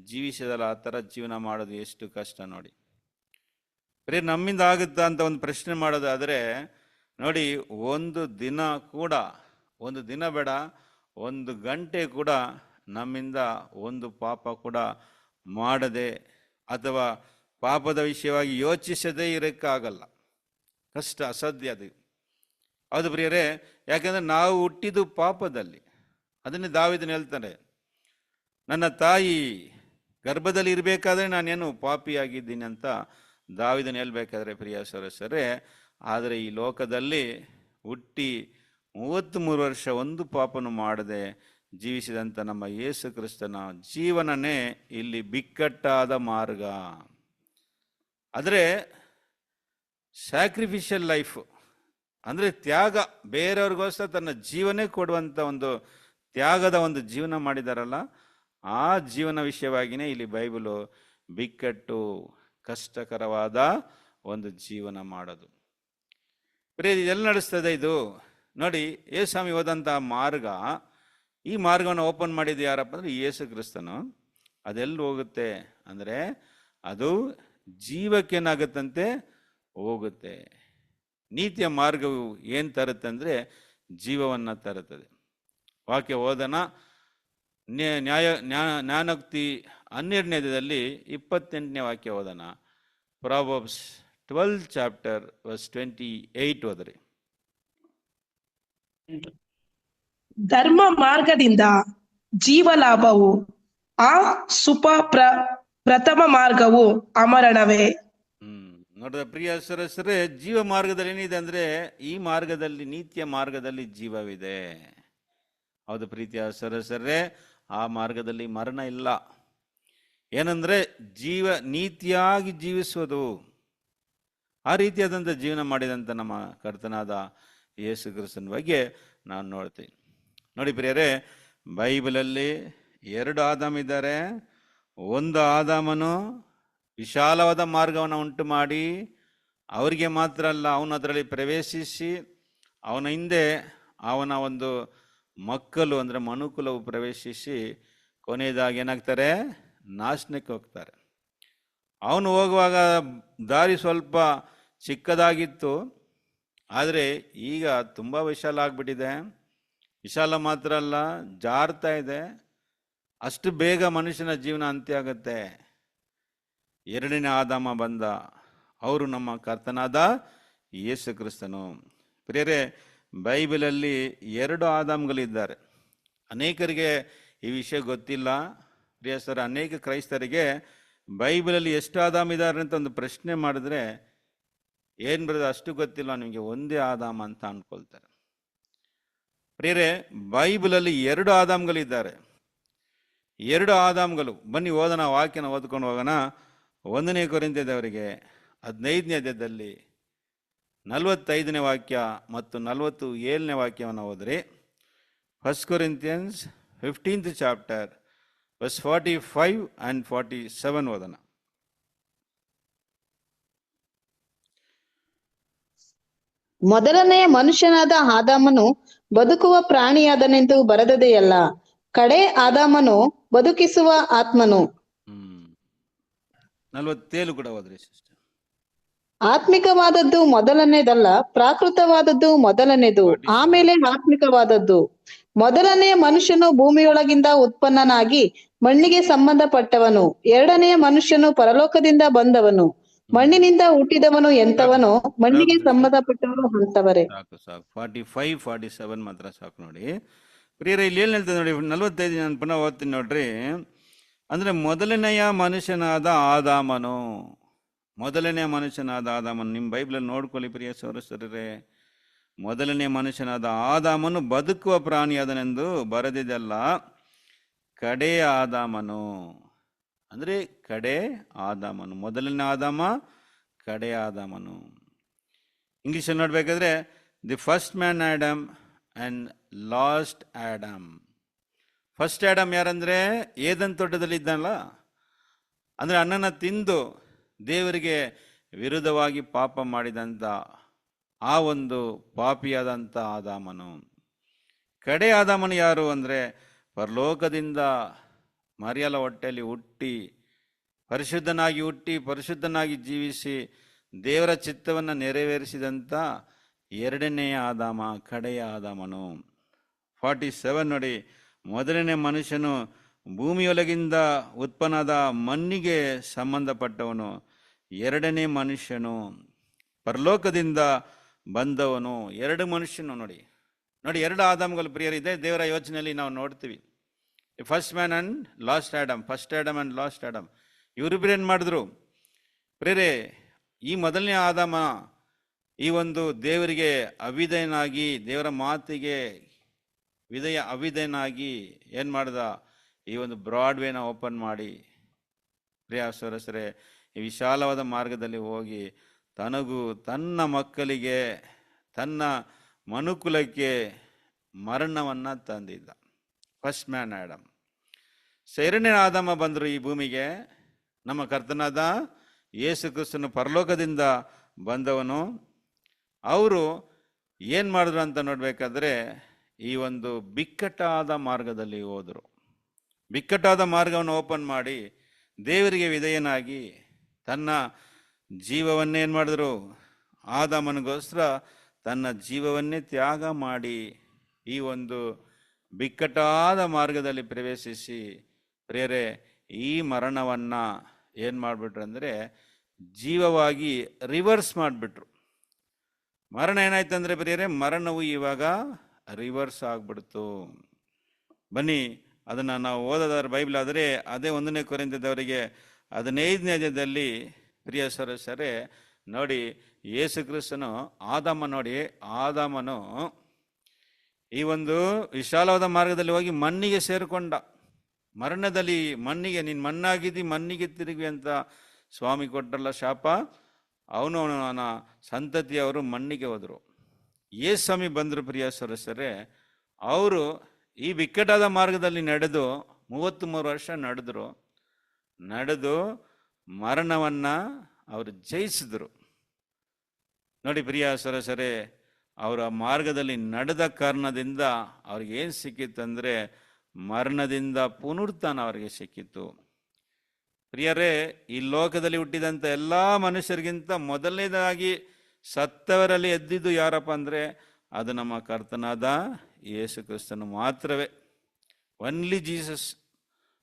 ಜೀವಿಸಿದಲ್ಲ. ಆ ಥರ ಜೀವನ ಮಾಡೋದು ಎಷ್ಟು ಕಷ್ಟ ನೋಡಿ. ಬರೀ ನಮ್ಮಿಂದ ಆಗುತ್ತಾ ಅಂತ ಒಂದು ಪ್ರಶ್ನೆ ಮಾಡೋದಾದರೆ ನೋಡಿ, ಒಂದು ದಿನ ಬೇಡ, 1 ಗಂಟೆ ಕೂಡ ನಮ್ಮಿಂದ ಒಂದು ಪಾಪ ಕೂಡ ಮಾಡದೆ ಅಥವಾ ಪಾಪದ ವಿಷಯವಾಗಿ ಯೋಚಿಸದೇ ಇರೋಕ್ಕಾಗಲ್ಲ. ಕಷ್ಟ, ಅಸಾಧ್ಯ ಅದು. ಹೌದು ಪ್ರಿಯರೇ, ಯಾಕಂದರೆ ನಾವು ಹುಟ್ಟಿದ್ದು ಪಾಪದಲ್ಲಿ. ಅದನ್ನೇ ದಾವೀದನು ಹೇಳ್ತಾನೆ, ನನ್ನ ತಾಯಿ ಗರ್ಭದಲ್ಲಿ ಇರಬೇಕಾದ್ರೆ ನಾನೇನು ಪಾಪಿಯಾಗಿದ್ದೀನಿ ಅಂತ ದಾವೀದನು ಹೇಳ್ಬೇಕಾದ್ರೆ ಪ್ರಿಯ ಸರಸರೇ. ಆದರೆ ಈ ಲೋಕದಲ್ಲಿ ಹುಟ್ಟಿ 33 ವರ್ಷ ಒಂದು ಪಾಪನು ಮಾಡದೆ ಜೀವಿಸಿದಂಥ ನಮ್ಮ ಯೇಸು ಕ್ರಿಸ್ತನ ಜೀವನನೇ ಇಲ್ಲಿ ಬಿಕ್ಕಟ್ಟಾದ ಮಾರ್ಗ. ಆದರೆ ಸ್ಯಾಕ್ರಿಫಿಷಿಯಲ್ ಲೈಫ್ ಅಂದರೆ ತ್ಯಾಗ, ಬೇರೆಯವ್ರಿಗೋಸ್ಕರ ತನ್ನ ಜೀವನೇ ಕೊಡುವಂಥ ಒಂದು ತ್ಯಾಗದ ಒಂದು ಜೀವನ ಮಾಡಿದಾರಲ್ಲ, ಆ ಜೀವನ ವಿಷಯವಾಗಿಯೇ ಇಲ್ಲಿ ಬೈಬಲು ಬಿಕ್ಕಟ್ಟು, ಕಷ್ಟಕರವಾದ ಒಂದು ಜೀವನ ಮಾಡೋದು. ಬರೀ ಎಲ್ಲಿ ನಡೆಸ್ತದೆ ಇದು ನೋಡಿ. ಯೇಸುಸ್ವಾಮಿ ಹೋದಂತಹ ಮಾರ್ಗ, ಈ ಮಾರ್ಗವನ್ನು ಓಪನ್ ಮಾಡಿದ್ದು ಯಾರಪ್ಪ ಅಂದರೆ ಯೇಸು ಕ್ರಿಸ್ತನು. ಅದೆಲ್ಲಿ ಹೋಗುತ್ತೆ ಅಂದರೆ ಅದು ಜೀವಕ್ಕೇನಾಗುತ್ತಂತೆ ಹೋಗುತ್ತೆ. ನೀತಿಯ ಮಾರ್ಗವು ಏನು ತರುತ್ತೆ ಅಂದರೆ ಜೀವವನ್ನು ತರುತ್ತದೆ. ವಾಕ್ಯ ಓದನ ಜ್ಞಾನೋಕ್ತಿ 12ನೇ ಅಧ್ಯಾಯದಲ್ಲಿ 28ನೇ ವಾಕ್ಯ ಓದನ. ಪ್ರಾವರ್ಬ್ಸ್ 12 ಚಾಪ್ಟರ್ ವರ್ಸ್ 28 ಓದ್ರಿ. ಧರ್ಮ ಮಾರ್ಗದಿಂದ ಜೀವ ಲಾಭವು, ಆ ಪ್ರಥಮ ಮಾರ್ಗವು ಅಮರಣವೇ. ನೋಡಿದ ಪ್ರಿಯ ಸರಸರೇ, ಜೀವ ಮಾರ್ಗದಲ್ಲಿ ಏನಿದೆ ಅಂದರೆ ಈ ಮಾರ್ಗದಲ್ಲಿ, ನೀತಿಯ ಮಾರ್ಗದಲ್ಲಿ ಜೀವವಿದೆ. ಹೌದು ಪ್ರೀತಿಯ ಸರಸರೇ, ಆ ಮಾರ್ಗದಲ್ಲಿ ಮರಣ ಇಲ್ಲ. ಏನಂದರೆ ನೀತಿಯಾಗಿ ಜೀವಿಸೋದು, ಆ ರೀತಿಯಾದಂಥ ಜೀವನ ಮಾಡಿದಂಥ ನಮ್ಮ ಕರ್ತನಾದ ಯೇಸು ಕ್ರಿಸ್ತನ ಬಗ್ಗೆ ನಾವು ನೋಡ್ತೀವಿ. ನೋಡಿ ಪ್ರಿಯರೇ, ಬೈಬಲಲ್ಲಿ 2 ಆದಾಮ್ ಇದ್ದಾರೆ. ಒಂದು ಆದಾಮನು ವಿಶಾಲವಾದ ಮಾರ್ಗವನ್ನು ಉಂಟು ಮಾಡಿ ಅವರಿಗೆ ಮಾತ್ರ ಅಲ್ಲ, ಅವನು ಅದರಲ್ಲಿ ಪ್ರವೇಶಿಸಿ ಅವನ ಹಿಂದೆ ಅವನ ಒಂದು ಮಕ್ಕಳು ಅಂದರೆ ಮನುಕುಲವು ಪ್ರವೇಶಿಸಿ ಕೊನೆಯದಾಗಿ ಏನಾಗ್ತಾರೆ, ನಾಶನಕ್ಕೆ ಹೋಗ್ತಾರೆ. ಅವನು ಹೋಗುವಾಗ ದಾರಿ ಸ್ವಲ್ಪ ಚಿಕ್ಕದಾಗಿತ್ತು, ಆದರೆ ಈಗ ತುಂಬ ವಿಶಾಲ ಆಗಿಬಿಟ್ಟಿದೆ. ವಿಶಾಲ ಮಾತ್ರ ಅಲ್ಲ, ಜಾರ್ತಾ ಇದೆ. ಅಷ್ಟು ಬೇಗ ಮನುಷ್ಯನ ಜೀವನ ಅಂತ್ಯ ಆಗುತ್ತೆ. 2ನೇ ಆದಾಮ ಬಂದ, ಅವರು ನಮ್ಮ ಕರ್ತನಾದ ಯೇಸು ಕ್ರಿಸ್ತನು. ಪ್ರಿಯರೇ, ಬೈಬಲಲ್ಲಿ 2 ಆದಾಮ್ಗಳಿದ್ದಾರೆ. ಅನೇಕರಿಗೆ ಈ ವಿಷಯ ಗೊತ್ತಿಲ್ಲ. ಪ್ರಿಯ ಸರ್, ಅನೇಕ ಕ್ರೈಸ್ತರಿಗೆ ಬೈಬಲಲ್ಲಿ ಎಷ್ಟು ಆದಾಮ್ ಇದ್ದಾರೆ ಅಂತ ಒಂದು ಪ್ರಶ್ನೆ ಮಾಡಿದ್ರೆ, ಏನು ಬರೋದು ಅಷ್ಟು ಗೊತ್ತಿಲ್ಲ ನಿಮಗೆ, ಒಂದೇ ಆದಾಮ ಅಂತ ಅಂದ್ಕೊಳ್ತಾರೆ. ಪ್ರಿಯರೇ, ಬೈಬಲಲ್ಲಿ 2 ಆದಾಮ್ಗಳಿದ್ದಾರೆ. 2 ಆದಾಮ್ಗಳು. ಬನ್ನಿ ಓದೋಣ, ವಾಕ್ಯನ ಓದ್ಕೊಂಡು ಹೋಗೋಣ. 1ನೇ ಕೊರಿಂಥದವರಿಗೆ 15ನೇ ಅಧ್ಯಾಯದಲ್ಲಿ 45ನೇ ವಾಕ್ಯ ಮತ್ತು 47ನೇ ವಾಕ್ಯವನ್ನು ಓದಿರಿ. 1 Corinthians 15th chapter verse 45 and 47 ಓದೋಣ. ಮೊದಲನೆಯ ಮನುಷ್ಯನಾದ ಆದಾಮನು ಬದುಕುವ ಪ್ರಾಣಿಯಾದನೆಂದು ಬರೆದದೆಯಲ್ಲ, ಕಡೆ ಆದಾಮನು ಬದುಕಿಸುವ ಆತ್ಮನು. 47 ಕೂಡ ಓದ್ರಿ ಸಿಸ್ಟರ್. ಆತ್ಮಿಕವಾದದ್ದು ಮೊದಲನೇದಲ್ಲ, ಪ್ರಾಕೃತವಾದದ್ದು ಮೊದಲನೇದು, ಆಮೇಲೆ ಆತ್ಮಿಕವಾದದ್ದು. ಮೊದಲನೆಯ ಮನುಷ್ಯನು ಭೂಮಿಯೊಳಗಿಂದ ಉತ್ಪನ್ನನಾಗಿ ಮಣ್ಣಿಗೆ ಸಂಬಂಧಪಟ್ಟವನು. ಎರಡನೆಯ ಮನುಷ್ಯನು ಪರಲೋಕದಿಂದ ಬಂದವನು. ಮಣ್ಣಿನಿಂದ ಹುಟ್ಟಿದವನು ಎಂತವನೋ, ಮಣ್ಣಿಗೆ ಸಂಬಂಧಪಟ್ಟವನು ಅಂತವರೇ. ಸಾಕು 45, 47 ಮಾತ್ರ ಸಾಕು ನೋಡಿ ಪ್ರಿಯರೇ. ಇಲ್ಲಿ ಏನ್ ಹೇಳ್ತದೆ ನೋಡಿ, 45 ನಾನು ಪುನಃ ಓದ್ತೀನಿ ನೋಡ್ರಿ. ಅಂದ್ರೆ ಮೊದಲನೆಯ ಮನುಷ್ಯನಾದ ಆದಾಮನು, ಮೊದಲನೆಯ ಮನುಷ್ಯನಾದ ಆದಾಮನು. ನಿಮ್ಮ ಬೈಬಲಲ್ಲಿ ನೋಡ್ಕೊಳ್ಳಿ ಪ್ರಿಯ ಸಹೋದರರೇ. ಮೊದಲನೇ ಮನುಷ್ಯನಾದ ಆದಾಮನು ಬದುಕುವ ಪ್ರಾಣಿಯಾದನೆಂದು ಬರೆದಿದೆಯಲ್ಲ, ಕಡೆ ಆದಾಮನು. ಅಂದ್ರೆ ಕಡೆ ಆದಾಮನು, ಮೊದಲನೇ ಆದಾಮ, ಕಡೆ ಆದಾಮನು. ಇಂಗ್ಲಿಷಲ್ಲಿ ನೋಡ್ಬೇಕಾದ್ರೆ the first man Adam and last Adam. First Adam ಯಾರಂದ್ರೆ ಏದನ್ ತೋಟದಲ್ಲಿ ಇದ್ದಲ್ಲ, ಅಂದ್ರೆ ಅನ್ನನ ತಿಂದು ದೇವರಿಗೆ ವಿರುದ್ಧವಾಗಿ ಪಾಪ ಮಾಡಿದಂಥ ಆ ಒಂದು ಪಾಪಿಯಾದಂಥ ಆದಾಮನು. ಕಡೆ ಆದಾಮನು ಯಾರು ಅಂದರೆ ಪರಲೋಕದಿಂದ ಮರಿಯಲ ಹೊಟ್ಟೆಯಲ್ಲಿ ಹುಟ್ಟಿ ಪರಿಶುದ್ಧನಾಗಿ ಜೀವಿಸಿ ದೇವರ ಚಿತ್ತವನ್ನು ನೆರವೇರಿಸಿದಂಥ ಎರಡನೆಯ ಆದಾಮ, ಕಡೆಯ ಆದಾಮನು. 47 ನೋಡಿ, ಮೊದಲನೇ ಮನುಷ್ಯನು ಭೂಮಿಯೊಳಗಿಂದ ಉತ್ಪನ್ನದ ಮಣ್ಣಿಗೆ ಸಂಬಂಧಪಟ್ಟವನು. ಎರಡನೇ ಮನುಷ್ಯನು ಪರಲೋಕದಿಂದ ಬಂದವನು. ಎರಡು ಮನುಷ್ಯನು ನೋಡಿ ಎರಡು ಆದಾಮಗಳು ಪ್ರಿಯರಿದೆ ದೇವರ ಯೋಚನೆಯಲ್ಲಿ ನಾವು ನೋಡ್ತೀವಿ. First man and last Adam, first Adam and last Adam. ಇವರಿಬ್ಬರು ಏನು ಮಾಡಿದ್ರು ಪ್ರಿಯರೇ? ಈ ಮೊದಲನೇ ಆದಾಮ ಈ ಒಂದು ದೇವರಿಗೆ ಅವಿಧೇಯನಾಗಿ, ದೇವರ ಮಾತಿಗೆ ಅವಿಧೇಯನಾಗಿ ಏನು ಮಾಡ್ದ? ಈ ಒಂದು ಬ್ರಾಡ್ವೇನ ಓಪನ್ ಮಾಡಿ ಪ್ರಿಯ ಸಹೋದರರೇ, ಈ ವಿಶಾಲವಾದ ಮಾರ್ಗದಲ್ಲಿ ಹೋಗಿ ತನಗೂ ತನ್ನ ಮಕ್ಕಳಿಗೆ ತನ್ನ ಮನುಕುಲಕ್ಕೆ ಮರಣವನ್ನು ತಂದಿದ್ದ. First man Adam. ಎರಡನೇ ಆದಾಮ ಬಂದರು ಈ ಭೂಮಿಗೆ, ನಮ್ಮ ಕರ್ತನಾದ ಯೇಸು ಕ್ರಿಸ್ತನು ಪರಲೋಕದಿಂದ ಬಂದವನು. ಅವರು ಏನು ಮಾಡಿದ್ರು ಅಂತ ನೋಡಬೇಕಾದ್ರೆ ಈ ಒಂದು ಬಿಕ್ಕಟ್ಟಾದ ಮಾರ್ಗದಲ್ಲಿ ಹೋದರು. ಬಿಕ್ಕಟ್ಟಾದ ಮಾರ್ಗವನ್ನು ಓಪನ್ ಮಾಡಿ ದೇವರಿಗೆ ವಿಧೇಯನಾಗಿ ತನ್ನ ಜೀವವನ್ನೇ ಏನು ಮಾಡಿದ್ರು? ಆದಾಮನಿಗೋಸ್ಕರ ತನ್ನ ಜೀವವನ್ನೇ ತ್ಯಾಗ ಮಾಡಿ ಈ ಒಂದು ಬಿಕ್ಕಟ್ಟಾದ ಮಾರ್ಗದಲ್ಲಿ ಪ್ರವೇಶಿಸಿ ಪ್ರಿಯರೇ ಈ ಮರಣವನ್ನು ಏನು ಮಾಡಿಬಿಟ್ರು ಅಂದರೆ ಜೀವವಾಗಿ ರಿವರ್ಸ್ ಮಾಡಿಬಿಟ್ರು. ಮರಣ ಏನಾಯ್ತು ಅಂದರೆ ಪ್ರಿಯರೇ, ಮರಣವು ಇವಾಗ ರಿವರ್ಸ್ ಆಗಿಬಿಡ್ತು. ಬನ್ನಿ ಅದನ್ನು ನಾವು ಓದೋದಾದ್ರೆ ಬೈಬಲ್ ಆದರೆ ಅದೇ 1 ಕೊರಿಂಥದವರಿಗೆ 15ನೇ ಅಧ್ಯಾಯದಲ್ಲಿ ಪ್ರಿಯ ಸಹೋದರರೇ ನೋಡಿ, ಯೇಸು ಕ್ರಿಸ್ತನು ಆದಾಮನು ಈ ಒಂದು ವಿಶಾಲವಾದ ಮಾರ್ಗದಲ್ಲಿ ಹೋಗಿ ಮಣ್ಣಿಗೆ ಸೇರಿಕೊಂಡ. ಮರಣದಲ್ಲಿ ಮಣ್ಣಿಗೆ, ನೀನು ಮಣ್ಣಾಗಿದ್ದಿ ಮಣ್ಣಿಗೆ ತಿರುಗಿ ಅಂತ ಸ್ವಾಮಿ ಕೊಟ್ಟರಲ್ಲ ಶಾಪ, ಅವನ ಸಂತತಿಯವರು ಮಣ್ಣಿಗೆ ಹೋದರು. ಯೇಸು ಸ್ವಾಮಿ ಬಂದರು ಪ್ರಿಯ ಸಹೋದರರೇ. ಅವರು ಈ ಬಿಕ್ಕಟ್ಟಾದ ಮಾರ್ಗದಲ್ಲಿ ನಡೆದು 33 ವರ್ಷ ನಡೆದು ಮರಣವನ್ನು ಅವರು ಜಯಿಸಿದರು. ನೋಡಿ ಪ್ರಿಯ ಸಹೋದರರೇ, ಅವರ ಮಾರ್ಗದಲ್ಲಿ ನಡೆದ ಕಾರಣದಿಂದ ಅವ್ರಿಗೆ ಏನು ಸಿಕ್ಕಿತ್ತಂದರೆ ಮರಣದಿಂದ ಪುನರುತ್ಥಾನ ಅವರಿಗೆ ಸಿಕ್ಕಿತ್ತು. ಪ್ರಿಯರೇ, ಈ ಲೋಕದಲ್ಲಿ ಹುಟ್ಟಿದಂಥ ಎಲ್ಲ ಮನುಷ್ಯರಿಗಿಂತ ಮೊದಲನೇದಾಗಿ ಸತ್ತವರಲ್ಲಿ ಎದ್ದಿದ್ದು ಯಾರಪ್ಪ ಅಂದರೆ ಅದು ನಮ್ಮ ಕರ್ತನಾದ ಯೇಸು ಕ್ರಿಸ್ತನು ಮಾತ್ರವೇ. ಒನ್ಲಿ ಜೀಸಸ್,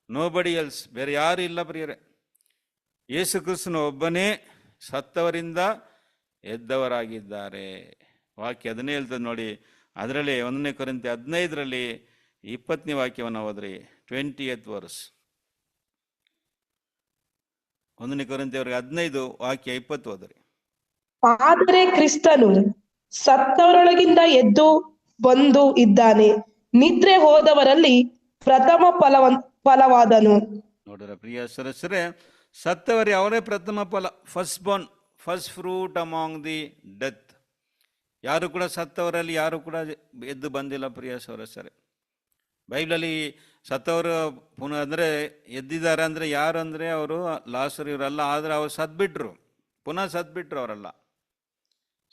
ನೋಬಡಿ ಎಲ್ಸ್, ಬೇರೆ ಯಾರು ಇಲ್ಲ ಪ್ರಿಯರೇ. ಯೇಸು ಕ್ರಿಸ್ತನು ಒಬ್ಬನೇ ಸತ್ತವರಿಂದ ಎದ್ದವರಾಗಿದ್ದಾರೆ. ವಾಕ್ಯ ಅದನ್ನೇ ಹೇಳ್ತದೆ ನೋಡಿ. ಅದರಲ್ಲಿ 1 ಕೊರಿಂಥಿ 15ರಲ್ಲಿ 20ನೇ ವಾಕ್ಯವನ್ನು ಓದ್ರಿ. 20th verse. 1 ಕೊರಿಂಥಿಯವರಿಗೆ 15 ವಾಕ್ಯ 20 ಓದ್ರಿ. ಆದರೆ ಕ್ರಿಸ್ತನು ಸತ್ತವರೊಳಗಿಂದ ಎದ್ದು ಬಂದು ಇದ್ದಾನೆ, ನಿದ್ರೆ ಹೋದವರಲ್ಲಿ ಪ್ರಥಮ ಫಲವಾದನು. ನೋಡ್ರ ಪ್ರಿಯ ಸದಸ್ಯರೇ, ಸತ್ತವರೇ ಅವರೇ ಪ್ರಥಮ ಫಲ, first fruit among the death. ಯಾರು ಕೂಡ ಸತ್ತವರಲ್ಲಿ ಯಾರು ಕೂಡ ಎದ್ದು ಬಂದಿಲ್ಲ ಪ್ರಿಯ ಸಹೋದರರೇ. ಬೈಬಲಲ್ಲಿ ಸತ್ತವರು ಪುನಃ ಅಂದರೆ ಎದ್ದಿದ್ದಾರೆ ಅಂದರೆ ಯಾರು ಅಂದರೆ ಅವರು ಲಾಸರು ಇವರೆಲ್ಲ. ಆದರೆ ಅವ್ರು ಸದ್ಬಿಟ್ರು, ಪುನಃ ಸದ್ಬಿಟ್ರು ಅವರೆಲ್ಲ.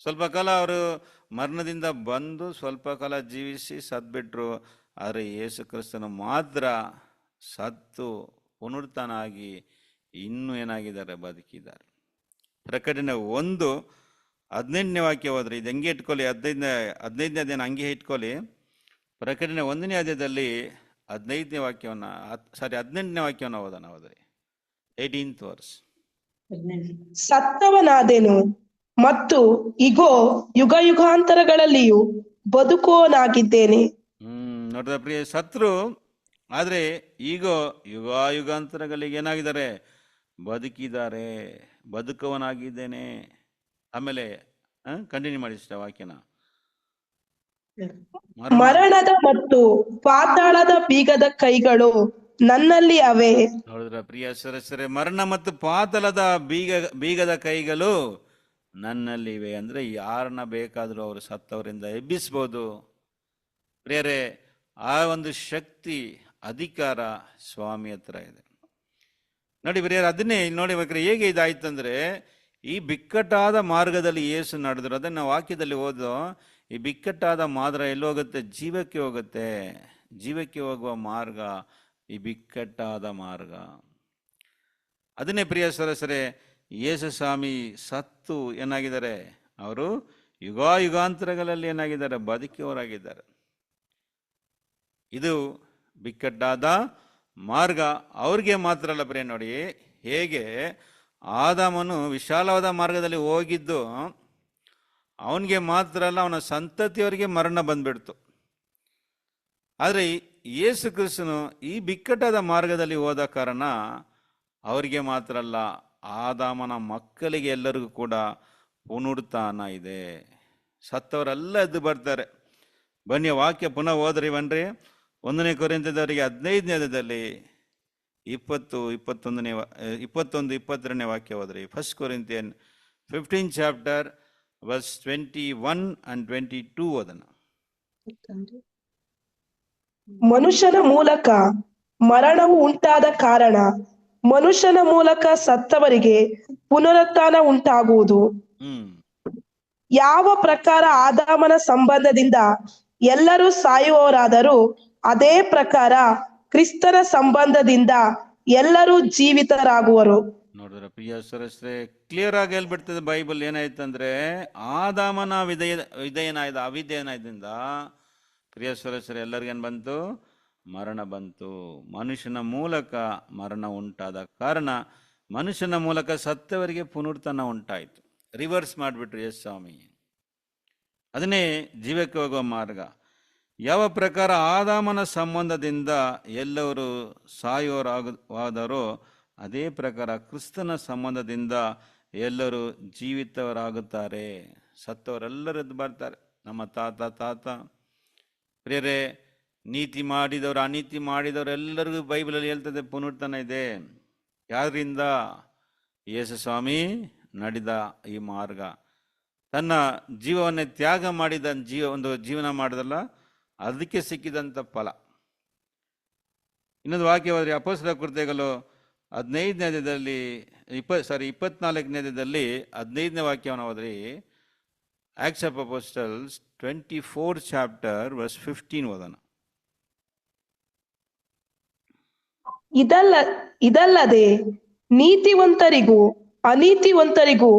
ಸ್ವಲ್ಪ ಕಾಲ ಅವರು ಮರಣದಿಂದ ಬಂದು ಸ್ವಲ್ಪ ಕಾಲ ಜೀವಿಸಿ ಸದ್ಬಿಟ್ರು. ಆದರೆ ಯೇಸು ಕ್ರಿಸ್ತನು ಮಾತ್ರ ಸತ್ತು ಪುನರುತ್ಥಾನ ಆಗಿ ಇನ್ನೂ ಏನಾಗಿದ್ದಾರೆ, ಬದುಕಿದ್ದಾರೆ. ಪ್ರಕಟಣೆ 1:18 ವಾಕ್ಯ ಹೋದ್ರೆ ಇದು ಹೆಂಗೆ ಇಟ್ಕೊಳ್ಳಿ, 15ನೇ ಅಧ್ಯಾಯ ಹಂಗೆ ಇಟ್ಕೊಳ್ಳಿ. ಪ್ರಕಟಣೆ 1ನೇ ಅಧ್ಯಾಯದಲ್ಲಿ 18ನೇ ವಾಕ್ಯವನ್ನು ಓದೋಣ. ಹೋದ್ರಿ 18th ವರ್ಸ್. ಸತ್ತವನಾದೆನು ಮತ್ತು ಇಗೋ ಯುಗ ಯುಗಾಂತರಗಳಲ್ಲಿಯೂ ಬದುಕುವನಾಗಿದ್ದೇನೆ. ನೋಡಿದ ಪ್ರಿಯ, ಸತ್ರು ಆದರೆ ಈಗ ಯುಗಾಂತರಗಳಿಗೆ ಏನಾಗಿದ್ದಾರೆ, ಬದುಕಿದ್ದಾರೆ, ಬದುಕುವನಾಗಿದ್ದೇನೆ. ಆಮೇಲೆ ಕಂಟಿನ್ಯೂ ಮಾಡಿ ಇಷ್ಟ ವಾಕ್ಯನ. ಮರಣದ ಮತ್ತು ಪಾತಾಳದ ಬೀಗದ ಕೈಗಳು ನನ್ನಲ್ಲಿ ಅವೆ. ನೋಡಿದ್ರ ಪ್ರಿಯ ಸರಸರೆ, ಮರಣ ಮತ್ತು ಪಾತಾಳದ ಬೀಗದ ಕೈಗಳು ನನ್ನಲ್ಲಿವೆ. ಅಂದ್ರೆ ಯಾರನ್ನ ಬೇಕಾದರೂ ಅವರು ಸತ್ತವರಿಂದ ಎಬ್ಬಿಸ್ಬೋದು ಪ್ರಿಯರೇ. ಆ ಒಂದು ಶಕ್ತಿ, ಅಧಿಕಾರ ಸ್ವಾಮಿ ಹತ್ರ ಇದೆ. ನೋಡಿ ಪ್ರಿಯರೇ, ಅದನ್ನೇ ನೋಡಿಬೇಕಾದ್ರೆ ಹೇಗೆ ಇದಾಯ್ತಂದ್ರೆ, ಈ ಬಿಕ್ಕಟ್ಟಾದ ಮಾರ್ಗದಲ್ಲಿ ಯೇಸು ನಡೆದ್ರು. ಅದನ್ನ ನಾವು ವಾಕ್ಯದಲ್ಲಿ ಓದೋ, ಈ ಬಿಕ್ಕಟ್ಟಾದ ಮಾರ್ಗ ಎಲ್ಲಿ ಹೋಗುತ್ತೆ, ಜೀವಕ್ಕೆ ಹೋಗುತ್ತೆ. ಜೀವಕ್ಕೆ ಹೋಗುವ ಮಾರ್ಗ ಈ ಬಿಕ್ಕಟ್ಟಾದ ಮಾರ್ಗ. ಅದನ್ನೇ ಪ್ರಿಯ ಸರಸರೆ, ಯೇಸು ಸ್ವಾಮಿ ಸತ್ತು ಏನಾಗಿದ್ದಾರೆ, ಅವರು ಯುಗಾಂತರಗಳಲ್ಲಿ ಏನಾಗಿದ್ದಾರೆ, ಬದುಕಿಯವರಾಗಿದ್ದಾರೆ. ಇದು ಬಿಕ್ಕಟ್ಟಾದ ಮಾರ್ಗ ಅವ್ರಿಗೆ ಮಾತ್ರ ಅಲ್ಲ ಪ್ರಿಯ. ನೋಡಿ ಹೇಗೆ ಆದಾಮನು ವಿಶಾಲವಾದ ಮಾರ್ಗದಲ್ಲಿ ಹೋಗಿದ್ದು ಅವನಿಗೆ ಮಾತ್ರ ಅಲ್ಲ, ಅವನ ಸಂತತಿಯವರಿಗೆ ಮರಣ ಬಂದ್ಬಿಡ್ತು. ಆದರೆ ಯೇಸು ಕ್ರಿಸ್ತನು ಈ ಬಿಕ್ಕಟ್ಟಾದ ಮಾರ್ಗದಲ್ಲಿ ಹೋದ ಕಾರಣ ಅವರಿಗೆ ಮಾತ್ರ ಅಲ್ಲ, ಆದಾಮನ ಮಕ್ಕಳಿಗೆ ಎಲ್ಲರಿಗೂ ಕೂಡ ಪುನರುತ್ಥಾನ ಇದೆ. ಸತ್ತವರೆಲ್ಲ ಎದ್ದು ಬರ್ತಾರೆ. ಬನ್ನಿ ವಾಕ್ಯ ಪುನಃ ಓದ್ರಿ ಬನ್ರಿ. 1ನೇ ಕೊರಿಂಥದವರಿಗೆ 15ನೇ ಅಧ್ಯಾಯದಲ್ಲಿ 21-22ನೇ ವಾಕ್ಯ ಹೋದ್ರಿ. 1 Corinthians 15th chapter verse 21 and 22 ಓದೋಣ. ಮನುಷ್ಯನ ಮೂಲಕ ಮರಣವು ಉಂಟಾದ ಕಾರಣ ಮನುಷ್ಯನ ಮೂಲಕ ಸತ್ತವರಿಗೆ ಪುನರುತ್ಥಾನ ಉಂಟಾಗುವುದು. ಯಾವ ಪ್ರಕಾರ ಆದಾಮನ ಸಂಬಂಧದಿಂದ ಎಲ್ಲರೂ ಸಾಯುವವರಾದರೂ ಅದೇ ಪ್ರಕಾರ ಕ್ರಿಸ್ತನ ಸಂಬಂಧದಿಂದ ಎಲ್ಲರೂ ಜೀವಿತರಾಗುವರು. ನೋಡಿದ್ರ ಪ್ರಿಯ ಸರಸ್ರೆ, ಕ್ಲಿಯರ್ ಆಗಿ ಹೇಳ್ಬಿಡ್ತದೆ ಬೈಬಲ್. ಏನಾಯ್ತಂದ್ರೆ, ಆದಾಮನ ಅವಿಧೇಯನಾಯ್ದಿಂದ ಪ್ರಿಯ ಸರಸ್ರೆ ಎಲ್ಲರಿಗೇನು ಬಂತು, ಮರಣ ಬಂತು. ಮನುಷ್ಯನ ಮೂಲಕ ಮರಣ ಉಂಟಾದ ಕಾರಣ ಮನುಷ್ಯನ ಮೂಲಕ ಸತ್ತವರಿಗೆ ಪುನರುತ್ಥಾನ ಉಂಟಾಯಿತು. ರಿವರ್ಸ್ ಮಾಡಿಬಿಟ್ರು ಯೇಸು ಸ್ವಾಮಿ. ಅದನ್ನೇ ಜೀವಕ್ಕೆ ಹೋಗುವ ಮಾರ್ಗ. ಯಾವ ಪ್ರಕಾರ ಆದಾಮನ ಸಂಬಂಧದಿಂದ ಎಲ್ಲರೂ ಸಾಯುವವರಾದರೋ ಅದೇ ಪ್ರಕಾರ ಕ್ರಿಸ್ತನ ಸಂಬಂಧದಿಂದ ಎಲ್ಲರೂ ಜೀವಿತವರಾಗುತ್ತಾರೆ. ಸತ್ತವರೆಲ್ಲರೂ ಎದ್ದು ಬರ್ತಾರೆ. ನಮ್ಮ ತಾತ ಪ್ರಿಯರೇ, ನೀತಿ ಮಾಡಿದವರು ಅನೀತಿ ಮಾಡಿದವರು ಎಲ್ಲರಿಗೂ ಬೈಬಲಲ್ಲಿ ಹೇಳ್ತದೆ ಪುನರುತ್ಥಾನ ಇದೆ. ಯಾರಿಂದ? ಯೇಸು ಸ್ವಾಮಿ ನಡೆದ ಈ ಮಾರ್ಗ. ತನ್ನ ಜೀವವನ್ನೇ ತ್ಯಾಗ ಮಾಡಿದ ಒಂದು ಜೀವನ ಮಾಡಿದಲ್ಲ, ಅದಕ್ಕೆ ಸಿಕ್ಕಿದಂಥ ಫಲ. ಇನ್ನೊಂದು ವಾಕ್ಯವಾದರೆ ಅಪೊಸ್ತಲರ ಕೃತ್ಯಗಳು 15ನೇ ಅಧ್ಯಾಯದಲ್ಲಿ 24ನೇ ಅಧ್ಯಾಯದಲ್ಲಿ 15ನೇ ವಾಕ್ಯವನ್ನು ಹೋದ್ರಿ. Acts of Apostles 24th chapter verse 15 ಓದೋಣ. ಇದಲ್ಲದೆ ನೀತಿವಂತರಿಗೂ ಅನೀತಿವಂತರಿಗೂ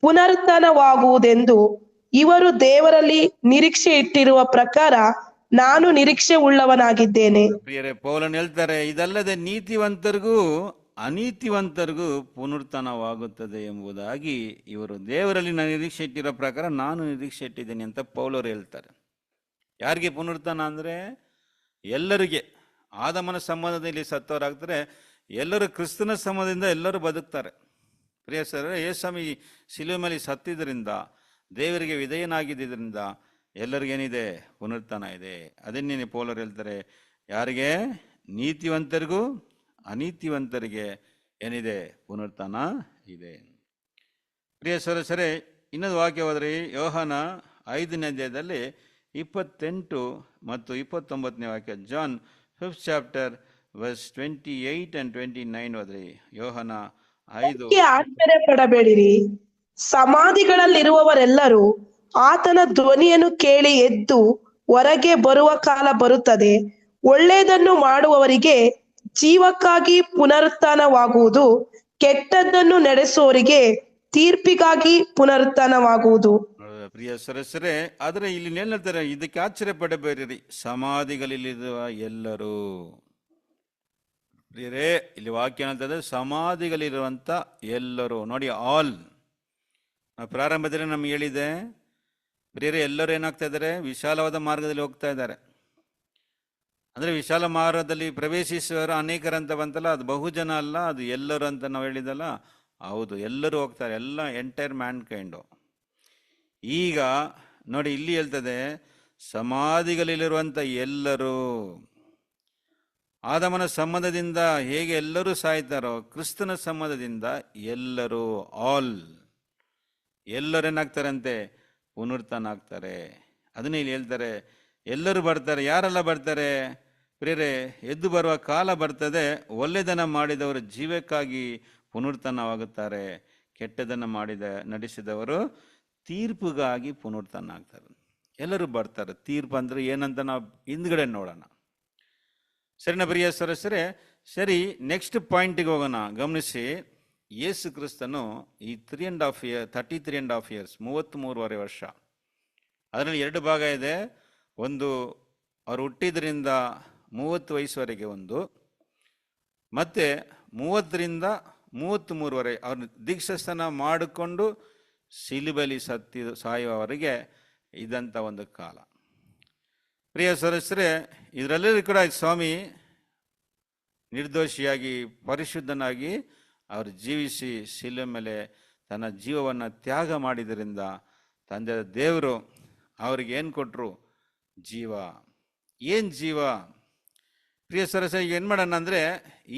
ಪುನರುತ್ಥಾನವಾಗುವುದೆಂದು ಇವರು ದೇವರಲ್ಲಿ ನಿರೀಕ್ಷೆ ಇಟ್ಟಿರುವ ಪ್ರಕಾರ ನಾನು ನಿರೀಕ್ಷೆ ಉಳ್ಳವನಾಗಿದ್ದೇನೆ. ಪ್ರಿಯರೇ, ಪೌಲನು ಹೇಳ್ತಾರೆ, ಇದಲ್ಲದೆ ನೀತಿವಂತರಿಗೂ ಅನೀತಿವಂತರಿಗೂ ಪುನರುತ್ಥಾನವಾಗುತ್ತದೆ ಎಂಬುದಾಗಿ ಇವರು ದೇವರಲ್ಲಿ ನಾನು ನಿರೀಕ್ಷೆ ಇಟ್ಟಿರೋ ಪ್ರಕಾರ ನಾನು ನಿರೀಕ್ಷೆ ಇಟ್ಟಿದ್ದೇನೆ ಅಂತ ಪೌಲರು ಹೇಳ್ತಾರೆ. ಯಾರಿಗೆ ಪುನರುತ್ಥಾನ ಅಂದರೆ ಎಲ್ಲರಿಗೆ. ಆದಾಮನ ಸಂಬಂಧದಲ್ಲಿ ಸತ್ತವರಾಗ್ತಾರೆ, ಎಲ್ಲರೂ ಕ್ರಿಸ್ತನ ಸಂಬಂಧದಿಂದ ಎಲ್ಲರೂ ಬದುಕ್ತಾರೆ. ಪ್ರಿಯ ಸರ್, ಯೇಸುಸ್ವಾಮಿ ಶಿಲುವೆ ಮೇಲೆ ಸತ್ತಿದ್ದರಿಂದ, ದೇವರಿಗೆ ವಿಧೇಯನಾಗಿದ್ದರಿಂದ ಎಲ್ಲರಿಗೇನಿದೆ, ಪುನರುತ್ಥಾನ ಇದೆ. ಅದನ್ನೇನೆ ಪೌಲರು ಹೇಳ್ತಾರೆ, ಯಾರಿಗೆ? ನೀತಿವಂತರಿಗೂ ಅನೀತಿವಂತರಿಗೆ ಏನಿದೆ, ಪುನರುತ್ಥಾನ ಇದೆ. ಪ್ರಿಯ ಸರಸರೆ, ಇನ್ನೊಂದು ವಾಕ್ಯ ಹೋದರೆ ಯೋಹಾನ 5ನೇ ಅಧ್ಯಾಯದಲ್ಲಿ 28 ಮತ್ತು 29ನೇ ವಾಕ್ಯ, John 5th chapter verse 28 and 29 ಹೋದ್ರೆ, ಯೋಹಾನ 5. ಆಶ್ಚರ್ಯ ಪಡಬೇಡಿರಿ, ಸಮಾಧಿಗಳಲ್ಲಿರುವವರೆಲ್ಲರೂ ಆತನ ಧ್ವನಿಯನ್ನು ಕೇಳಿ ಎದ್ದು ಹೊರಗೆ ಬರುವ ಕಾಲ ಬರುತ್ತದೆ. ಒಳ್ಳೆಯದನ್ನು ಮಾಡುವವರಿಗೆ ಜೀವಕ್ಕಾಗಿ ಪುನರುತ್ಥಾನವಾಗುವುದು, ಕೆಟ್ಟದ್ದನ್ನು ನಡೆಸುವವರಿಗೆ ತೀರ್ಪಿಗಾಗಿ ಪುನರುತ್ಥಾನವಾಗುವುದು. ಪ್ರಿಯ ಸರಸರೆ, ಆದರೆ ಇಲ್ಲಿ ಹೇಳ್ತಾರೆ, ಇದಕ್ಕೆ ಆಶ್ಚರ್ಯ ಪಡಬೇಡಿರಿ, ಸಮಾಧಿಗಳಲ್ಲಿರುವ ಎಲ್ಲರೂ. ಪ್ರಿಯರೇ, ಇಲ್ಲಿ ವಾಕ್ಯ ಏನಂತಂದ್ರೆ ಸಮಾಧಿಗಳಿರುವಂತ ಎಲ್ಲರೂ. ನೋಡಿ, ಆಲ್. ಪ್ರಾರಂಭದಲ್ಲಿ ನಮ್ಗೆ ಹೇಳಿದೆ, ಪ್ರಿಯರೇ, ಎಲ್ಲರೂ ಏನಾಗ್ತಾ ಇದ್ದಾರೆ? ವಿಶಾಲವಾದ ಮಾರ್ಗದಲ್ಲಿ ಹೋಗ್ತಾ ಇದ್ದಾರೆ. ಅಂದ್ರೆ ವಿಶಾಲ ಮಾರ್ಗದಲ್ಲಿ ಪ್ರವೇಶಿಸುವವರು ಅನೇಕರಂತ ಬಂತಲ್ಲ, ಅದು ಬಹುಜನ ಅಲ್ಲ, ಅದು ಎಲ್ಲರೂ ಅಂತ ನಾವು ಹೇಳಿದಲ್ಲ. ಹೌದು, ಎಲ್ಲರೂ ಹೋಗ್ತಾರೆ, ಎಲ್ಲ ಎಂಟೈರ್ ಮ್ಯಾನ್ ಕೈಂಡು. ಈಗ ನೋಡಿ, ಇಲ್ಲಿ ಹೇಳ್ತದೆ ಸಮಾಧಿಗಳಲ್ಲಿರುವಂತ ಎಲ್ಲರೂ. ಆದಮನ ಸಂಬಂಧದಿಂದ ಹೇಗೆ ಎಲ್ಲರೂ ಸಾಯ್ತಾರೋ, ಕ್ರಿಸ್ತನ ಸಂಬಂಧದಿಂದ ಎಲ್ಲರೂ, ಆಲ್, ಎಲ್ಲರೇನಾಗ್ತಾರಂತೆ? ಪುನರುತ್ಥಾನ ಆಗ್ತಾರೆ. ಅದನ್ನೇ ಇಲ್ಲಿ ಹೇಳ್ತಾರೆ, ಎಲ್ಲರೂ ಬರ್ತಾರೆ. ಯಾರೆಲ್ಲ ಬರ್ತಾರೆ? ಪ್ರಿಯರೇ, ಎದ್ದು ಬರುವ ಕಾಲ ಬರ್ತದೆ, ಒಳ್ಳೆಯದನ್ನು ಮಾಡಿದವರು ಜೀವಕ್ಕಾಗಿ ಪುನರುತ್ಥಾನವಾಗುತ್ತಾರೆ, ಕೆಟ್ಟದನ್ನು ನಡೆಸಿದವರು ತೀರ್ಪಿಗಾಗಿ ಪುನರುತ್ಥಾನ ಆಗ್ತಾರೆ. ಎಲ್ಲರೂ ಬರ್ತಾರೆ. ತೀರ್ಪು ಅಂದ್ರೆ ಏನಂತ ನಾವು ಹಿಂದ್ಗಡೆ ನೋಡೋಣ. ಸರಿನಾ ಪ್ರಿಯ ಸರಸರೆ? ಸರಿ, ನೆಕ್ಸ್ಟ್ ಪಾಯಿಂಟಿಗೆ ಹೋಗೋಣ. ಗಮನಿಸಿ, ಯೇಸು ಕ್ರಿಸ್ತನು ಈ 33.5 years 33.5 ವರ್ಷ, ಅದರಲ್ಲಿ 2 ಭಾಗ ಇದೆ. ಒಂದು ಅವರು ಹುಟ್ಟಿದ್ರಿಂದ 30 ವಯಸ್ಸುವರೆಗೆ ಒಂದು, ಮತ್ತೆ 30ರಿಂದ 33 ಅವ್ರನ್ನ ದೀಕ್ಷಾಸ್ನಾನ ಮಾಡಿಕೊಂಡು ಸಿಲುಬೆಲಿ ಸಾಯುವವರೆಗೆ ಇದ್ದಂಥ ಒಂದು ಕಾಲ. ಪ್ರಿಯ ಸದಸ್ಯರೇ, ಇದರಲ್ಲೂ ಕೂಡ ಸ್ವಾಮಿ ನಿರ್ದೋಷಿಯಾಗಿ ಪರಿಶುದ್ಧನಾಗಿ ಅವರು ಜೀವಿಸಿ ಶಿಲುಬೆ ಮೇಲೆ ತನ್ನ ಜೀವವನ್ನು ತ್ಯಾಗ ಮಾಡಿದ್ರಿಂದ ತಂದೆ ದೇವರು ಅವ್ರಿಗೆ ಏನು ಕೊಟ್ಟರು? ಜೀವ. ಏನು ಜೀವ? ಪ್ರಿಯ ಸರಸ, ಈಗ ಏನು ಮಾಡೋಣ ಅಂದರೆ,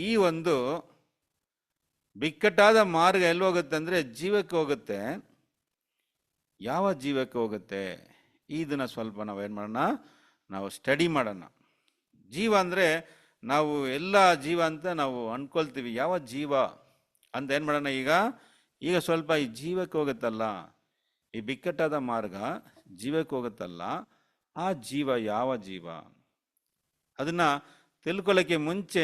ಈ ಒಂದು ಬಿಕ್ಕಟ್ಟಾದ ಮಾರ್ಗ ಎಲ್ಲಿ ಹೋಗುತ್ತೆ ಅಂದರೆ ಜೀವಕ್ಕೆ ಹೋಗುತ್ತೆ. ಯಾವ ಜೀವಕ್ಕೆ ಹೋಗುತ್ತೆ? ಇದನ್ನು ಸ್ವಲ್ಪ ನಾವು ಏನು ಮಾಡೋಣ, ನಾವು ಸ್ಟಡಿ ಮಾಡೋಣ. ಜೀವ ಅಂದರೆ ನಾವು ಎಲ್ಲ ಜೀವ ಅಂತ ನಾವು ಅಂದ್ಕೊಳ್ತೀವಿ. ಯಾವ ಜೀವ ಅಂತ ಏನು ಮಾಡೋಣ, ಈಗ ಸ್ವಲ್ಪ ಈ ಜೀವಕ್ಕೆ ಹೋಗುತ್ತಲ್ಲ, ಈ ಬಿಕ್ಕಟ್ಟಾದ ಮಾರ್ಗ ಜೀವಕ್ಕೆ ಹೋಗುತ್ತಲ್ಲ, ಆ ಜೀವ ಯಾವ ಜೀವ? ಅದನ್ನು ತಿಳ್ಕೊಳ್ಳೋಕ್ಕೆ ಮುಂಚೆ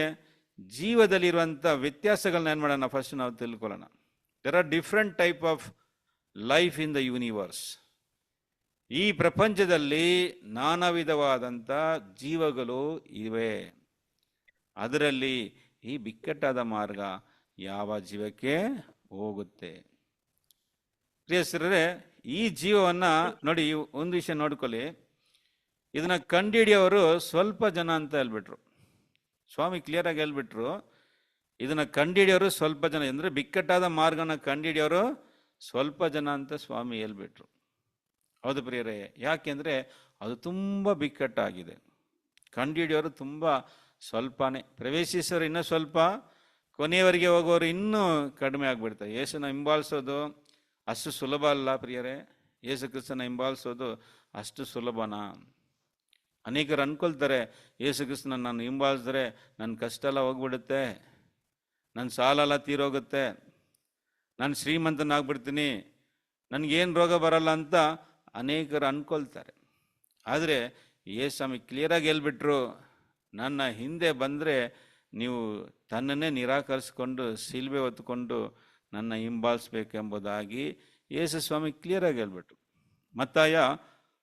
ಜೀವದಲ್ಲಿರುವಂಥ ವ್ಯತ್ಯಾಸಗಳನ್ನ ಏನು ಮಾಡೋಣ, ಫಸ್ಟ್ ನಾವು ತಿಳ್ಕೊಳ್ಳೋಣ. There are different type of life in the universe. ಈ ಪ್ರಪಂಚದಲ್ಲಿ ನಾನಾ ವಿಧವಾದಂಥ ಜೀವಗಳು ಇವೆ. ಅದರಲ್ಲಿ ಈ ಬಿಕ್ಕಟ್ಟಾದ ಮಾರ್ಗ ಯಾವ ಜೀವಕ್ಕೆ ಹೋಗುತ್ತೆ? ಪ್ರಿಯರೇ, ಈ ಜೀವವನ್ನು ನೋಡಿ, ಒಂದು ವಿಷಯ ನೋಡ್ಕೊಳ್ಳಿ. ಇದನ್ನ ಕಂಡುಹಿಡಿಯೋರು ಸ್ವಲ್ಪ ಜನ ಅಂತ ಹೇಳ್ಬಿಟ್ರು. ಸ್ವಾಮಿ ಕ್ಲಿಯರ್ ಆಗಿ ಹೇಳ್ಬಿಟ್ರು, ಇದನ್ನ ಕಂಡುಹಿಡಿಯೋರು ಸ್ವಲ್ಪ ಜನ, ಅಂದರೆ ಬಿಕ್ಕಟ್ಟಾದ ಮಾರ್ಗನ ಕಂಡುಹಿಡಿಯೋರು ಸ್ವಲ್ಪ ಜನ ಅಂತ ಸ್ವಾಮಿ ಹೇಳ್ಬಿಟ್ರು. ಹೌದು ಪ್ರಿಯರೇ, ಯಾಕೆಂದರೆ ಅದು ತುಂಬ ಬಿಕ್ಕಟ್ಟಾಗಿದೆ. ಕಂಡುಹಿಡಿಯೋರು ತುಂಬ ಸ್ವಲ್ಪನೇ, ಪ್ರವೇಶಿಸೋರು ಇನ್ನೂ ಸ್ವಲ್ಪ, ಕೊನೆಯವರೆಗೆ ಹೋಗೋರು ಇನ್ನೂ ಕಡಿಮೆ ಆಗಿಬಿಡ್ತಾರೆ. ಯೇಸುನ ಹಿಂಬಾಲಿಸೋದು ಅಷ್ಟು ಸುಲಭ ಅಲ್ಲ ಪ್ರಿಯರೇ. ಯೇಸು ಕ್ರಿಸ್ತನ ಹಿಂಬಾಲಿಸೋದು ಅಷ್ಟು ಸುಲಭನಾ? ಅನೇಕರು ಅನ್ಕೊಳ್ತಾರೆ, ಯೇಸು ಕ್ರಿಸ್ತನ ನಾನು ಹಿಂಬಾಲಿಸಿದ್ರೆ ನನ್ನ ಕಷ್ಟ ಎಲ್ಲ ಹೋಗ್ಬಿಡುತ್ತೆ, ನನ್ನ ಸಾಲ ಎಲ್ಲ ತೀರೋಗುತ್ತೆ, ನಾನು ಶ್ರೀಮಂತನಾಗ್ಬಿಡ್ತೀನಿ, ನನಗೇನು ರೋಗ ಬರಲ್ಲ ಅಂತ ಅನೇಕರು ಅನ್ಕೊಳ್ತಾರೆ. ಆದರೆ ಯೇಸು ಕ್ಲಿಯರಾಗಿ ಹೇಳ್ಬಿಟ್ರು, ನನ್ನ ಹಿಂದೆ ಬಂದರೆ ನೀವು ತನ್ನನ್ನೇ ನಿರಾಕರಿಸ್ಕೊಂಡು ಶಿಲ್ಬೆ ಹೊತ್ಕೊಂಡು ನನ್ನ ಹಿಂಬಾಲಿಸ್ಬೇಕೆಂಬುದಾಗಿ ಯೇಸು ಸ್ವಾಮಿ ಕ್ಲಿಯರಾಗಿ ಹೇಳ್ಬಿಟ್ರು. ಮತ್ತಾಯ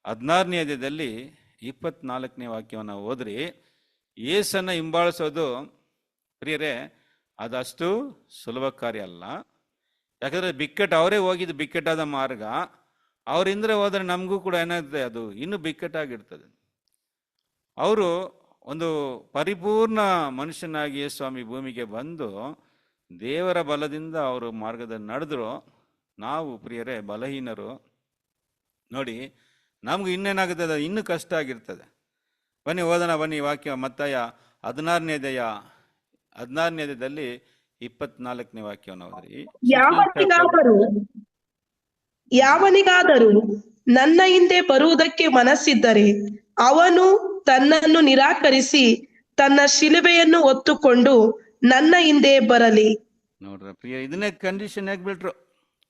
16ನೇ ಅಧ್ಯಾಯದಲ್ಲಿ 24ನೇ ವಾಕ್ಯವನ್ನು ಓದ್ರಿ. ಯೇಸನ್ನು ಹಿಂಬಾಲಿಸೋದು ಪ್ರಿಯರೇ ಅದಷ್ಟು ಸುಲಭ ಕಾರ್ಯ ಅಲ್ಲ. ಯಾಕಂದರೆ ಅವರೇ ಹೋಗಿದ್ದು ಬಿಕ್ಕಟ್ಟಾದ ಮಾರ್ಗ, ಅವರಿಂದ ಹೋದರೆ ನಮಗೂ ಕೂಡ ಏನಾಗುತ್ತೆ, ಅದು ಇನ್ನೂ ಬಿಕ್ಕಟ್ಟಾಗಿರ್ತದೆ. ಅವರು ಒಂದು ಪರಿಪೂರ್ಣ ಮನುಷ್ಯನಾಗಿ ಸ್ವಾಮಿ ಭೂಮಿಗೆ ಬಂದು ದೇವರ ಬಲದಿಂದ ಅವರು ಮಾರ್ಗದಲ್ಲಿ ನಡೆದ್ರು. ನಾವು ಪ್ರಿಯರೇ ಬಲಹೀನರು. ನೋಡಿ, ನಮಗೂ ಇನ್ನೇನಾಗುತ್ತದೆ, ಇನ್ನೂ ಕಷ್ಟ ಆಗಿರ್ತದೆ. ಬನ್ನಿ ಓದೋಣ, ಬನ್ನಿ ವಾಕ್ಯ. ಮತ್ತಾಯ 16ನೇ ಅಧ್ಯಾಯದಲ್ಲಿ 24ನೇ ವಾಕ್ಯವನ್ನು ಓದ್ರಿ. ಯಾವನಿಗಾದರೂ ನನ್ನ ಹಿಂದೆ ಬರುವುದಕ್ಕೆ ಮನಸ್ಸಿದ್ದರೆ ಅವನು ತನ್ನನ್ನು ನಿರಾಕರಿಸಿ ತನ್ನ ಶಿಲುಬೆಯನ್ನು ಹೊತ್ತುಕೊಂಡು ನನ್ನ ಹಿಂದೆ ಬರಲಿ. ನೋಡ್ರ ಪ್ರಿಯ, ಇದನ್ನೇ ಕಂಡೀಷನ್ ಆಗ್ಬಿಟ್ರು.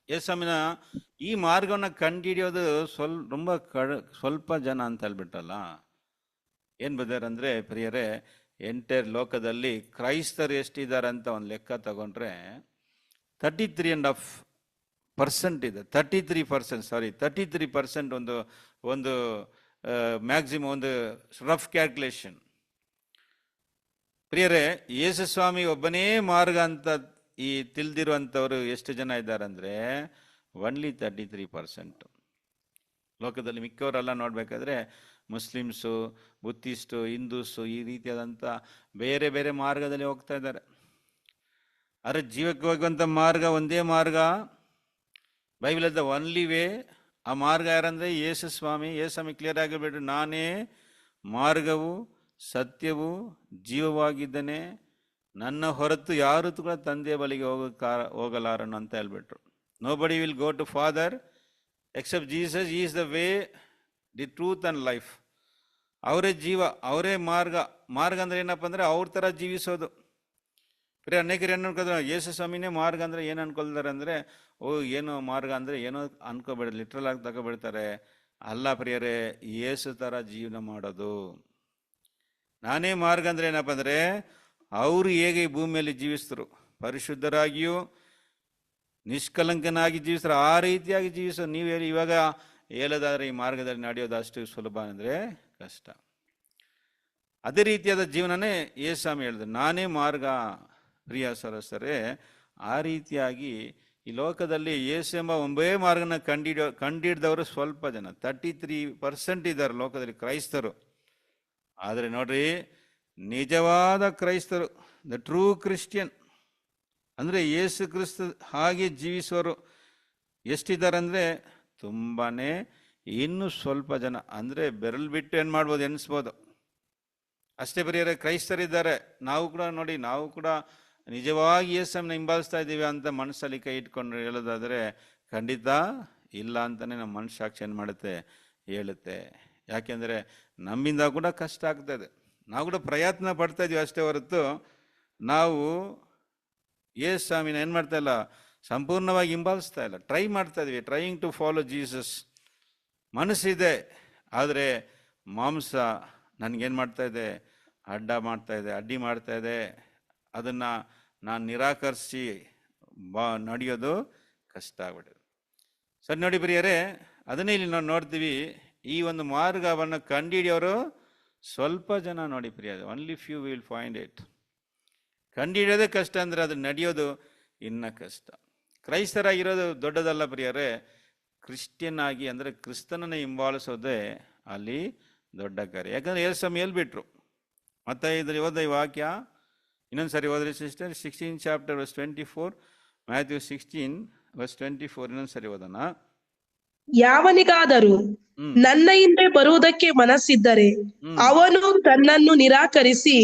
ಯೇಸಮಿನ ಈ ಮಾರ್ಗವನ್ನ ಕಂಡುಹಿಡಿಯೋದು ಸ್ವಲ್ಪ ಜನ ಅಂತ ಹೇಳ್ಬಿಟ್ಟಲ್ಲ. ಏನ್ ಬದಾರಂದ್ರೆ ಪ್ರಿಯರೇ, ಎಂಟೈರ್ ಲೋಕದಲ್ಲಿ ಕ್ರೈಸ್ತರು ಎಷ್ಟಿದ್ದಾರೆ ಅಂತ ಒಂದು ಲೆಕ್ಕ ತಗೊಂಡ್ರೆ 33.5% ಇದೆ. 33% ಒಂದು ಮ್ಯಾಕ್ಸಿಮಮ್ ಒಂದು ರಫ್ ಕ್ಯಾಲ್ಕುಲೇಷನ್. ಪ್ರಿಯರೇ, ಯೇಸು ಸ್ವಾಮಿ ಒಬ್ಬನೇ ಮಾರ್ಗ ಅಂತ ಈ ತಿಳಿದಿರುವಂಥವ್ರು ಎಷ್ಟು ಜನ ಇದ್ದಾರೆ ಅಂದರೆ ಓನ್ಲಿ 33%. ಲೋಕದಲ್ಲಿ ಮಿಕ್ಕವರೆಲ್ಲ ನೋಡ್ಬೇಕಾದ್ರೆ ಮುಸ್ಲಿಮ್ಸು, ಬುದ್ಧಿಸ್ಟು, ಹಿಂದೂಸು ಈ ರೀತಿಯಾದಂಥ ಬೇರೆ ಬೇರೆ ಮಾರ್ಗದಲ್ಲಿ ಹೋಗ್ತಾ ಇದ್ದಾರೆ. ಆದರೆ ಜೀವಕ್ಕೆ ಹೋಗುವಂಥ ಮಾರ್ಗ ಒಂದೇ ಮಾರ್ಗ, ಬೈಬಲ್ ದ ಒನ್ಲಿ ವೇ. ಆ ಮಾರ್ಗ ಯಾರಂದರೆ ಯೇಸು ಸ್ವಾಮಿ. ಯೇಸು ಕ್ಲಿಯರ್ ಆಗಿಬಿಟ್ಟು, ನಾನೇ ಮಾರ್ಗವು ಸತ್ಯವು ಜೀವವಾಗಿದ್ದೇನೆ, ನನ್ನ ಹೊರತು ಯಾರು ಕೂಡ ತಂದೆಯ ಬಳಿಗೆ ಹೋಗಲಾರನು ಅಂತ ಹೇಳ್ಬಿಟ್ರು. Nobody will go to father except Jesus, is the way, the truth and life. ಅವರೇ ಜೀವ, ಅವರೇ ಮಾರ್ಗ. ಮಾರ್ಗ ಅಂದ್ರೆ ಏನಪ್ಪ ಅಂದರೆ ಅವ್ರ ಥರ ಜೀವಿಸೋದು. ಬರೀ ಅನೇಕರು ಏನು ಅನ್ಕೋತಾರೆ, ಯೇಸು ಸ್ವಾಮಿನೇ ಮಾರ್ಗ ಅಂದರೆ ಏನು ಅನ್ಕೊಳ್ತಾರೆ ಅಂದರೆ, ಏನೋ ಮಾರ್ಗ ಅಂದರೆ ಏನೋ ಅನ್ಕೋಬೇಡ, ಲಿಟ್ರಲ್ ಆಗಿ ತಗೋಬಿಡ್ತಾರೆ. ಅಲ್ಲ ಪ್ರಿಯರೇ, ಯೇಸು ಥರ ಜೀವನ ಮಾಡೋದು. ನಾನೇ ಮಾರ್ಗ ಅಂದರೆ ಏನಪ್ಪ ಅಂದರೆ, ಅವರು ಹೇಗೆ ಈ ಭೂಮಿಯಲ್ಲಿ ಜೀವಿಸ್ತರು, ಪರಿಶುದ್ಧರಾಗಿಯೂ ನಿಷ್ಕಲಂಕನಾಗಿ ಜೀವಿಸ್ತಾರೆ, ಆ ರೀತಿಯಾಗಿ ಜೀವಿಸೋ. ನೀವು ಇವಾಗ ಹೇಳೋದಾದ್ರೆ ಈ ಮಾರ್ಗದಲ್ಲಿ ನಡೆಯೋದು ಅಷ್ಟು ಸುಲಭ ಅಂದರೆ ಕಷ್ಟ. ಅದೇ ರೀತಿಯಾದ ಜೀವನನೇ ಯೇಸು ಹೇಳಿದ್ರು, ನಾನೇ ಮಾರ್ಗ. ಪ್ರಿಯ ಸರಸರೇ, ಆ ರೀತಿಯಾಗಿ ಈ ಲೋಕದಲ್ಲಿ ಯೇಸು ಎಂಬ ಒಂದೇ ಮಾರ್ಗನ ಕಂಡಿಡಿದವರು ಸ್ವಲ್ಪ ಜನ, 33% ಇದ್ದಾರೆ ಲೋಕದಲ್ಲಿ ಕ್ರೈಸ್ತರು. ಆದರೆ ನೋಡ್ರಿ, ನಿಜವಾದ ಕ್ರೈಸ್ತರು, ದ ಟ್ರೂ ಕ್ರಿಶ್ಚಿಯನ್ ಅಂದರೆ ಯೇಸು ಕ್ರಿಸ್ತ ಹಾಗೆ ಜೀವಿಸುವರು ಎಷ್ಟಿದ್ದಾರೆ ಅಂದರೆ ತುಂಬಾನೇ, ಇನ್ನೂ ಸ್ವಲ್ಪ ಜನ ಅಂದರೆ ಬೆರಳು ಬಿಟ್ಟು ಏನು ಮಾಡ್ಬೋದು, ಎನಿಸ್ಬೋದು ಅಷ್ಟೇ. ಬರೀ ಕ್ರೈಸ್ತರಿದ್ದಾರೆ. ನಾವು ಕೂಡ ನೋಡಿ, ನಾವು ಕೂಡ ನಿಜವಾಗಿ ಯೇಸನ್ನ ಹಿಂಬಾಲಿಸ್ತಾ ಇದ್ದೀವಿ ಅಂತ ಮನಸ್ಸಲ್ಲಿ ಕೈ ಇಟ್ಕೊಂಡು ಹೇಳೋದಾದರೆ ಖಂಡಿತ ಇಲ್ಲ ಅಂತಲೇ ನಮ್ಮ ಮನಸ್ಸಾಕ್ಷಿ ಏನು ಮಾಡುತ್ತೆ, ಹೇಳುತ್ತೆ. ಯಾಕೆಂದರೆ ನಮ್ಮಿಂದ ಕೂಡ ಕಷ್ಟ ಆಗ್ತದೆ, ನಾವು ಕೂಡ ಪ್ರಯತ್ನ ಪಡ್ತಾ ಇದೀವಿ ಅಷ್ಟೇ ಹೊರತು ನಾವು ಯೇಸು ಸ್ವಾಮಿನ ಏನು ಮಾಡ್ತಾ ಇಲ್ಲ, ಸಂಪೂರ್ಣವಾಗಿ ಹಿಂಬಾಲಿಸ್ತಾ ಇಲ್ಲ. ಟ್ರೈ ಮಾಡ್ತಾ ಇದೀವಿ, ಟ್ರೈಯಿಂಗ್ ಟು ಫಾಲೋ ಜೀಸಸ್. ಮನಸ್ಸಿದೆ, ಆದರೆ ಮಾಂಸ ನನಗೇನು ಮಾಡ್ತಾ ಇದೆ, ಅಡ್ಡಿ ಮಾಡ್ತಾ ಇದೆ. ಅದನ್ನು ನಾನು ನಿರಾಕರಿಸಿ ನಡೆಯೋದು ಕಷ್ಟ ಆಗ್ಬಿಟ್ಟಿದೆ. ಸರಿ ನೋಡಿ ಪ್ರಿಯರೇ, ಅದನ್ನೇ ಇಲ್ಲಿ ನಾವು ನೋಡ್ತೀವಿ. ಈ ಒಂದು ಮಾರ್ಗವನ್ನು ಕಂಡುಹಿಡಿಯೋರು ಸ್ವಲ್ಪ ಜನ ನೋಡಿ ಪ್ರಿಯ, only few will find it. ಕಂಡುಹಿಡಿಯೋದೇ ಕಷ್ಟ ಅಂದರೆ ಅದು ನಡೆಯೋದು ಇನ್ನ ಕಷ್ಟ. ಕ್ರೈಸ್ತರಾಗಿರೋದು ದೊಡ್ಡದಲ್ಲ ಪ್ರಿಯರೇ, ಕ್ರಿಶ್ಚಿಯನ್ ಆಗಿ ಅಂದರೆ ಕ್ರಿಸ್ತನನ್ನು ಹಿಂಬಾಲಿಸೋದೇ ಅಲ್ಲಿ ದೊಡ್ಡ ಕಾರ್ಯ. ಯಾಕಂದರೆ ಯೇಸು ಸ್ವಾಮಿ ಹೇಳ್ಬಿಟ್ರು. ಮತ್ತೆ ಇದ್ರ ಓದ ಈ ವಾಕ್ಯ ಇನ್ನೊಂದ್ಸರಿ ಓದ್ರಿ sister, 16 chapter verse 24, Matthew 16 verse 24. ಇನ್ನೊಂದ್ಸರಿ ಓದೋಣ. ಯಾವನಿಗಾದರೂ ನನ್ನ ಹಿಂದೆ ಬರುವುದಕ್ಕೆ ಮನಸ್ಸಿದ್ದರೆ ಅವನು ತನ್ನನ್ನು ನಿರಾಕರಿಸಿ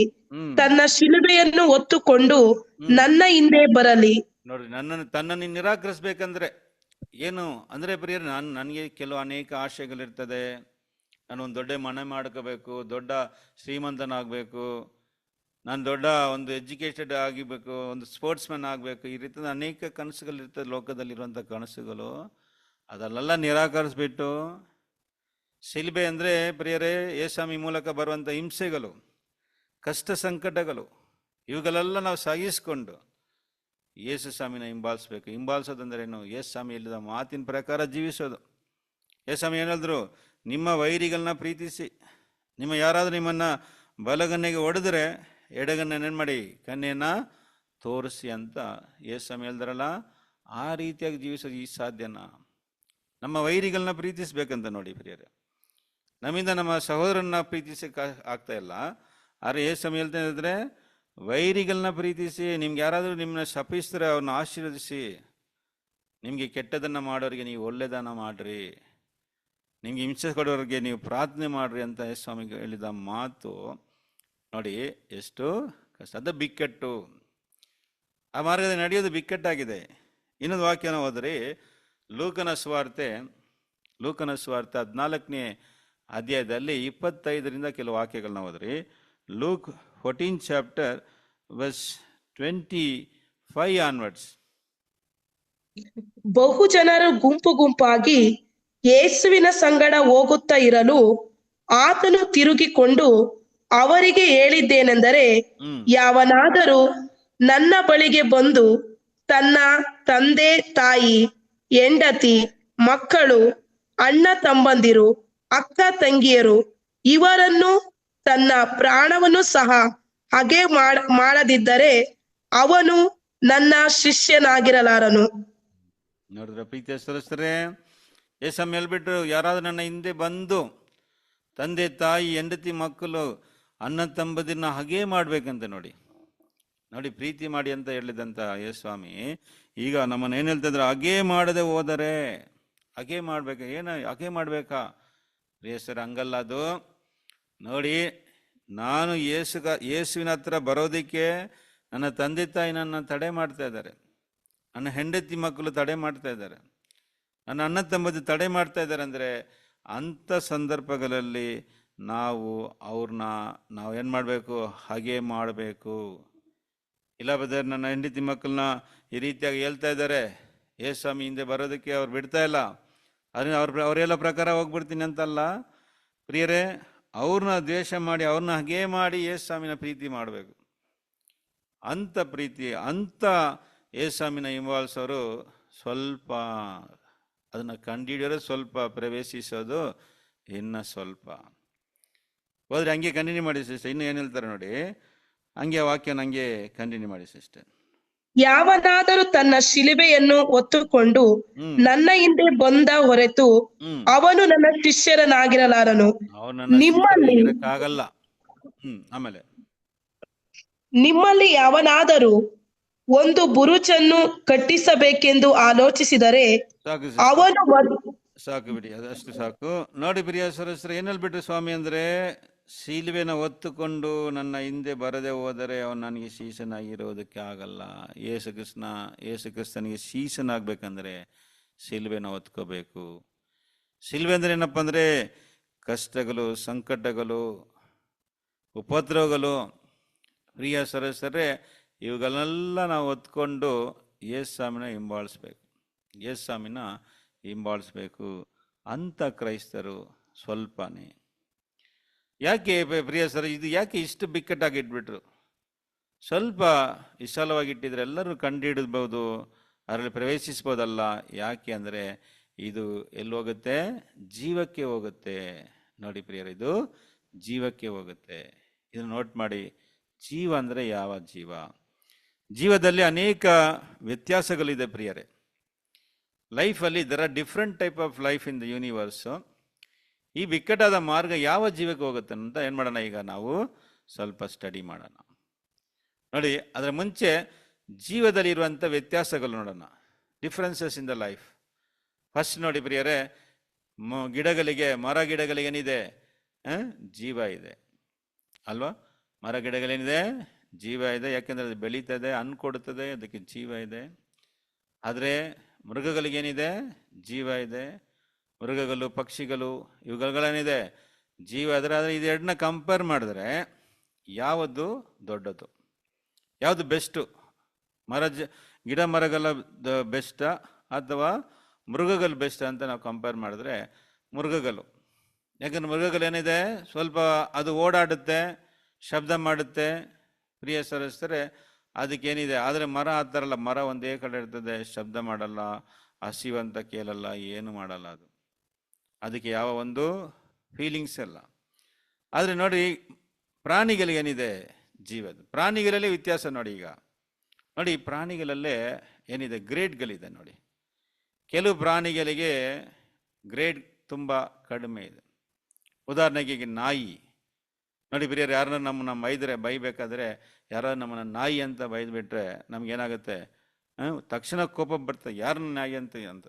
ತನ್ನ ಶಿಲುಬೆಯನ್ನು ಹೊತ್ತುಕೊಂಡು ನನ್ನ ಹಿಂದೆ ಬರಲಿ. ನೋಡ್ರಿ, ತನ್ನನ್ನು ನಿರಾಕರಿಸ್ಬೇಕಂದ್ರೆ ಏನು ಅಂದ್ರೆ ಪ್ರಿಯರೇ, ನನಗೆ ಅನೇಕ ಆಶೆಗಳಿರ್ತದೆ. ನಾನು ಒಂದು ದೊಡ್ಡ ಮನೆ ಮಾಡ್ಕೋಬೇಕು, ದೊಡ್ಡ ಶ್ರೀಮಂತನಾಗಬೇಕು, ನಾನು ದೊಡ್ಡ ಒಂದು ಎಜುಕೇಟೆಡ್ ಆಗಿರ್ಬೇಕು, ಒಂದು ಸ್ಪೋರ್ಟ್ಸ್ ಮ್ಯಾನ್ ಆಗಬೇಕು. ಈ ರೀತಿಯ ಅನೇಕ ಕನಸುಗಳಿರ್ತದೆ ಲೋಕದಲ್ಲಿರುವಂಥ ಕನಸುಗಳು. ಅದಲ್ಲೆಲ್ಲ ನಿರಾಕರಿಸ್ಬಿಟ್ಟು ಶಿಲ್ಬೆ ಅಂದರೆ ಪ್ರಿಯರೇ, ಯೇಸು ಮೂಲಕ ಬರುವಂಥ ಹಿಂಸೆಗಳು, ಕಷ್ಟ ಸಂಕಟಗಳು, ಇವುಗಳೆಲ್ಲ ನಾವು ಸಹಿಸ್ಕೊಂಡು ಯೇಸು ಸ್ವಾಮಿನ ಹಿಂಬಾಲಿಸ್ಬೇಕು. ಹಿಂಬಾಲಿಸೋದಂದ್ರೆ ಏನು? ಯೇಸು ಸ್ವಾಮಿ ಹೇಳಿದ ಮಾತಿನ ಪ್ರಕಾರ ಜೀವಿಸೋದು. ಯೇಸು ಸ್ವಾಮಿ ಹೇಳಿದ್ರು, ನಿಮ್ಮ ವೈರಿಗಳನ್ನ ಪ್ರೀತಿಸಿ, ಯಾರಾದರೂ ನಿಮ್ಮನ್ನು ಬಲಗನ್ನೆಗೆ ಹೊಡೆದ್ರೆ ಎಡಗನ್ನೇನು ಮಾಡಿ ಕನ್ನೆಯನ್ನು ತೋರಿಸಿ ಅಂತ ಯೇಸು ಸ್ವಾಮಿ ಹೇಳಿದ್ರಲ್ಲ. ಆ ರೀತಿಯಾಗಿ ಜೀವಿಸೋದು ಈ ಸಾಧ್ಯನಾ? ನಮ್ಮ ವೈರಿಗಳನ್ನ ಪ್ರೀತಿಸ್ಬೇಕಂತ ನೋಡಿ ಪ್ರಿಯರೇ. ನಮ್ಮಿಂದ ನಮ್ಮ ಸಹೋದರನ್ನ ಪ್ರೀತಿಸಕ್ಕೆ ಆಗ್ತಾ ಇಲ್ಲ. ಆದರೆ ಯೇಸು ಸ್ವಾಮಿ ಹೇಳ್ತಾ ಇದ್ರೆ, ವೈರಿಗಳನ್ನ ಪ್ರೀತಿಸಿ, ನಿಮ್ಗೆ ಯಾರಾದರೂ ನಿಮ್ಮನ್ನ ಶಪಿಸಿದ್ರೆ ಅವ್ರನ್ನ ಆಶೀರ್ವದಿಸಿ, ನಿಮಗೆ ಕೆಟ್ಟದನ್ನು ಮಾಡೋರಿಗೆ ನೀವು ಒಳ್ಳೆಯದನ್ನು ಮಾಡ್ರಿ, ನಿಮ್ಗೆ ಹಿಂಸೆ ಕೊಡೋರಿಗೆ ನೀವು ಪ್ರಾರ್ಥನೆ ಮಾಡ್ರಿ ಅಂತ ಯೇಸು ಸ್ವಾಮಿಗೆ ಹೇಳಿದ ಮಾತು ನೋಡಿ ಎಷ್ಟು ಕಷ್ಟ. ಅದು ಬಿಕ್ಕಟ್ಟು. ಆ ಮಾರ್ಗದಲ್ಲಿ ನಡೆಯೋದು ಬಿಕ್ಕಟ್ಟಾಗಿದೆ. ಇನ್ನೊಂದು ವಾಕ್ಯನ ಹೋದ್ರಿ, ಲೂಕನ ಸ್ವಾರ್ತೆ 14ನೇ ಅಧ್ಯಾಯದಲ್ಲಿ 25ರಿಂದ ಕೆಲವು ವಾಕ್ಯಗಳನ್ನ ಓದ್ರಿ. Luke 14 chapter verse 25 onwards. ಬಹು ಜನರು ಗುಂಪು ಗುಂಪಾಗಿ ಯೇಸುವಿನ ಸಂಗಡ ಹೋಗುತ್ತಾ ಇರಲು ಆತನು ತಿರುಗಿಕೊಂಡು ಅವರಿಗೆ ಹೇಳಿದ್ದೇನೆಂದರೆ, ಯಾವನಾದರೂ ನನ್ನ ಬಳಿಗೆ ಬಂದು ತನ್ನ ತಂದೆ ತಾಯಿ, ಹೆಂಡತಿ, ಮಕ್ಕಳು, ಅಣ್ಣ ತಮ್ಮಂದಿರು, ಅಕ್ಕ ತಂಗಿಯರು ಇವರನ್ನು ತನ್ನ ಪ್ರಾಣವನ್ನು ಸಹ ಹಾಗೆ ಮಾಡದಿದ್ದರೆ ಅವನು ನನ್ನ ಶಿಷ್ಯನಾಗಿರಲಾರನು. ನೋಡಿದ್ರ ಪ್ರೀತಿಯ ಸದಸ್ಯರೇ, ಏಸಮ್ಮ ಹೇಳ್ಬಿಟ್ರು, ಯಾರಾದ್ರೂ ನನ್ನ ಹಿಂದೆ ಬಂದು ತಂದೆ ತಾಯಿ, ಹೆಂಡತಿ, ಮಕ್ಕಳು, ಅಣ್ಣ ತಮ್ಮದಿರನ್ನ ಹಾಗೇ ಮಾಡ್ಬೇಕಂತ. ನೋಡಿ ಪ್ರೀತಿ ಮಾಡಿ ಅಂತ ಹೇಳಿದಂತ ಯೇಸ್ವಾಮಿ ಈಗ ನಮ್ಮನ್ನ ಏನ್ ಹೇಳ್ತಾ ಇದ್ರು, ಹಾಗೇ ಮಾಡದೆ ಹೋದರೆ ಹಾಗೇ ಮಾಡ್ಬೇಕು. ಏನು ಹಾಗೇ ಮಾಡ್ಬೇಕಾ ಪ್ರಿಯಸರ? ಹಂಗಲ್ಲ ಅದು. ನೋಡಿ, ನಾನು ಯೇಸುವಿನ ಹತ್ರ ಬರೋದಕ್ಕೆ ನನ್ನ ತಂದೆ ತಾಯಿ ನನ್ನ ತಡೆ ಮಾಡ್ತಾ ಇದ್ದಾರೆ, ನನ್ನ ಹೆಂಡತಿ ಮಕ್ಕಳು ತಡೆ ಮಾಡ್ತಾ ಇದ್ದಾರೆ, ನನ್ನ ಅಣ್ಣ ತಮ್ಮದಿ ತಡೆ ಮಾಡ್ತಾ ಇದ್ದಾರೆ. ಅಂದರೆ ಅಂಥ ಸಂದರ್ಭಗಳಲ್ಲಿ ಅವ್ರನ್ನ ನಾವು ಏನು ಮಾಡಬೇಕು? ಹಾಗೇ ಮಾಡಬೇಕು. ಇಲ್ಲ ಬದರ್, ನನ್ನ ಹೆಂಡತಿ ಮಕ್ಕಳನ್ನ ಈ ರೀತಿಯಾಗಿ ಹೇಳ್ತಾ ಇದ್ದಾರೆ, ಸ್ವಾಮಿ ಹಿಂದೆ ಬರೋದಕ್ಕೆ ಅವ್ರು ಬಿಡ್ತಾ ಇಲ್ಲ, ಅವರೆಲ್ಲ ಪ್ರಕಾರ ಹೋಗ್ಬಿಡ್ತೀನಿ ಅಂತಲ್ಲ ಪ್ರಿಯರೇ. ಅವ್ರನ್ನ ದ್ವೇಷ ಮಾಡಿ, ಅವ್ರನ್ನ ಹಾಗೇ ಮಾಡಿ ಸ್ವಾಮಿನ ಪ್ರೀತಿ ಮಾಡಬೇಕು. ಅಂಥ ಪ್ರೀತಿ, ಅಂಥ ಸ್ವಾಮಿನ ಹಿಂಬಾಲಿಸೋರು ಸ್ವಲ್ಪ, ಅದನ್ನು ಕಂಡುಹಿಡಿಯೋರು ಸ್ವಲ್ಪ, ಪ್ರವೇಶಿಸೋದು ಇನ್ನು ಸ್ವಲ್ಪ. ಹೋದ್ರೆ ಹಂಗೆ ಕಂಟಿನ್ಯೂ ಮಾಡಿ ಸಿಸ್ಟರ್. ಇನ್ನು ಏನು ಹೇಳ್ತಾರೆ ನೋಡಿ, ಹಂಗೆ ವಾಕ್ಯನ ಹಂಗೆ ಕಂಟಿನ್ಯೂ ಮಾಡಿ ಸಿಸ್ಟರ್. ಯಾವನಾದರೂ ತನ್ನ ಶಿಲುಬೆಯನ್ನು ಹೊತ್ತುಕೊಂಡು ನನ್ನ ಹಿಂದೆ ಬಂದ ಹೊರತು ಅವನು ನನ್ನ ಶಿಷ್ಯರನಾಗಿರಲಾರನು. ಆಗಲ್ಲ. ಆಮೇಲೆ ನಿಮ್ಮಲ್ಲಿ ಯಾವನಾದರೂ ಒಂದು ಬುರುಜನ್ನು ಕಟ್ಟಿಸಬೇಕೆಂದು ಆಲೋಚಿಸಿದರೆ ಅವನು ಸಾಕು ಬಿಡಿ, ಅದಷ್ಟು ಸಾಕು. ನೋಡಿ ಪ್ರಿಯ ಸರಸ್ರ, ಏನ್ ಹೇಳ್ಬಿಟ್ರು ಸ್ವಾಮಿ ಅಂದ್ರೆ, ಶಿಲುಬೆನ ಹೊತ್ತುಕೊಂಡು ನನ್ನ ಹಿಂದೆ ಬರದೆ ಹೋದರೆ ಅವನು ನನಗೆ ಶಿಷ್ಯನಾಗಿರೋದಕ್ಕೆ ಆಗಲ್ಲ. ಯೇಸು ಕ್ರಿಸ್ತನಿಗೆ ಶಿಷ್ಯನಾಗಬೇಕಂದ್ರೆ ಶಿಲುಬೆನ ಹೊತ್ಕೋಬೇಕು. ಶಿಲುಬೆ ಅಂದ್ರೆ ಏನಪ್ಪ ಅಂದ್ರೆ, ಕಷ್ಟಗಳು, ಸಂಕಟಗಳು, ಉಪದ್ರವಗಳು. ಪ್ರಿಯ ಸರಸ್ವರೇ, ಇವುಗಳನ್ನೆಲ್ಲ ನಾವು ಹೊತ್ಕೊಂಡು ಯೇಸುಸ್ವಾಮಿನ ಹಿಂಬಾಲಿಸ್ಬೇಕು. ಅಂಥ ಕ್ರೈಸ್ತರು ಸ್ವಲ್ಪನೇ. ಯಾಕೆ ಪ್ರಿಯ ಸರ್, ಇದು ಯಾಕೆ ಇಷ್ಟು ಬಿಕ್ಕಟ್ಟಾಗಿ ಇಟ್ಬಿಟ್ರು? ಸ್ವಲ್ಪ ವಿಶಾಲವಾಗಿ ಇಟ್ಟಿದ್ರೆ ಎಲ್ಲರೂ ಕಂಡು ಹಿಡಿದ್ಬೋದು, ಅದರಲ್ಲಿ ಪ್ರವೇಶಿಸ್ಬೋದಲ್ಲ. ಯಾಕೆ ಅಂದರೆ ಇದು ಎಲ್ಲಿ ಹೋಗುತ್ತೆ? ಜೀವಕ್ಕೆ ಹೋಗುತ್ತೆ. ನೋಡಿ ಪ್ರಿಯರೇ, ಇದು ಜೀವಕ್ಕೆ ಹೋಗುತ್ತೆ. ಇದನ್ನು ನೋಟ್ ಮಾಡಿ. ಜೀವ ಅಂದರೆ ಯಾವ ಜೀವ? ಜೀವದಲ್ಲಿ ಅನೇಕ ವ್ಯತ್ಯಾಸಗಳಿದೆ ಪ್ರಿಯರೇ. ಲೈಫಲ್ಲಿ there are different type of life in the universe. ಈ ಬಿಕ್ಕಟ್ಟಾದ ಮಾರ್ಗ ಯಾವ ಜೀವಕ್ಕೆ ಹೋಗುತ್ತೆ ಅಂತ ಏನು ಮಾಡೋಣ, ಈಗ ನಾವು ಸ್ವಲ್ಪ ಸ್ಟಡಿ ಮಾಡೋಣ. ನೋಡಿ, ಅದರ ಮುಂಚೆ ಜೀವದಲ್ಲಿ ಇರುವಂಥ ವ್ಯತ್ಯಾಸಗಳು ನೋಡೋಣ. Differences in the life. First ನೋಡಿ ಪ್ರಿಯರೇ, ಮರ ಗಿಡಗಳಿಗೇನಿದೆ? ಜೀವ ಇದೆ ಅಲ್ವಾ? ಮರ ಗಿಡಗಳೇನಿದೆ? ಜೀವ ಇದೆ. ಯಾಕೆಂದರೆ ಅದು ಬೆಳೀತದೆ, ಹಣ್ಣು ಕೊಡುತ್ತದೆ, ಅದಕ್ಕೆ ಜೀವ ಇದೆ. ಆದರೆ ಮೃಗಗಳಿಗೇನಿದೆ? ಜೀವ ಇದೆ. ಮೃಗಗಳು, ಪಕ್ಷಿಗಳು, ಇವುಗಳೇನಿದೆ? ಜೀವ. ಆದರೆ ಇದೆರಡನ್ನ ಕಂಪೇರ್ ಮಾಡಿದ್ರೆ ಯಾವುದು ದೊಡ್ಡದು? ಯಾವುದು ಬೆಸ್ಟು? ಗಿಡ ಮರಗಳ ಬೆಸ್ಟಾ ಅಥವಾ ಮೃಗಗಳು ಬೆಸ್ಟ್ ಅಂತ ನಾವು ಕಂಪೇರ್ ಮಾಡಿದ್ರೆ ಮೃಗಗಳು. ಯಾಕಂದ್ರೆ ಮೃಗಗಳೇನಿದೆ? ಸ್ವಲ್ಪ ಅದು ಓಡಾಡುತ್ತೆ, ಶಬ್ದ ಮಾಡುತ್ತೆ. ಪ್ರಿಯ ಸದಸ್ಯರೇ, ಅದಕ್ಕೇನಿದೆ? ಆದರೆ ಮರ ಆ ಥರ ಅಲ್ಲ. ಮರ ಒಂದೇ ಕಡೆ ಇರ್ತದೆ, ಶಬ್ದ ಮಾಡಲ್ಲ, ಹಸಿವಂತ ಕೇಳಲ್ಲ, ಏನು ಮಾಡಲ್ಲ. ಅದಕ್ಕೆ ಯಾವ ಒಂದು ಫೀಲಿಂಗ್ಸ್ ಇಲ್ಲ. ಆದರೆ ನೋಡಿ, ಪ್ರಾಣಿಗಳಿಗೇನಿದೆ? ಜೀವದ. ಪ್ರಾಣಿಗಳಲ್ಲಿ ವ್ಯತ್ಯಾಸ ನೋಡಿ. ಈಗ ನೋಡಿ, ಪ್ರಾಣಿಗಳಲ್ಲೇ ಏನಿದೆ? ಗ್ರೇಡ್ಗಳಿದೆ ನೋಡಿ. ಕೆಲವು ಪ್ರಾಣಿಗಳಿಗೆ ಗ್ರೇಡ್ ತುಂಬ ಕಡಿಮೆ ಇದೆ. ಉದಾಹರಣೆಗೆ ಈಗ ನಾಯಿ ನೋಡಿ ಪ್ರಿಯರು, ಯಾರನ್ನ ನಮ್ಮನ್ನ ಬೈಬೇಕಾದ್ರೆ ಯಾರು ನಮ್ಮನ್ನ ನಾಯಿ ಅಂತ ಬೈದ್ಬಿಟ್ರೆ ನಮ್ಗೇನಾಗುತ್ತೆ? ತಕ್ಷಣ ಕೋಪ ಬರ್ತದೆ, ಯಾರನ್ನ ನಾಯಿ ಅಂತ.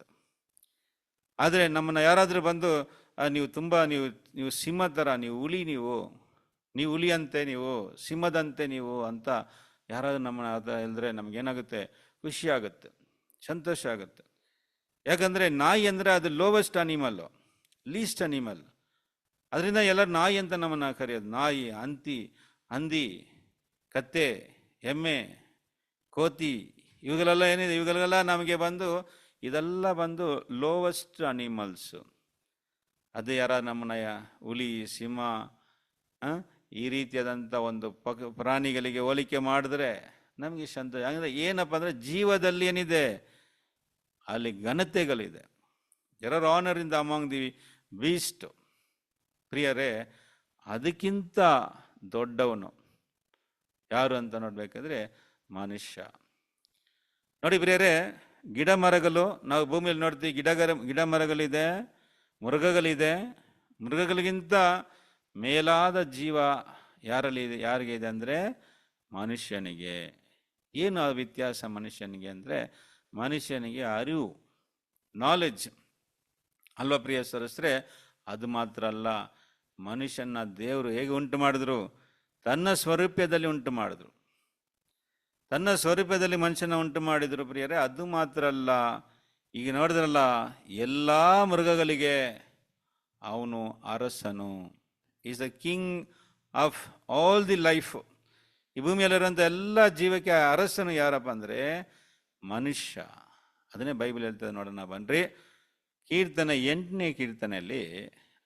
ಆದರೆ ನಮ್ಮನ್ನ ಯಾರಾದರೂ ಬಂದು ನೀವು ಸಿಂಹ ಥರ, ನೀವು ಹುಲಿ ಅಂತೆ, ನೀವು ಸಿಂಹದಂತೆ ನೀವು ಅಂತ ಯಾರಾದರೂ ನಮ್ಮನ್ನ ಹೇಳಿದ್ರೆ ನಮಗೇನಾಗುತ್ತೆ? ಖುಷಿ ಆಗುತ್ತೆ, ಸಂತೋಷ ಆಗುತ್ತೆ. ಯಾಕಂದರೆ ನಾಯಿ ಅಂದರೆ ಅದು ಲೋವೆಸ್ಟ್ ಅನಿಮಲ್ಲು, ಲೀಸ್ಟ್ ಅನಿಮಲ್. ಅದರಿಂದ ಎಲ್ಲರೂ ನಾಯಿ ಅಂತ ನಮ್ಮನ್ನು ಕರೆಯೋದು. ನಾಯಿ, ಹಂದಿ, ಕತ್ತೆ, ಎಮ್ಮೆ, ಕೋತಿ, ಇವುಗಳೆಲ್ಲ ಏನಿದೆ, ಇವುಗಳೆಲ್ಲ ನಮಗೆ ಇದೆಲ್ಲ ಲೋವೆಸ್ಟ್ ಅನಿಮಲ್ಸು. ಅದು ಯಾರ ನಮ್ಮನ್ನ ಹುಲಿ, ಸಿಂಹ, ಈ ರೀತಿಯಾದಂಥ ಒಂದು ಪ್ರಾಣಿಗಳಿಗೆ ಹೋಲಿಕೆ ಮಾಡಿದ್ರೆ ನಮಗೆ ಸಂತೋಷ. ಅಂದರೆ ಏನಪ್ಪ ಅಂದರೆ ಜೀವದಲ್ಲಿ ಏನಿದೆ ಅಲ್ಲಿ ಘನತೆಗಳಿದೆ. Error honour in the among the beast. ಪ್ರಿಯರೇ, ಅದಕ್ಕಿಂತ ದೊಡ್ಡವನು ಯಾರು ಅಂತ ನೋಡ್ಬೇಕಾದ್ರೆ ಮನುಷ್ಯ. ನೋಡಿ ಪ್ರಿಯರೇ, ಗಿಡ ಮರಗಳು ನಾವು ಭೂಮಿಯಲ್ಲಿ ನೋಡ್ತೀವಿ, ಗಿಡ ಮರಗಳಿದೆ, ಮೃಗಗಳಿದೆ. ಮೃಗಗಳಿಗಿಂತ ಮೇಲಾದ ಜೀವ ಯಾರಿಗೆ ಇದೆ ಅಂದರೆ ಮನುಷ್ಯನಿಗೆ. ಏನು ಆ ವ್ಯತ್ಯಾಸ ಮನುಷ್ಯನಿಗೆ ಅಂದರೆ, ಮನುಷ್ಯನಿಗೆ ಅರಿವು, ನಾಲೆಡ್ಜ್ ಅಲ್ವಾ ಪ್ರಿಯ ಸರಸ್ರೆ. ಅದು ಮಾತ್ರ ಅಲ್ಲ, ಮನುಷ್ಯನ ದೇವರು ಹೇಗೆ ಉಂಟು ಮಾಡಿದ್ರು? ತನ್ನ ಸ್ವರೂಪದಲ್ಲಿ ಉಂಟು ಮಾಡಿದ್ರು. ತನ್ನ ಸ್ವರೂಪದಲ್ಲಿ ಮನುಷ್ಯನ ಉಂಟು ಮಾಡಿದ್ರು ಪ್ರಿಯರೇ. ಅದು ಮಾತ್ರ ಅಲ್ಲ, ಈಗ ನೋಡಿದ್ರಲ್ಲ, ಎಲ್ಲ ಮೃಗಗಳಿಗೆ ಅವನು ಅರಸನು. Is the king of all the life. ಈ ಭೂಮಿಯಲ್ಲಿರುವಂಥ ಎಲ್ಲ ಜೀವಕ್ಕೆ ಅರಸನು ಯಾರಪ್ಪ ಅಂದರೆ ಮನುಷ್ಯ. ಅದನ್ನೇ ಬೈಬಲ್ ಹೇಳ್ತದೆ, ನೋಡೋಣ ಬನ್ರಿ. ಕೀರ್ತನೆ 8ನೇ ಕೀರ್ತನೆಯಲ್ಲಿ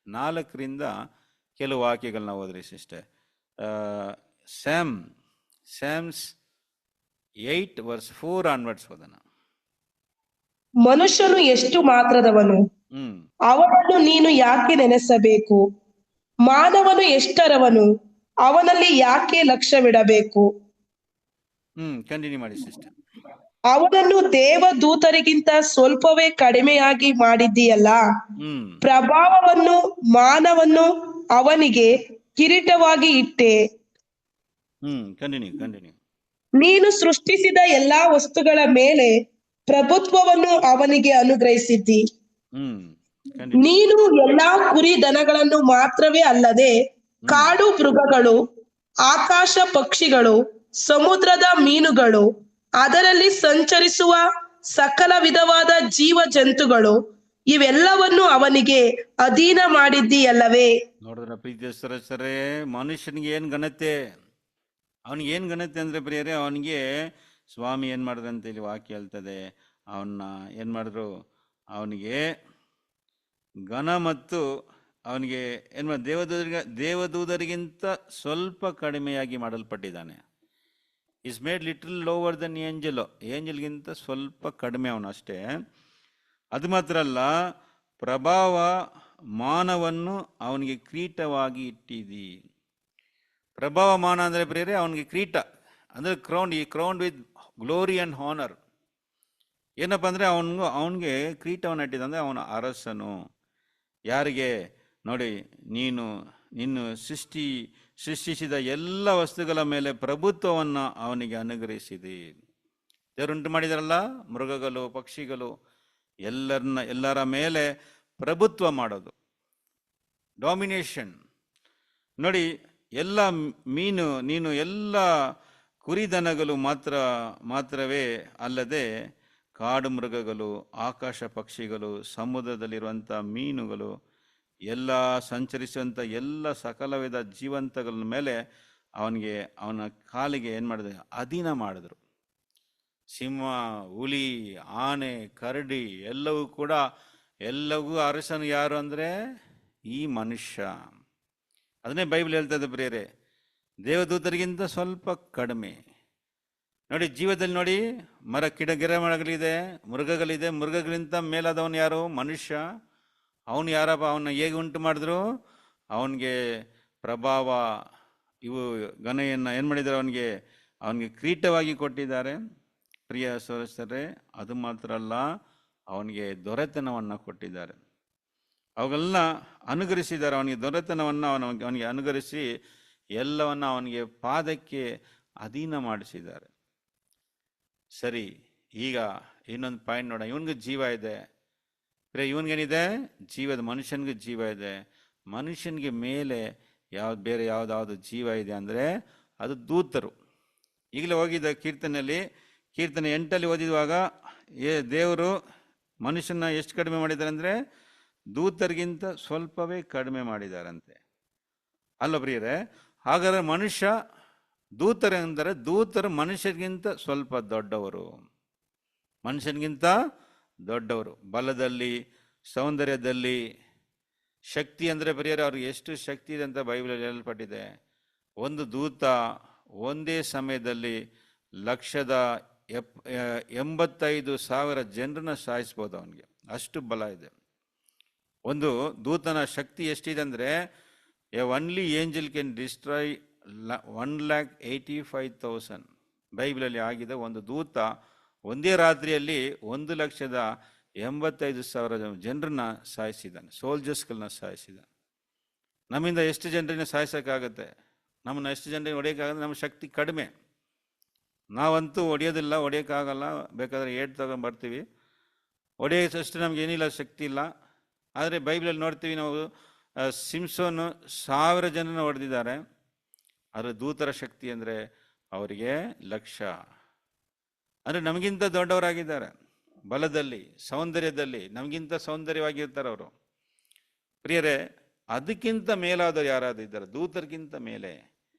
4ರಿಂದ ಕೆಲವು ವಾಕ್ಯಗಳನ್ನ ಓದ್ರಿ ಸಿಸ್ಟರ್. ಸ್ಯಾಮ್ಸ್ 8 verse 4 onwards ಓದೋಣ. ಮನುಷ್ಯನು ಎಷ್ಟು ಮಾತ್ರದವನು, ಅವನನ್ನು ನೀನು ಯಾಕೆ ನೆನೆಸಬೇಕು? ಮಾನವನು ಎಷ್ಟರವನು, ಅವನಲ್ಲಿ ಯಾಕೆ ಲಕ್ಷ್ಯವಿಡಬೇಕು? ಕಂಟಿನ್ಯೂ ಮಾಡಿ ಸಿಸ್ಟರ್. ಅವನನ್ನು ದೇವದೂತರಿಗಿಂತ ಸ್ವಲ್ಪವೇ ಕಡಿಮೆಯಾಗಿ ಮಾಡಿದ್ದೀಯಲ್ಲ. ಪ್ರಭಾವವನ್ನು ಮಾನವನ್ನು ಅವನಿಗೆ ಕಿರೀಟವಾಗಿ ಇಟ್ಟೆ. ಕಂಟಿನ್ಯೂ. ನೀನು ಸೃಷ್ಟಿಸಿದ ಎಲ್ಲಾ ವಸ್ತುಗಳ ಮೇಲೆ ಪ್ರಭುತ್ವವನ್ನು ಅವನಿಗೆ ಅನುಗ್ರಹಿಸಿದ್ದಿ. ನೀನು ಎಲ್ಲಾ ಕುರಿ ದನಗಳನ್ನು ಮಾತ್ರವೇ ಅಲ್ಲದೆ ಕಾಡು ಮೃಗಗಳು, ಆಕಾಶ ಪಕ್ಷಿಗಳು, ಸಮುದ್ರದ ಮೀನುಗಳು, ಅದರಲ್ಲಿ ಸಂಚರಿಸುವ ಸಕಲ ವಿಧವಾದ ಜೀವ ಜಂತುಗಳು, ಇವೆಲ್ಲವನ್ನು ಅವನಿಗೆ ಅಧೀನ ಮಾಡಿದ್ದೀಯಲ್ಲವೇ? ನೋಡಿದ್ರ ಪ್ರೀತಿಯ ಸರಸರೇ, ಮನುಷ್ಯನಿಗೆ ಏನ್ ಘನತೆ, ಅವನಿಗೆ ಏನು ಘನತೆ ಅಂದರೆ ಪ್ರಿಯರೇ, ಅವನಿಗೆ ಸ್ವಾಮಿ ಏನು ಮಾಡಿದ್ರು ಅಂತ ಇಲ್ಲಿ ವಾಕ್ಯ ಹೇಳ್ತದೆ. ಅವನ್ನ ಏನು ಮಾಡಿದ್ರು? ಅವನಿಗೆ ಘನ ಮತ್ತು ಅವನಿಗೆ ಏನು ಮಾಡಿ ದೇವದೂತರಿಗಿಂತ ಸ್ವಲ್ಪ ಕಡಿಮೆಯಾಗಿ ಮಾಡಲ್ಪಟ್ಟಿದ್ದಾನೆ. Is made little lower than ಏಂಜಲ್ಗಿಂತ ಸ್ವಲ್ಪ ಕಡಿಮೆ ಅವನು ಅಷ್ಟೇ. ಅದು ಮಾತ್ರ ಅಲ್ಲ, ಪ್ರಭಾವ ಮಾನವನ್ನು ಅವನಿಗೆ ಕಿರೀಟವಾಗಿ ಇಟ್ಟಿದಿ. ಪ್ರಭಾವ ಮಾನ ಅಂದರೆ ಪ್ರಿಯರೇ ಅವನಿಗೆ ಕಿರೀಟ ಅಂದರೆ crowned with glory and honour. ಏನಪ್ಪ ಅಂದರೆ ಅವನಿಗೆ ಕಿರೀಟವನ್ನು ಇಟ್ಟಿದ್ದ ಅಂದರೆ ಅವನ ಅರಸನು. ಯಾರಿಗೆ? ನೋಡಿ, ನೀನು ಸೃಷ್ಟಿಸಿದ ಎಲ್ಲ ವಸ್ತುಗಳ ಮೇಲೆ ಪ್ರಭುತ್ವವನ್ನು ಅವನಿಗೆ ಅನುಗ್ರಹಿಸಿದೆ. ದೇವರುಂಟು ಮಾಡಿದಾರಲ್ಲ, ಮೃಗಗಳು, ಪಕ್ಷಿಗಳು, ಎಲ್ಲರ ಮೇಲೆ ಪ್ರಭುತ್ವ ಮಾಡೋದು, ಡಾಮಿನೇಷನ್. ನೋಡಿ, ಎಲ್ಲ ನೀನು ಎಲ್ಲ ಕುರಿದನಗಳು ಮಾತ್ರವೇ ಅಲ್ಲದೆ ಕಾಡು ಮೃಗಗಳು, ಆಕಾಶ ಪಕ್ಷಿಗಳು, ಸಮುದ್ರದಲ್ಲಿರುವಂಥ ಮೀನುಗಳು, ಎಲ್ಲ ಸಂಚರಿಸುವಂಥ ಎಲ್ಲ ಸಕಲವಿಧ ಜೀವಂತಗಳ ಮೇಲೆ ಅವನ ಕಾಲಿಗೆ ಏನು ಮಾಡಿದೆ? ಅಧೀನ ಮಾಡಿದ್ರು. ಸಿಂಹ, ಹುಲಿ, ಆನೆ, ಕರಡಿ ಎಲ್ಲವೂ ಅರಸನು ಯಾರು ಅಂದರೆ ಈ ಮನುಷ್ಯ. ಅದನ್ನೇ ಬೈಬಲ್ ಹೇಳ್ತದೆ ಪ್ರಿಯರೇ, ದೇವದೂತರಿಗಿಂತ ಸ್ವಲ್ಪ ಕಡಿಮೆ. ನೋಡಿ, ಜೀವದಲ್ಲಿ ನೋಡಿ, ಗಿಡಮರಗಳಿದೆ, ಮೃಗಗಳಿದೆ. ಮೃಗಗಳಿಂದ ಮೇಲಾದವನು ಯಾರು? ಮನುಷ್ಯ. ಅವನು ಯಾರಪ್ಪ? ಅವನ್ನ ಹೇಗೆ ಉಂಟು ಮಾಡಿದ್ರು? ಅವನಿಗೆ ಪ್ರಭಾವ, ಇವು ಘನೆಯನ್ನು ಏನು ಮಾಡಿದ್ದಾರೆ? ಅವನಿಗೆ ಕಿರೀಟವಾಗಿ ಕೊಟ್ಟಿದ್ದಾರೆ. ಪ್ರಿಯ ಸಹೋದರರೇ, ಅದು ಮಾತ್ರ ಅಲ್ಲ, ಅವನಿಗೆ ದೊರೆತನವನ್ನು ಕೊಟ್ಟಿದ್ದಾರೆ. ಅವುಗಳನ್ನ ಅನುಗ್ರಹಿಸಿದ್ದಾರೆ. ಅವನಿಗೆ ದೊರೆತನವನ್ನು ಅವನಿಗೆ ಅನುಗ್ರಹಿಸಿ ಎಲ್ಲವನ್ನ ಅವನಿಗೆ ಪಾದಕ್ಕೆ ಅಧೀನ ಮಾಡಿಸಿದ್ದಾರೆ. ಸರಿ, ಈಗ ಇನ್ನೊಂದು ಪಾಯಿಂಟ್ ನೋಡೋಣ. ಇವನಿಗೆ ಜೀವ ಇದೆ. ಇವನಿಗೇನಿದೆ? ಜೀವದ ಮನುಷ್ಯನಿಗೆ ಜೀವ ಇದೆ. ಮನುಷ್ಯನಿಗೆ ಮೇಲೆ ಬೇರೆ ಯಾವುದಾವುದು ಜೀವ ಇದೆ ಅಂದರೆ ಅದು ದೂತರು. ಈಗಲೇ ಹೋಗಿದ್ದ ಕೀರ್ತನೆ 8 ಓದಿರುವಾಗ ದೇವರು ಮನುಷ್ಯನ ಎಷ್ಟು ಕಡಿಮೆ ಮಾಡಿದ್ದಾರೆ ಅಂದರೆ ದೂತರಿಗಿಂತ ಸ್ವಲ್ಪವೇ ಕಡಿಮೆ ಮಾಡಿದಾರಂತೆ. ಅಲ್ಲ ಪ್ರಿಯರೇ? ಹಾಗಾದರೆ ಮನುಷ್ಯ ದೂತರು ಅಂದರೆ ದೂತರು ಮನುಷ್ಯರಿಗಿಂತ ಸ್ವಲ್ಪ ದೊಡ್ಡವರು, ಮನುಷ್ಯನಿಗಿಂತ ದೊಡ್ಡವರು. ಬಲದಲ್ಲಿ, ಸೌಂದರ್ಯದಲ್ಲಿ, ಶಕ್ತಿ ಅಂದರೆ ಪ್ರಿಯರೇ ಅವ್ರಿಗೆ ಎಷ್ಟು ಶಕ್ತಿ ಇದೆ ಅಂತ ಬೈಬಲಲ್ಲಿ ಹೇಳಲ್ಪಟ್ಟಿದೆ. ಒಂದು ದೂತ ಒಂದೇ ಸಮಯದಲ್ಲಿ 185,000 ಜನರನ್ನ ಸಾಯಿಸ್ಬೋದು ಅವನಿಗೆ, ಅಷ್ಟು ಬಲ ಇದೆ. ಒಂದು ದೂತನ ಶಕ್ತಿ ಎಷ್ಟಿದೆ ಅಂದರೆ ಒನ್ಲಿ ಏಂಜಲ್ ಕ್ಯಾನ್ ಡಿಸ್ಟ್ರಾಯ್ 1,85,000. ಬೈಬಲಲ್ಲಿ ಆಗಿದೆ. ಒಂದು ದೂತ ಒಂದೇ ರಾತ್ರಿಯಲ್ಲಿ 1,85,000 ಜನರನ್ನ ಸಾಯಿಸಿದ್ದಾನೆ, ಸೋಲ್ಜರ್ಸ್ಗಳನ್ನ ಸಾಯಿಸಿದ್ದಾನೆ. ನಮ್ಮಿಂದ ಎಷ್ಟು ಜನರನ್ನ ಸಾಯಿಸೋಕ್ಕಾಗತ್ತೆ? ನಮ್ಮನ್ನ ಎಷ್ಟು ಜನರಿಗೆ ಹೊಡೆಯೋಕ್ಕಾಗತ್ತೆ? ನಮ್ಮ ಶಕ್ತಿ ಕಡಿಮೆ, ನಾವಂತೂ ಹೊಡೆಯೋದಿಲ್ಲ, ಹೊಡೆಯೋಕ್ಕಾಗಲ್ಲ. ಬೇಕಾದರೆ ಏಟ್ ತಗೊಂಡ್ಬರ್ತೀವಿ, ಹೊಡೆಯೋಷ್ಟು ನಮ್ಗೆ ಏನಿಲ್ಲ, ಶಕ್ತಿ ಇಲ್ಲ. ಆದರೆ ಬೈಬಲಲ್ಲಿ ನೋಡ್ತೀವಿ ನಾವು, ಸಿಂಸೋನು 1000 ಜನನ ಹೊಡೆದಿದ್ದಾರೆ. ಆದರೆ ದೂತರ ಶಕ್ತಿ ಅಂದರೆ ಅವರಿಗೆ 1,00,000. ಅಂದರೆ ನಮಗಿಂತ ದೊಡ್ಡವರಾಗಿದ್ದಾರೆ, ಬಲದಲ್ಲಿ, ಸೌಂದರ್ಯದಲ್ಲಿ ನಮಗಿಂತ ಸೌಂದರ್ಯವಾಗಿರ್ತಾರೆ ಅವರು. ಪ್ರಿಯರೇ, ಅದಕ್ಕಿಂತ ಮೇಲಾದವರು ಯಾರಾದರೂ ಇದ್ದಾರೆ? ದೂತರಿಗಿಂತ ಮೇಲೆ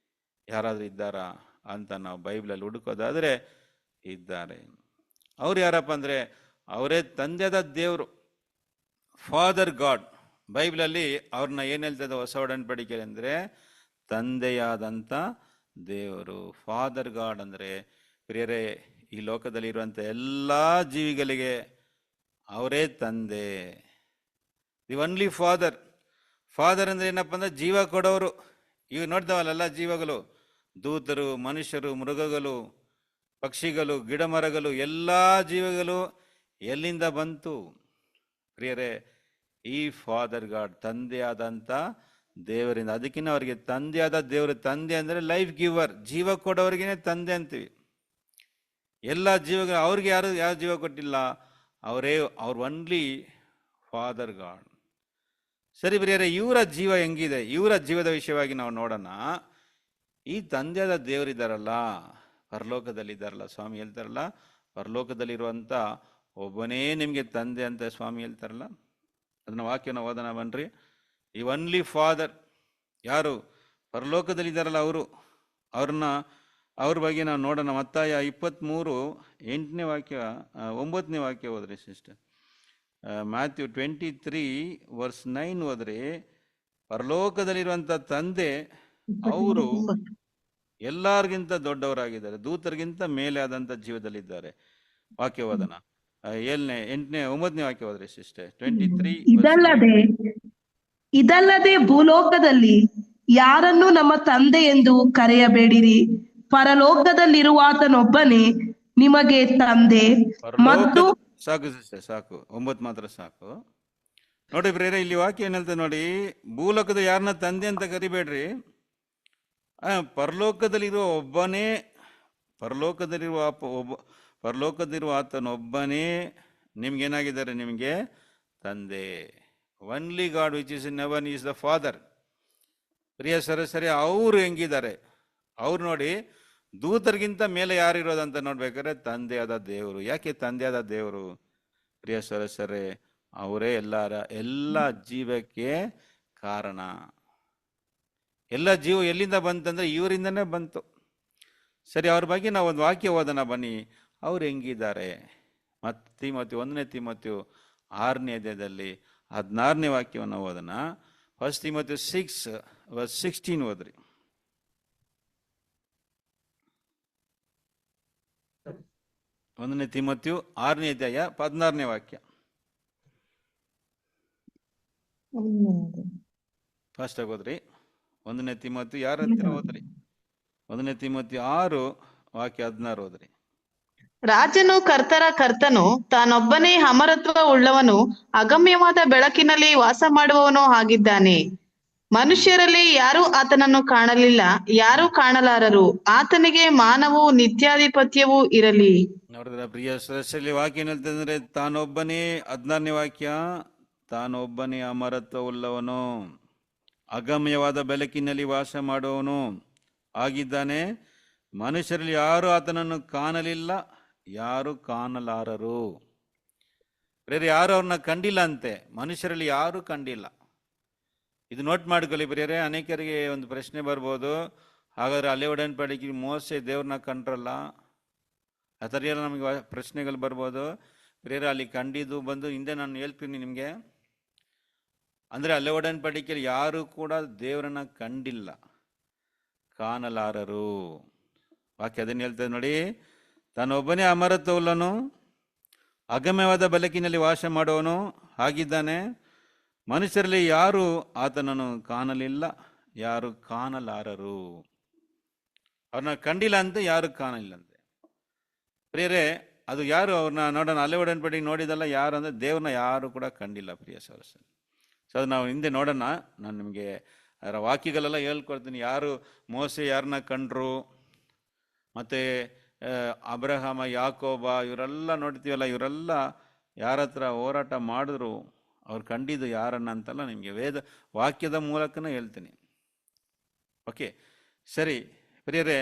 ಯಾರಾದರೂ ಇದ್ದಾರಾ ಅಂತ ನಾವು ಬೈಬಲಲ್ಲಿ ಹುಡುಕೋದಾದರೆ ಇದ್ದಾರೆ. ಅವ್ರು ಯಾರಪ್ಪ ಅಂದರೆ ಅವರೇ ತಂದೆಯಾದ ದೇವರು, ಫಾದರ್ ಗಾಡ್. ಬೈಬಲಲ್ಲಿ ಅವ್ರನ್ನ ಏನು ಹೇಳ್ತದೆ ಹೊಸ ಒಡಂಬಡಿಕೆ ಅಂದರೆ ತಂದೆಯಾದಂಥ ದೇವರು. ಫಾದರ್ ಗಾಡ್ ಅಂದರೆ ಪ್ರಿಯರೇ, ಈ ಲೋಕದಲ್ಲಿರುವಂಥ ಎಲ್ಲ ಜೀವಿಗಳಿಗೆ ಅವರೇ ತಂದೆ. The only father. ಫಾದರ್ ಅಂದರೆ ಏನಪ್ಪ ಅಂದರೆ ಜೀವ ಕೊಡೋರು. ಈಗ ನೋಡ್ತಾವಲ್ಲ ಜೀವಗಳು, ದೂತರು, ಮನುಷ್ಯರು, ಮೃಗಗಳು, ಪಕ್ಷಿಗಳು, ಗಿಡ ಮರಗಳು, ಎಲ್ಲ ಜೀವಗಳು ಎಲ್ಲಿಂದ ಬಂತು ಪ್ರಿಯರೇ? ಈ ಫಾದರ್ ಗಾಡ್, ತಂದೆಯಾದಂಥ ದೇವರಿಂದ. ಅದಕ್ಕಿಂತ ಅವರಿಗೆ ತಂದೆಯಾದ ದೇವರು. ತಂದೆ ಅಂದರೆ ಲೈಫ್ ಗಿವರ್, ಜೀವ ಕೊಡೋರಿಗೇನೆ ತಂದೆ ಅಂತೀವಿ. ಎಲ್ಲ ಜೀವಗಳು ಅವ್ರಿಗೆ ಯಾವ ಜೀವ ಕೊಟ್ಟಿಲ್ಲ, ಅವ್ರ ಒನ್ಲಿ ಫಾದರ್ ಗಾಡ್. ಸರಿ ಪ್ರಿಯರೇ, ಇವರ ಜೀವ ಹೆಂಗಿದೆ? ಇವರ ಜೀವದ ವಿಷಯವಾಗಿ ನಾವು ನೋಡೋಣ. ಈ ತಂದೆಯಾದ ದೇವರಿದ್ದಾರಲ್ಲ, ಪರಲೋಕದಲ್ಲಿದ್ದಾರಲ್ಲ, ಸ್ವಾಮಿ ಹೇಳ್ತಾರಲ್ಲ, ಪರಲೋಕದಲ್ಲಿರುವಂಥ ಒಬ್ಬನೇ ನಿಮಗೆ ತಂದೆ ಅಂತ ಸ್ವಾಮಿ ಹೇಳ್ತಾರಲ್ಲ, ಅದನ್ನ ವಾಕ್ಯನ ಓದೋಣ ಬನ್ರಿ. ಈ ಒನ್ಲಿ ಫಾದರ್ ಯಾರು? ಪರಲೋಕದಲ್ಲಿದ್ದಾರಲ್ಲ ಅವರು. ಅವ್ರ ಬಗ್ಗೆ ನಾವು ನೋಡೋಣ. ಮತ್ತಾಯ 23:8ನೇ ವಾಕ್ಯ, 9ನೇ ವಾಕ್ಯ ಓದ್ರಿ ಸಿಸ್ಟರ್. ಮ್ಯಾಥ್ಯೂ 23:9 ಹೋದ್ರೆ, ಪರಲೋಕದಲ್ಲಿರುವಂಥ ತಂದೆ ಅವರು ಎಲ್ಲರಿಗಿಂತ ದೊಡ್ಡವರಾಗಿದ್ದಾರೆ, ದೂತರಿಗಿಂತ ಮೇಲೆ ಆದಂಥ ಜೀವದಲ್ಲಿದ್ದಾರೆ. ವಾಕ್ಯ ಓದೋಣ. 9ನೇ ವಾಕ್ಯ ಹೋದ್ರಿ ಸಿಸ್ಟರ್. 23. ಇದಲ್ಲದೆ ಭೂಲೋಕದಲ್ಲಿ ಯಾರನ್ನು ನಮ್ಮ ತಂದೆ ಎಂದು ಕರೆಯಬೇಡಿರಿ, ಪರಲೋಕದಲ್ಲಿರುವಾತನೊಬ್ಬನೇ ನಿಮಗೆ ತಂದೆ. ಮತ್ತು ಸಾಕು ಸಿಸ್ಟರ್, ಸಾಕು, 9 ಮಾತ್ರ ಸಾಕು. ನೋಡಿ ಪ್ರೇರೆ, ಇಲ್ಲಿ ವಾಕ್ಯ ಏನ್ ಹೇಳ್ತದೆ ನೋಡಿ. ಭೂಲೋಕದ ಯಾರನ್ನ ತಂದೆ ಅಂತ ಕರಿಬೇಡ್ರಿ, ಪರಲೋಕದಲ್ಲಿರುವ ಒಬ್ಬನೇ, ಪರಲೋಕದಲ್ಲಿರುವ ಆತನೊಬ್ಬನೇ ನಿಮ್ಗೇನಾಗಿದ್ದಾರೆ? ನಿಮಗೆ ತಂದೆ. Only God which is in heaven is the father. ಪ್ರಿಯ ಸರಿ, ಅವರು ಹೆಂಗಿದ್ದಾರೆ? ಅವ್ರು ನೋಡಿ, ದೂತರಿಗಿಂತ ಮೇಲೆ ಯಾರಿರೋದಂತ ನೋಡ್ಬೇಕಾದ್ರೆ ತಂದೆಯಾದ ದೇವರು. ಯಾಕೆ ತಂದೆಯಾದ ದೇವರು? ಪ್ರಿಯ ಸರಸರೇ, ಅವರೇ ಎಲ್ಲ ಜೀವಕ್ಕೆ ಕಾರಣ. ಎಲ್ಲ ಜೀವ ಎಲ್ಲಿಂದ ಬಂತಂದ್ರೆ ಇವರಿಂದನೇ ಬಂತು. ಸರಿ, ಅವ್ರ ಬಗ್ಗೆ ನಾವು ಒಂದು ವಾಕ್ಯ ಓದೋಣ ಬನ್ನಿ. ಅವ್ರು ಹೆಂಗಿದ್ದಾರೆ? ಮತ್ತು 1ನೇ ತಿಮೋಥೆಯು 6ನೇ ಅಧ್ಯಾಯದಲ್ಲಿ 16ನೇ ವಾಕ್ಯವನ್ನು ಓದೋಣ. 1 ತಿಮೋಥೆಯು 6:16 ಓದ್ರಿ. 1ನೇ ತಿಮೋಥೆಯು 6ನೇ ಅಧ್ಯಾಯ 16ನೇ ವಾಕ್ಯ. ಫಾಸ್ಟ್ ಆಗಿ ಓದ್ರಿ. 1ನೇ ತಿಮೋಥೆಯು ಯಾರ ಹತ್ತಿರ ಓದ್ರಿ? 1ನೇ ತಿಮೋಥೆಯು 6 ವಾಕ್ಯ 16 ಓದ್ರಿ. ರಾಜನು ಕರ್ತನು ತಾನೊಬ್ಬನೇ ಅಮರತ್ವ ಉಳ್ಳವನು, ಅಗಮ್ಯವಾದ ಬೆಳಕಿನಲ್ಲಿ ವಾಸ ಮಾಡುವವನು ಆಗಿದ್ದಾನೆ. ಮನುಷ್ಯರಲ್ಲಿ ಯಾರೂ ಆತನನ್ನು ಕಾಣಲಿಲ್ಲ, ಯಾರೂ ಕಾಣಲಾರರು. ಆತನಿಗೆ ಮಾನವೂ ನಿತ್ಯಾಧಿಪತ್ಯವೂ ಇರಲಿ. ನೋಡಿದ್ರ ಪ್ರಿಯ ಸದಸ್ಯರಲ್ಲಿ ವಾಕ್ಯ ಏನ್ ಹೇಳ್ತಂದ್ರೆ, ತಾನೊಬ್ಬನೇ, 16ನೇ ವಾಕ್ಯ, ತಾನೊಬ್ಬನೇ ಅಮರತ್ವ ಉಳ್ಳವನು, ಅಗಮ್ಯವಾದ ಬೆಳಕಿನಲ್ಲಿ ವಾಸ ಮಾಡುವವನು ಆಗಿದ್ದಾನೆ. ಮನುಷ್ಯರಲ್ಲಿ ಯಾರು ಆತನನ್ನು ಕಾಣಲಿಲ್ಲ, ಯಾರು ಕಾಣಲಾರರು. ಬೇರೆ ಯಾರು ಅವ್ರನ್ನ ಕಂಡಿಲ್ಲ ಅಂತೆ, ಮನುಷ್ಯರಲ್ಲಿ ಯಾರೂ ಕಂಡಿಲ್ಲ. ಇದು ನೋಟ್ ಮಾಡ್ಕೊಳ್ಳಿ ಬೇರೆ. ಅನೇಕರಿಗೆ ಒಂದು ಪ್ರಶ್ನೆ ಬರ್ಬೋದು, ಹಾಗಾದ್ರೆ ಹಳೆ ಒಡன்பಡಿಕೆ ಮೋಸೆ ದೇವ್ರನ್ನ ಕಂಡ್ರಲ್ಲ, ಆ ಥರ ಎಲ್ಲ ನಮಗೆ ಪ್ರಶ್ನೆಗಳು ಬರ್ಬೋದು. ಬೇರೆ ಅಲ್ಲಿ ಕಂಡಿದ್ದು ಬಂದು ಹಿಂದೆ ನಾನು ಹೇಳ್ತೀನಿ ನಿಮಗೆ. ಅಂದರೆ ಹಳೆ ಒಡன்பಡಿಕೆಯಲ್ಲಿ ಯಾರು ಕೂಡ ದೇವರನ್ನ ಕಂಡಿಲ್ಲ, ಕಾಣಲಾರರು. ವಾಕ್ಯ ಅದನ್ನು ಹೇಳ್ತದೆ ನೋಡಿ, ತಾನೊಬ್ಬನೇ ಅಮರತ್ವವುಳ್ಳನು, ಅಗಮ್ಯವಾದ ಬೆಳಕಿನಲ್ಲಿ ವಾಸ ಮಾಡುವವನು ಆಗಿದ್ದಾನೆ. ಮನುಷ್ಯರಲ್ಲಿ ಯಾರು ಆತನನ್ನು ಕಾಣಲಿಲ್ಲ, ಯಾರು ಕಾಣಲಾರರು. ಅವ್ರನ್ನ ಕಂಡಿಲ್ಲ ಅಂತ ಯಾರು ಕಾಣಲಿಲ್ಲಂತೆ. ಪ್ರಿಯರೇ, ಅದು ಯಾರು ಅವ್ರನ್ನ ನೋಡೋಣ, ಹಳೆ ಒಡன்பಡಿಕೆ ನೋಡಿದಲ್ಲ ಯಾರು ಅಂದರೆ ದೇವ್ರನ್ನ ಯಾರು ಕೂಡ ಕಂಡಿಲ್ಲ ಪ್ರಿಯ ಸಹೋದರರೇ. ಸೊ ಅದು ನಾವು ಹಿಂದೆ ನೋಡೋಣ. ನಾನು ನಿಮಗೆ ಅದರ ವಾಕ್ಯಗಳೆಲ್ಲ ಹೇಳ್ಕೊಡ್ತೀನಿ. ಯಾರು ಮೋಸೆ ಯಾರನ್ನ ಕಂಡ್ರು, ಮತ್ತು ಅಬ್ರಹಾಮ, ಯಾಕೋಬ ಇವರೆಲ್ಲ ನೋಡ್ತೀವಲ್ಲ, ಇವರೆಲ್ಲ ಯಾರ ಹತ್ರ ಹೋರಾಟ ಮಾಡಿದ್ರು, ಅವ್ರು ಕಂಡಿದ್ದು ಯಾರನ್ನ ಅಂತೆಲ್ಲ ನಿಮಗೆ ವಾಕ್ಯದ ಮೂಲಕನೇ ಹೇಳ್ತೀನಿ. ಓಕೆ, ಸರಿ ಪ್ರಿಯರೇ,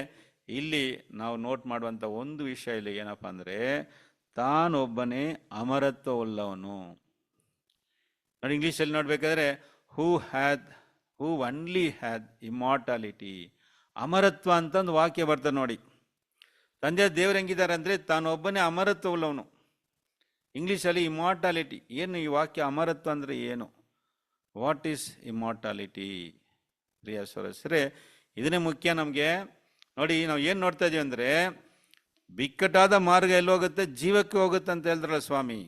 ಇಲ್ಲಿ ನಾವು ನೋಟ್ ಮಾಡುವಂಥ ಒಂದು ವಿಷಯ ಇಲ್ಲಿ ಏನಪ್ಪ ಅಂದರೆ, ತಾನೊಬ್ಬನೇ ಅಮರತ್ವವುಳ್ಳವನು. ನೋಡಿ, ಇಂಗ್ಲೀಷಲ್ಲಿ ನೋಡ್ಬೇಕಾದ್ರೆ ಹೂ ಒನ್ಲಿ ಹ್ಯಾದ್ ಇಮಾರ್ಟಾಲಿಟಿ. ಅಮರತ್ವ ಅಂತ ಒಂದು ವಾಕ್ಯ ಬರ್ತದೆ ನೋಡಿ. ತಂದೆ ದೇವ್ರು ಹೆಂಗಿದ್ದಾರೆ ಅಂದರೆ ತಾನೊಬ್ಬನೇ ಅಮರತ್ವವುಳ್ಳವನು. ಇಂಗ್ಲೀಷಲ್ಲಿ ಇಮಾರ್ಟಾಲಿಟಿ. ಏನು ಈ ವಾಕ್ಯ ಅಮರತ್ವ ಅಂದರೆ ಏನು? What is immortality? ಪ್ರಿಯ ಸಹೋದರರೇ, ಇದನ್ನೇ ಮುಖ್ಯ ನಮಗೆ. ನೋಡಿ, ನಾವು ಏನು ನೋಡ್ತಾ ಇದೀವಿ ಅಂದರೆ, ಬಿಕ್ಕಟ್ಟಾದ ಮಾರ್ಗ ಎಲ್ಲಿ ಹೋಗುತ್ತೆ? ಜೀವಕ್ಕೆ ಹೋಗುತ್ತೆ ಅಂತ ಹೇಳಿದ್ರಲ್ಲ ಸ್ವಾಮಿ.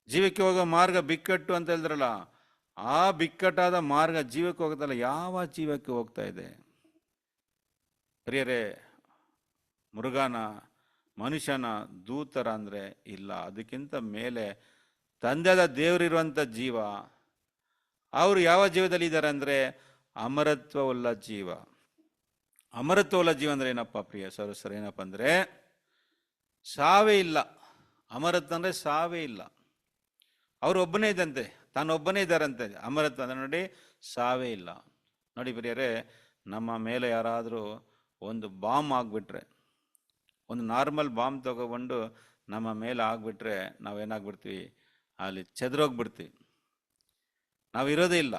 ಜೀವಕ್ಕೆ ಹೋಗೋ ಮಾರ್ಗ ಬಿಕ್ಕಟ್ಟು ಅಂತ ಹೇಳಿದ್ರಲ್ಲ, ಆ ಬಿಕ್ಕಟ್ಟಾದ ಮಾರ್ಗ ಜೀವಕ್ಕೆ ಹೋಗುತ್ತಲ್ಲ, ಯಾವ ಜೀವಕ್ಕೆ ಹೋಗ್ತಾ ಇದೆ? ಪ್ರಿಯರೇ, ಮೃಗನ, ಮನುಷ್ಯನ, ದೂತರ ಅಂದರೆ ಇಲ್ಲ, ಅದಕ್ಕಿಂತ ಮೇಲೆ ತಂದೆಯಾದ ದೇವರಿರುವಂಥ ಜೀವ. ಅವರು ಯಾವ ಜೀವದಲ್ಲಿ ಇದ್ದಾರೆ ಅಂದರೆ ಅಮರತ್ವವುಳ್ಳ ಜೀವ. ಅಮರತ್ವವುಳ್ಳ ಜೀವ ಅಂದರೆ ಏನಪ್ಪ ಪ್ರಿಯ ಸಹೋದರರೇ? ಏನಪ್ಪ ಅಂದರೆ ಸಾವೇ ಇಲ್ಲ. ಅಮರತ್ವ ಅಂದರೆ ಸಾವೇ ಇಲ್ಲ. ಅವರು ಒಬ್ಬನೇ ಇದ್ದಂತೆ, ತಾನೊಬ್ಬನೇ ಇದ್ದಾರಂತೆ. ಅಮರತ್ವ ಅಂದರೆ ನೋಡಿ, ಸಾವೇ ಇಲ್ಲ. ನೋಡಿ ಪ್ರಿಯರೇ, ನಮ್ಮ ಮೇಲೆ ಯಾರಾದರೂ ಒಂದು ಬಾಂಬ್ ಆಗಿಬಿಟ್ರೆ, ಒಂದು ನಾರ್ಮಲ್ ಬಾಂಬ್ ತಗೊಬಂದು ನಮ್ಮ ಮೇಲೆ ಆಗಿಬಿಟ್ರೆ ನಾವೇನಾಗ್ಬಿಡ್ತೀವಿ? ಅಲ್ಲಿ ಚೆದರೋಗ್ಬಿಡ್ತೀವಿ, ನಾವು ಇರೋದೇ ಇಲ್ಲ.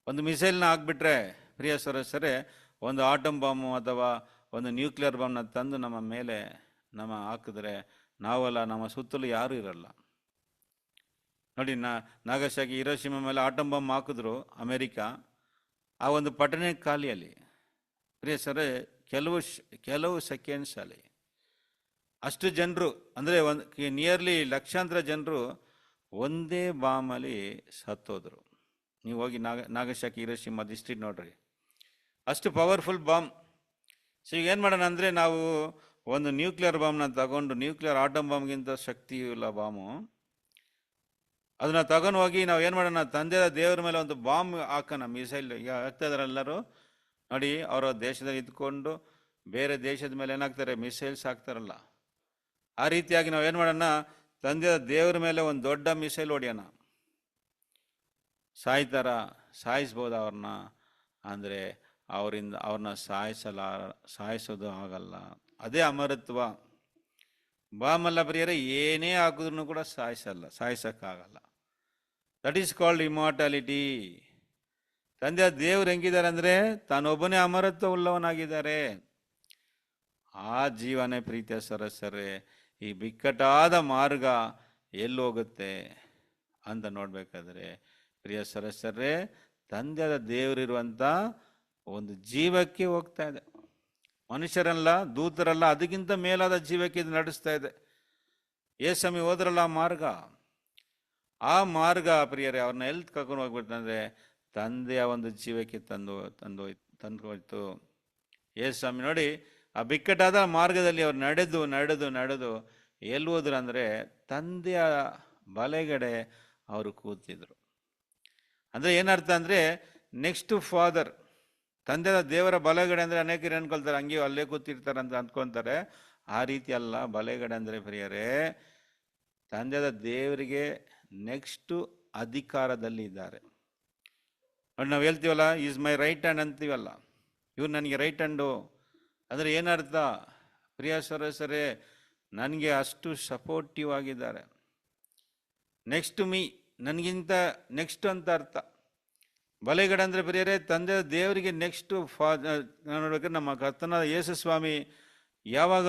ಒಂದು ಮಿಸೈಲ್ನ ಆಗಿಬಿಟ್ರೆ ಪ್ರಿಯ ಸಹೋದರರೇ, ಒಂದು ಆಟಮ್ ಬಾಂಬು ಅಥವಾ ಒಂದು ನ್ಯೂಕ್ಲಿಯರ್ ಬಾಂಬ್ನ ತಂದು ನಮ್ಮ ಮೇಲೆ ಹಾಕಿದ್ರೆ ನಾವಲ್ಲ, ನಮ್ಮ ಸುತ್ತಲೂ ಯಾರೂ ಇರಲ್ಲ. ನೋಡಿ, ನಾಗಸಾಕಿ, ಹಿರೋಶಿಮಾ ಮೇಲೆ ಆಟಮ್ ಬಾಂಬ್ ಹಾಕಿದ್ರು ಅಮೇರಿಕಾ, ಆ ಒಂದು ಪಟ್ಟಣ ಖಾಲಿಯಲ್ಲಿ ಪ್ರಿಯ ಸರ್ ಕೆಲವು ಸೆಕೆಂಡ್ಸ್ ಅಲ್ಲಿ ಅಷ್ಟು ಜನರು, ಅಂದರೆ ನಿಯರ್ಲಿ ಲಕ್ಷಾಂತರ ಜನರು ಒಂದೇ ಬಾಂಬಲ್ಲಿ ಸತ್ತೋದ್ರು. ನೀವು ಹೋಗಿ ನಾಗಸಾಕಿ, ಹಿರೋಶಿಮಾ ಡಿಸ್ಟ್ರಿಕ್ಟ್ ನೋಡ್ರಿ, ಅಷ್ಟು ಪವರ್ಫುಲ್ ಬಾಂಬ್. ಸೊ ಈಗ ಏನು ಮಾಡೋಣ ಅಂದರೆ, ನಾವು ಒಂದು ನ್ಯೂಕ್ಲಿಯರ್ ಬಾಂಬ್ನ ತಗೊಂಡು, ನ್ಯೂಕ್ಲಿಯರ್ ಆಟಮ್ ಬಾಂಬ್ಗಿಂತ ಶಕ್ತಿ ಇಲ್ಲ ಬಾಂಬು, ಅದನ್ನ ತಗೊಂಡು ಹೋಗಿ ನಾವು ಏನು ಮಾಡೋಣ? ತಂದೆಯ ದೇವರ ಮೇಲೆ ಒಂದು ಬಾಂಬ್ ಹಾಕೋಣ, ಮಿಸೈಲ್. ಈಗ ಹಾಕ್ತಾ ಇದಾರೆ ಎಲ್ಲರೂ ನೋಡಿ, ಅವರ ದೇಶದಲ್ಲಿ ಇದ್ಕೊಂಡು ಬೇರೆ ದೇಶದ ಮೇಲೆ ಏನಾಗ್ತಾರೆ? ಮಿಸೈಲ್ಸ್ ಹಾಕ್ತಾರಲ್ಲ, ಆ ರೀತಿಯಾಗಿ ನಾವು ಏನು ಮಾಡೋಣ? ತಂದೆಯ ದೇವರ ಮೇಲೆ ಒಂದು ದೊಡ್ಡ ಮಿಸೈಲ್ ಹೊಡೆಯೋಣ. ಸಾಯಿಸ್ಬೋದು ಅವ್ರನ್ನ, ಅಂದರೆ ಅವ್ರನ್ನ ಸಾಯಿಸೋದು ಆಗಲ್ಲ. ಅದೇ ಅಮರತ್ವ. ಬಾಂಬಲ್ಲ ಪ್ರಿಯರೇ, ಏನೇ ಹಾಕಿದ್ರು ಕೂಡ ಸಾಯಿಸಕ್ಕಾಗಲ್ಲ. That is called immortality. ತಂದೆಯ ದೇವ್ರು ಹೆಂಗಿದ್ದಾರೆ ಅಂದರೆ ತಾನೊಬ್ಬನೇ ಅಮರತ್ವ ಉಳ್ಳವನಾಗಿದ್ದಾರೆ. ಆ ಜೀವನೇ ಪ್ರೀತಿಯ ಸರಸರೇ, ಈ ಬಿಕ್ಕಟ್ಟಾದ ಮಾರ್ಗ ಎಲ್ಲಿ ಹೋಗುತ್ತೆ ಅಂತ ನೋಡ್ಬೇಕಾದ್ರೆ ಪ್ರಿಯ ಸರಸರೇ, ತಂದೆಯ ದೇವರಿರುವಂಥ ಒಂದು ಜೀವಕ್ಕೆ ಹೋಗ್ತಾ ಇದೆ. ಮನುಷ್ಯರಲ್ಲ, ದೂತರಲ್ಲ, ಅದಕ್ಕಿಂತ ಮೇಲಾದ ಜೀವಕ್ಕೆ ಇದು ನಡೆಸ್ತಾ ಇದೆ. ಏಸಮಿ ಹೋದ್ರಲ್ಲ ಆ ಮಾರ್ಗ ಪ್ರಿಯರೇ, ಅವ್ರನ್ನ ಎಲ್ಲಿ ಕರ್ಕೊಂಡು ಹೋಗ್ಬಿಡ್ತಂದ್ರೆ ತಂದೆಯ ಒಂದು ಜೀವಕ್ಕೆ ತಂದೋಯ್ತು. ಏಸಮಿ ನೋಡಿ, ಆ ಬಿಕ್ಕಟ್ಟಾದ ಮಾರ್ಗದಲ್ಲಿ ಅವ್ರು ನಡೆದು ಎಲ್ಲಿ ಹೋದ್ರು ಅಂದರೆ ತಂದೆಯ ಬಲೆಗಡೆ ಅವರು ಕೂತಿದ್ರು. ಅಂದರೆ ಏನರ್ಥ ಅಂದರೆ ನೆಕ್ಸ್ಟ್ ಫಾದರ್. ತಂದೆಯ ದೇವರ ಬಲಗಡೆ ಅಂದರೆ ಅನೇಕರು ಅನ್ಕೊಳ್ತಾರೆ ಹಂಗೆ ಅಲ್ಲೇ ಕೂತಿರ್ತಾರೆ ಅಂತ ಅಂದ್ಕೊತಾರೆ. ಆ ರೀತಿ ಅಲ್ಲ. ಬಲಗಡೆ ಅಂದರೆ ಪ್ರಿಯರೇ, ತಂದೆಯ ದೇವರಿಗೆ ನೆಕ್ಸ್ಟು ಅಧಿಕಾರದಲ್ಲಿ ಇದ್ದಾರೆ. ನೋಡಿ, ನಾವು ಹೇಳ್ತೀವಲ್ಲ, ಈಸ್ ಮೈ ರೈಟ್ ಹ್ಯಾಂಡ್ ಅಂತೀವಲ್ಲ, ಇವ್ರು ನನಗೆ ರೈಟ್ ಹ್ಯಾಂಡು ಅಂದರೆ ಏನರ್ಥ? ಪ್ರಿಯ ಸರಸರೇ, ನನಗೆ ಅಷ್ಟು ಸಪೋರ್ಟಿವ್ ಆಗಿದ್ದಾರೆ. ನೆಕ್ಸ್ಟ್ ಮೀ, ನನಗಿಂತ ನೆಕ್ಸ್ಟ್ ಅಂತ ಅರ್ಥ. ಬಲೆಗಡೆ ಅಂದರೆ ಪ್ರಿಯರೇ, ತಂದೆ ದೇವರಿಗೆ ನೆಕ್ಸ್ಟು ನೋಡ್ಬೇಕಾದ್ರೆ ನಮ್ಮ ಕರ್ತನಾದ ಯೇಸು ಸ್ವಾಮಿ ಯಾವಾಗ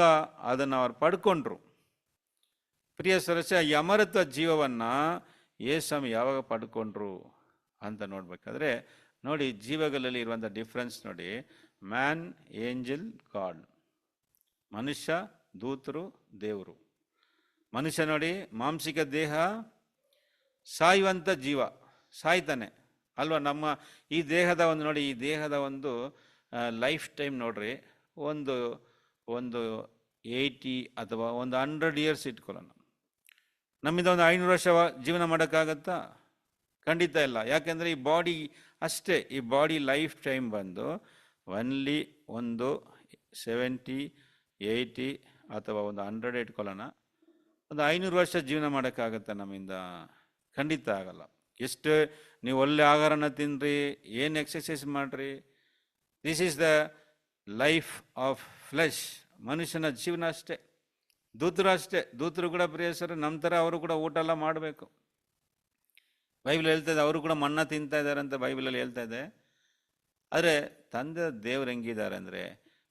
ಅದನ್ನು ಅವ್ರು ಪಡ್ಕೊಂಡ್ರು, ಪ್ರಿಯ ಸದಸ್ಯ, ಈ ಅಮರತ್ವ ಜೀವವನ್ನು ಯೇಸು ಸ್ವಾಮಿ ಯಾವಾಗ ಪಡ್ಕೊಂಡ್ರು ಅಂತ ನೋಡ್ಬೇಕಾದ್ರೆ ನೋಡಿ, ಜೀವಗಳಲ್ಲಿ ಇರುವಂಥ ಡಿಫ್ರೆನ್ಸ್ ನೋಡಿ. Man, angel, god. ಮನುಷ್ಯ, ದೂತರು, ದೇವರು. ಮನುಷ್ಯ ನೋಡಿ, ಮಾಂಸಿಕ ದೇಹ, ಸಾಯುವಂಥ ಜೀವ, ಸಾಯ್ತಾನೆ ಅಲ್ವಾ. ನಮ್ಮ ಈ ದೇಹದ ಒಂದು ನೋಡಿ, ಈ ದೇಹದ ಒಂದು ಲೈಫ್ ಟೈಮ್ ನೋಡ್ರಿ, ಒಂದು 80 ಅಥವಾ ಒಂದು 100 ಇಯರ್ಸ್ ಇಟ್ಕೊಳ್ಳೋಣ. ನಮ್ಮಿಂದ ಒಂದು 500 ವರ್ಷ ಜೀವನ ಮಾಡೋಕ್ಕಾಗತ್ತಾ? ಖಂಡಿತ ಇಲ್ಲ. ಯಾಕೆಂದರೆ ಈ ಬಾಡಿ ಅಷ್ಟೇ, ಈ ಬಾಡಿ ಲೈಫ್ ಟೈಮ್ ಬಂದು ಒನ್ಲಿ ಒಂದು 70, 80 ಅಥವಾ ಒಂದು 100 ಇಟ್ಕೊಳ್ಳೋಣ. ಒಂದು 500 ವರ್ಷ ಜೀವನ ಮಾಡೋಕ್ಕಾಗತ್ತಾ ನಮ್ಮಿಂದ? ಖಂಡಿತ ಆಗಲ್ಲ. ಎಷ್ಟು ನೀವು ಒಳ್ಳೆ ಆಹಾರನ ತಿನ್ನಿರಿ, ಏನು ಎಕ್ಸಸೈಸ್ ಮಾಡಿರಿ, this is the life of flesh. ಮನುಷ್ಯನ ಜೀವನ ಅಷ್ಟೇ. ದೂತರು ಅಷ್ಟೇ. ದೂತರು ಕೂಡ ಪ್ರಿಯಸರು ನಮ್ಮ ಥರ ಅವರು ಕೂಡ ಊಟ ಎಲ್ಲ ಮಾಡಬೇಕು. ಬೈಬಲ್ ಹೇಳ್ತಾ ಇದೆ ಅವರು ಕೂಡ ಮನ್ನ ತಿಂತಾ ಇದ್ದಾರೆ ಅಂತ ಬೈಬಲಲ್ಲಿ ಹೇಳ್ತಾ ಇದೆ. ಆದರೆ ತಂದೆ ದೇವ್ರು ಹೆಂಗಿದ್ದಾರೆ ಅಂದರೆ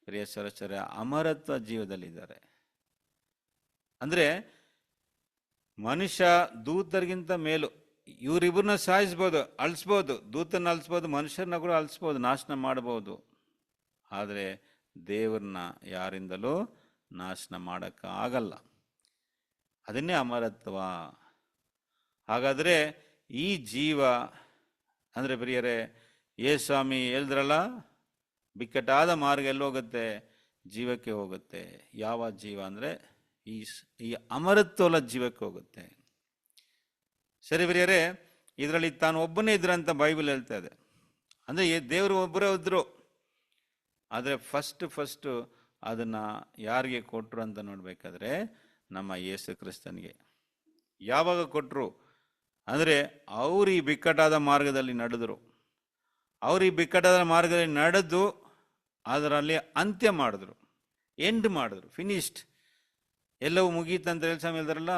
ಪ್ರಿಯಸರ ಅಮರತ್ವ ಜೀವದಲ್ಲಿದ್ದಾರೆ. ಅಂದರೆ ಮನುಷ್ಯ ದೂತರಿಗಿಂತ ಮೇಲು. ಇವರಿಬ್ಬರನ್ನ ಸಾಯಿಸ್ಬೋದು, ಅಳಿಸ್ಬೋದು, ದೂತನ ಅಳಿಸ್ಬೋದು, ಮನುಷ್ಯರನ್ನ ಕೂಡ ಅಳಿಸ್ಬೋದು, ನಾಶನ ಮಾಡ್ಬೋದು. ಆದರೆ ದೇವ್ರನ್ನ ಯಾರಿಂದಲೂ ನಾಶನ ಮಾಡೋಕ್ಕಾಗಲ್ಲ. ಅದನ್ನೇ ಅಮರತ್ವ. ಹಾಗಾದರೆ ಈ ಜೀವ ಅಂದರೆ ಪ್ರಿಯರೇ, ಯೇಸು ಸ್ವಾಮಿ ಹೇಳಿದ್ರಲ್ಲ, ಬಿಕ್ಕಟ್ಟಾದ ಮಾರ್ಗ ಎಲ್ಲೋಗುತ್ತೆ? ಜೀವಕ್ಕೆ ಹೋಗುತ್ತೆ. ಯಾವ ಜೀವ ಅಂದರೆ ಈ ಅಮರತ್ವದ ಜೀವಕ್ಕೆ ಹೋಗುತ್ತೆ. ಸರಿ ಪ್ರಿಯರೇ, ಇದರಲ್ಲಿ ತಾನು ಒಬ್ಬನೇ ಇದ್ರಂತ ಬೈಬಲ್ ಹೇಳ್ತಾ ಇದೆ. ಅಂದರೆ ದೇವರು ಒಬ್ಬರೇ ಇದ್ರು. ಆದರೆ ಫಸ್ಟು ಅದನ್ನು ಯಾರಿಗೆ ಕೊಟ್ಟರು ಅಂತ ನೋಡಬೇಕಾದ್ರೆ ನಮ್ಮ ಯೇಸು ಕ್ರಿಸ್ತನಿಗೆ. ಯಾವಾಗ ಕೊಟ್ಟರು ಅಂದರೆ ಅವರು ಈ ಬಿಕ್ಕಟ್ಟಾದ ಮಾರ್ಗದಲ್ಲಿ ನಡೆದರು. ಅವರು ಈ ಬಿಕ್ಕಟ್ಟಾದ ಮಾರ್ಗದಲ್ಲಿ ನಡೆದು ಅದರಲ್ಲಿ ಅಂತ್ಯ ಮಾಡಿದ್ರು, ಎಂಡ್ ಮಾಡಿದ್ರು, ಫಿನಿಶ್ಡ್. ಎಲ್ಲವೂ ಮುಗೀತಂತ ಹೇಳಿ ಸ್ವಾಮಿ ಹೇಳಿದ್ರಲ್ಲ,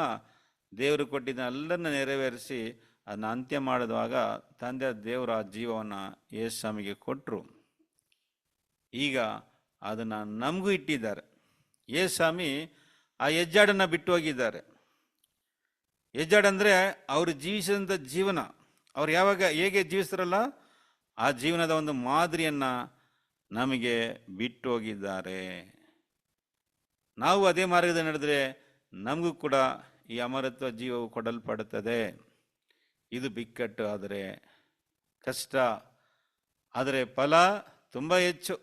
ದೇವರು ಕೊಟ್ಟಿದ್ದ ಎಲ್ಲರನ್ನ ನೆರವೇರಿಸಿ ಅದನ್ನ ಅಂತ್ಯ ಮಾಡಿದಾಗ ತಂದೆ ದೇವರ ಜೀವವನ್ನು ಯೇಸು ಸ್ವಾಮಿಗೆ ಕೊಟ್ಟರು. ಈಗ ಅದನ್ನು ನಮಗೂ ಇಟ್ಟಿದ್ದಾರೆ. ಯೇಸು ಸ್ವಾಮಿ ಆ ಹೆಜ್ಜಾಡನ್ನು ಬಿಟ್ಟು ಹೋಗಿದ್ದಾರೆ. ಹೆಜ್ಜಾಡಂದರೆ ಅವರು ಜೀವಿಸಿದಂಥ ಜೀವನ, ಅವ್ರು ಹೇಗೆ ಜೀವಿಸ್ತಾರಲ್ಲ ಆ ಜೀವನದ ಒಂದು ಮಾದರಿಯನ್ನು ನಮಗೆ ಬಿಟ್ಟು ಹೋಗಿದ್ದಾರೆ. ನಾವು ಅದೇ ಮಾರ್ಗದಲ್ಲಿ ನಡೆದರೆ ನಮಗೂ ಕೂಡ ಈ ಅಮರತ್ವ ಜೀವವು ಕೊಡಲ್ಪಡುತ್ತದೆ. ಇದು ಬಿಕ್ಕಟ್ಟು, ಆದರೆ ಕಷ್ಟ, ಆದರೆ ಫಲ ತುಂಬ ಹೆಚ್ಚು.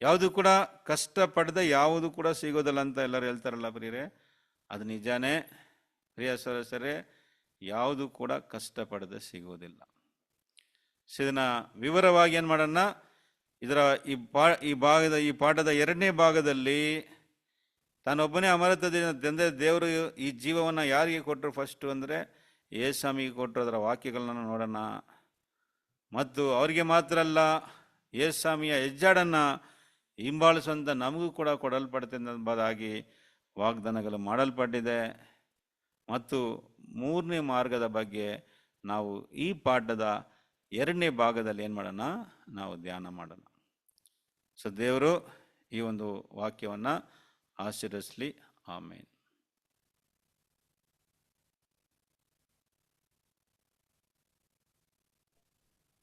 ಯಾವುದು ಕೂಡ ಕಷ್ಟಪಡದೆ ಯಾವುದು ಕೂಡ ಸಿಗೋದಿಲ್ಲ ಅಂತ ಎಲ್ಲರೂ ಹೇಳ್ತಾರಲ್ಲ ಪ್ರಿಯರೇ, ಅದು ನಿಜಾನೇ ಪ್ರಿಯ ಸದಸ್ಯರೇ. ಯಾವುದು ಕೂಡ ಕಷ್ಟಪಡದೆ ಸಿಗೋದಿಲ್ಲ. ಇದನ್ನು ವಿವರವಾಗಿ ಏನು ಮಾಡೋಣ, ಇದರ ಈ ಪಾಠದ 2ನೇ ಭಾಗದಲ್ಲಿ ತಾನೊಬ್ಬನೇ ಅಮರತ್ವದಿಂದ ತಂದೆ ದೇವರು ಈ ಜೀವವನ್ನು ಯಾರಿಗೆ ಕೊಟ್ಟರು ಫಸ್ಟು ಅಂದರೆ ಯೇಸು ಸ್ವಾಮಿಗೆ ಕೊಟ್ಟರು. ಅದರ ವಾಕ್ಯಗಳನ್ನ ನೋಡೋಣ. ಮತ್ತು ಅವರಿಗೆ ಮಾತ್ರ ಅಲ್ಲ, ಯೇಸು ಸ್ವಾಮಿಯ ಹೆಜ್ಜಾಡನ್ನು ಹಿಂಬಾಲಿಸುವಂಥ ನಮಗೂ ಕೂಡ ಕೊಡಲ್ಪಡುತ್ತದೆ ಎಂಬುದಾಗಿ ವಾಗ್ದಾನಗಳು ಮಾಡಲ್ಪಟ್ಟಿದೆ. ಮತ್ತು 3ನೇ ಮಾರ್ಗದ ಬಗ್ಗೆ ನಾವು ಈ ಪಾಠದ 2ನೇ ಭಾಗದಲ್ಲಿ ಏನು ಮಾಡೋಣ, ನಾವು ಧ್ಯಾನ ಮಾಡೋಣ. ಸೊ ದೇವರು ಈ ಒಂದು ವಾಕ್ಯವನ್ನು ಆಶೀರ್ವದಿಸಲಿ. Amen.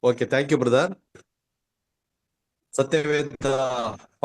Okay, thank you brother. Satyaveda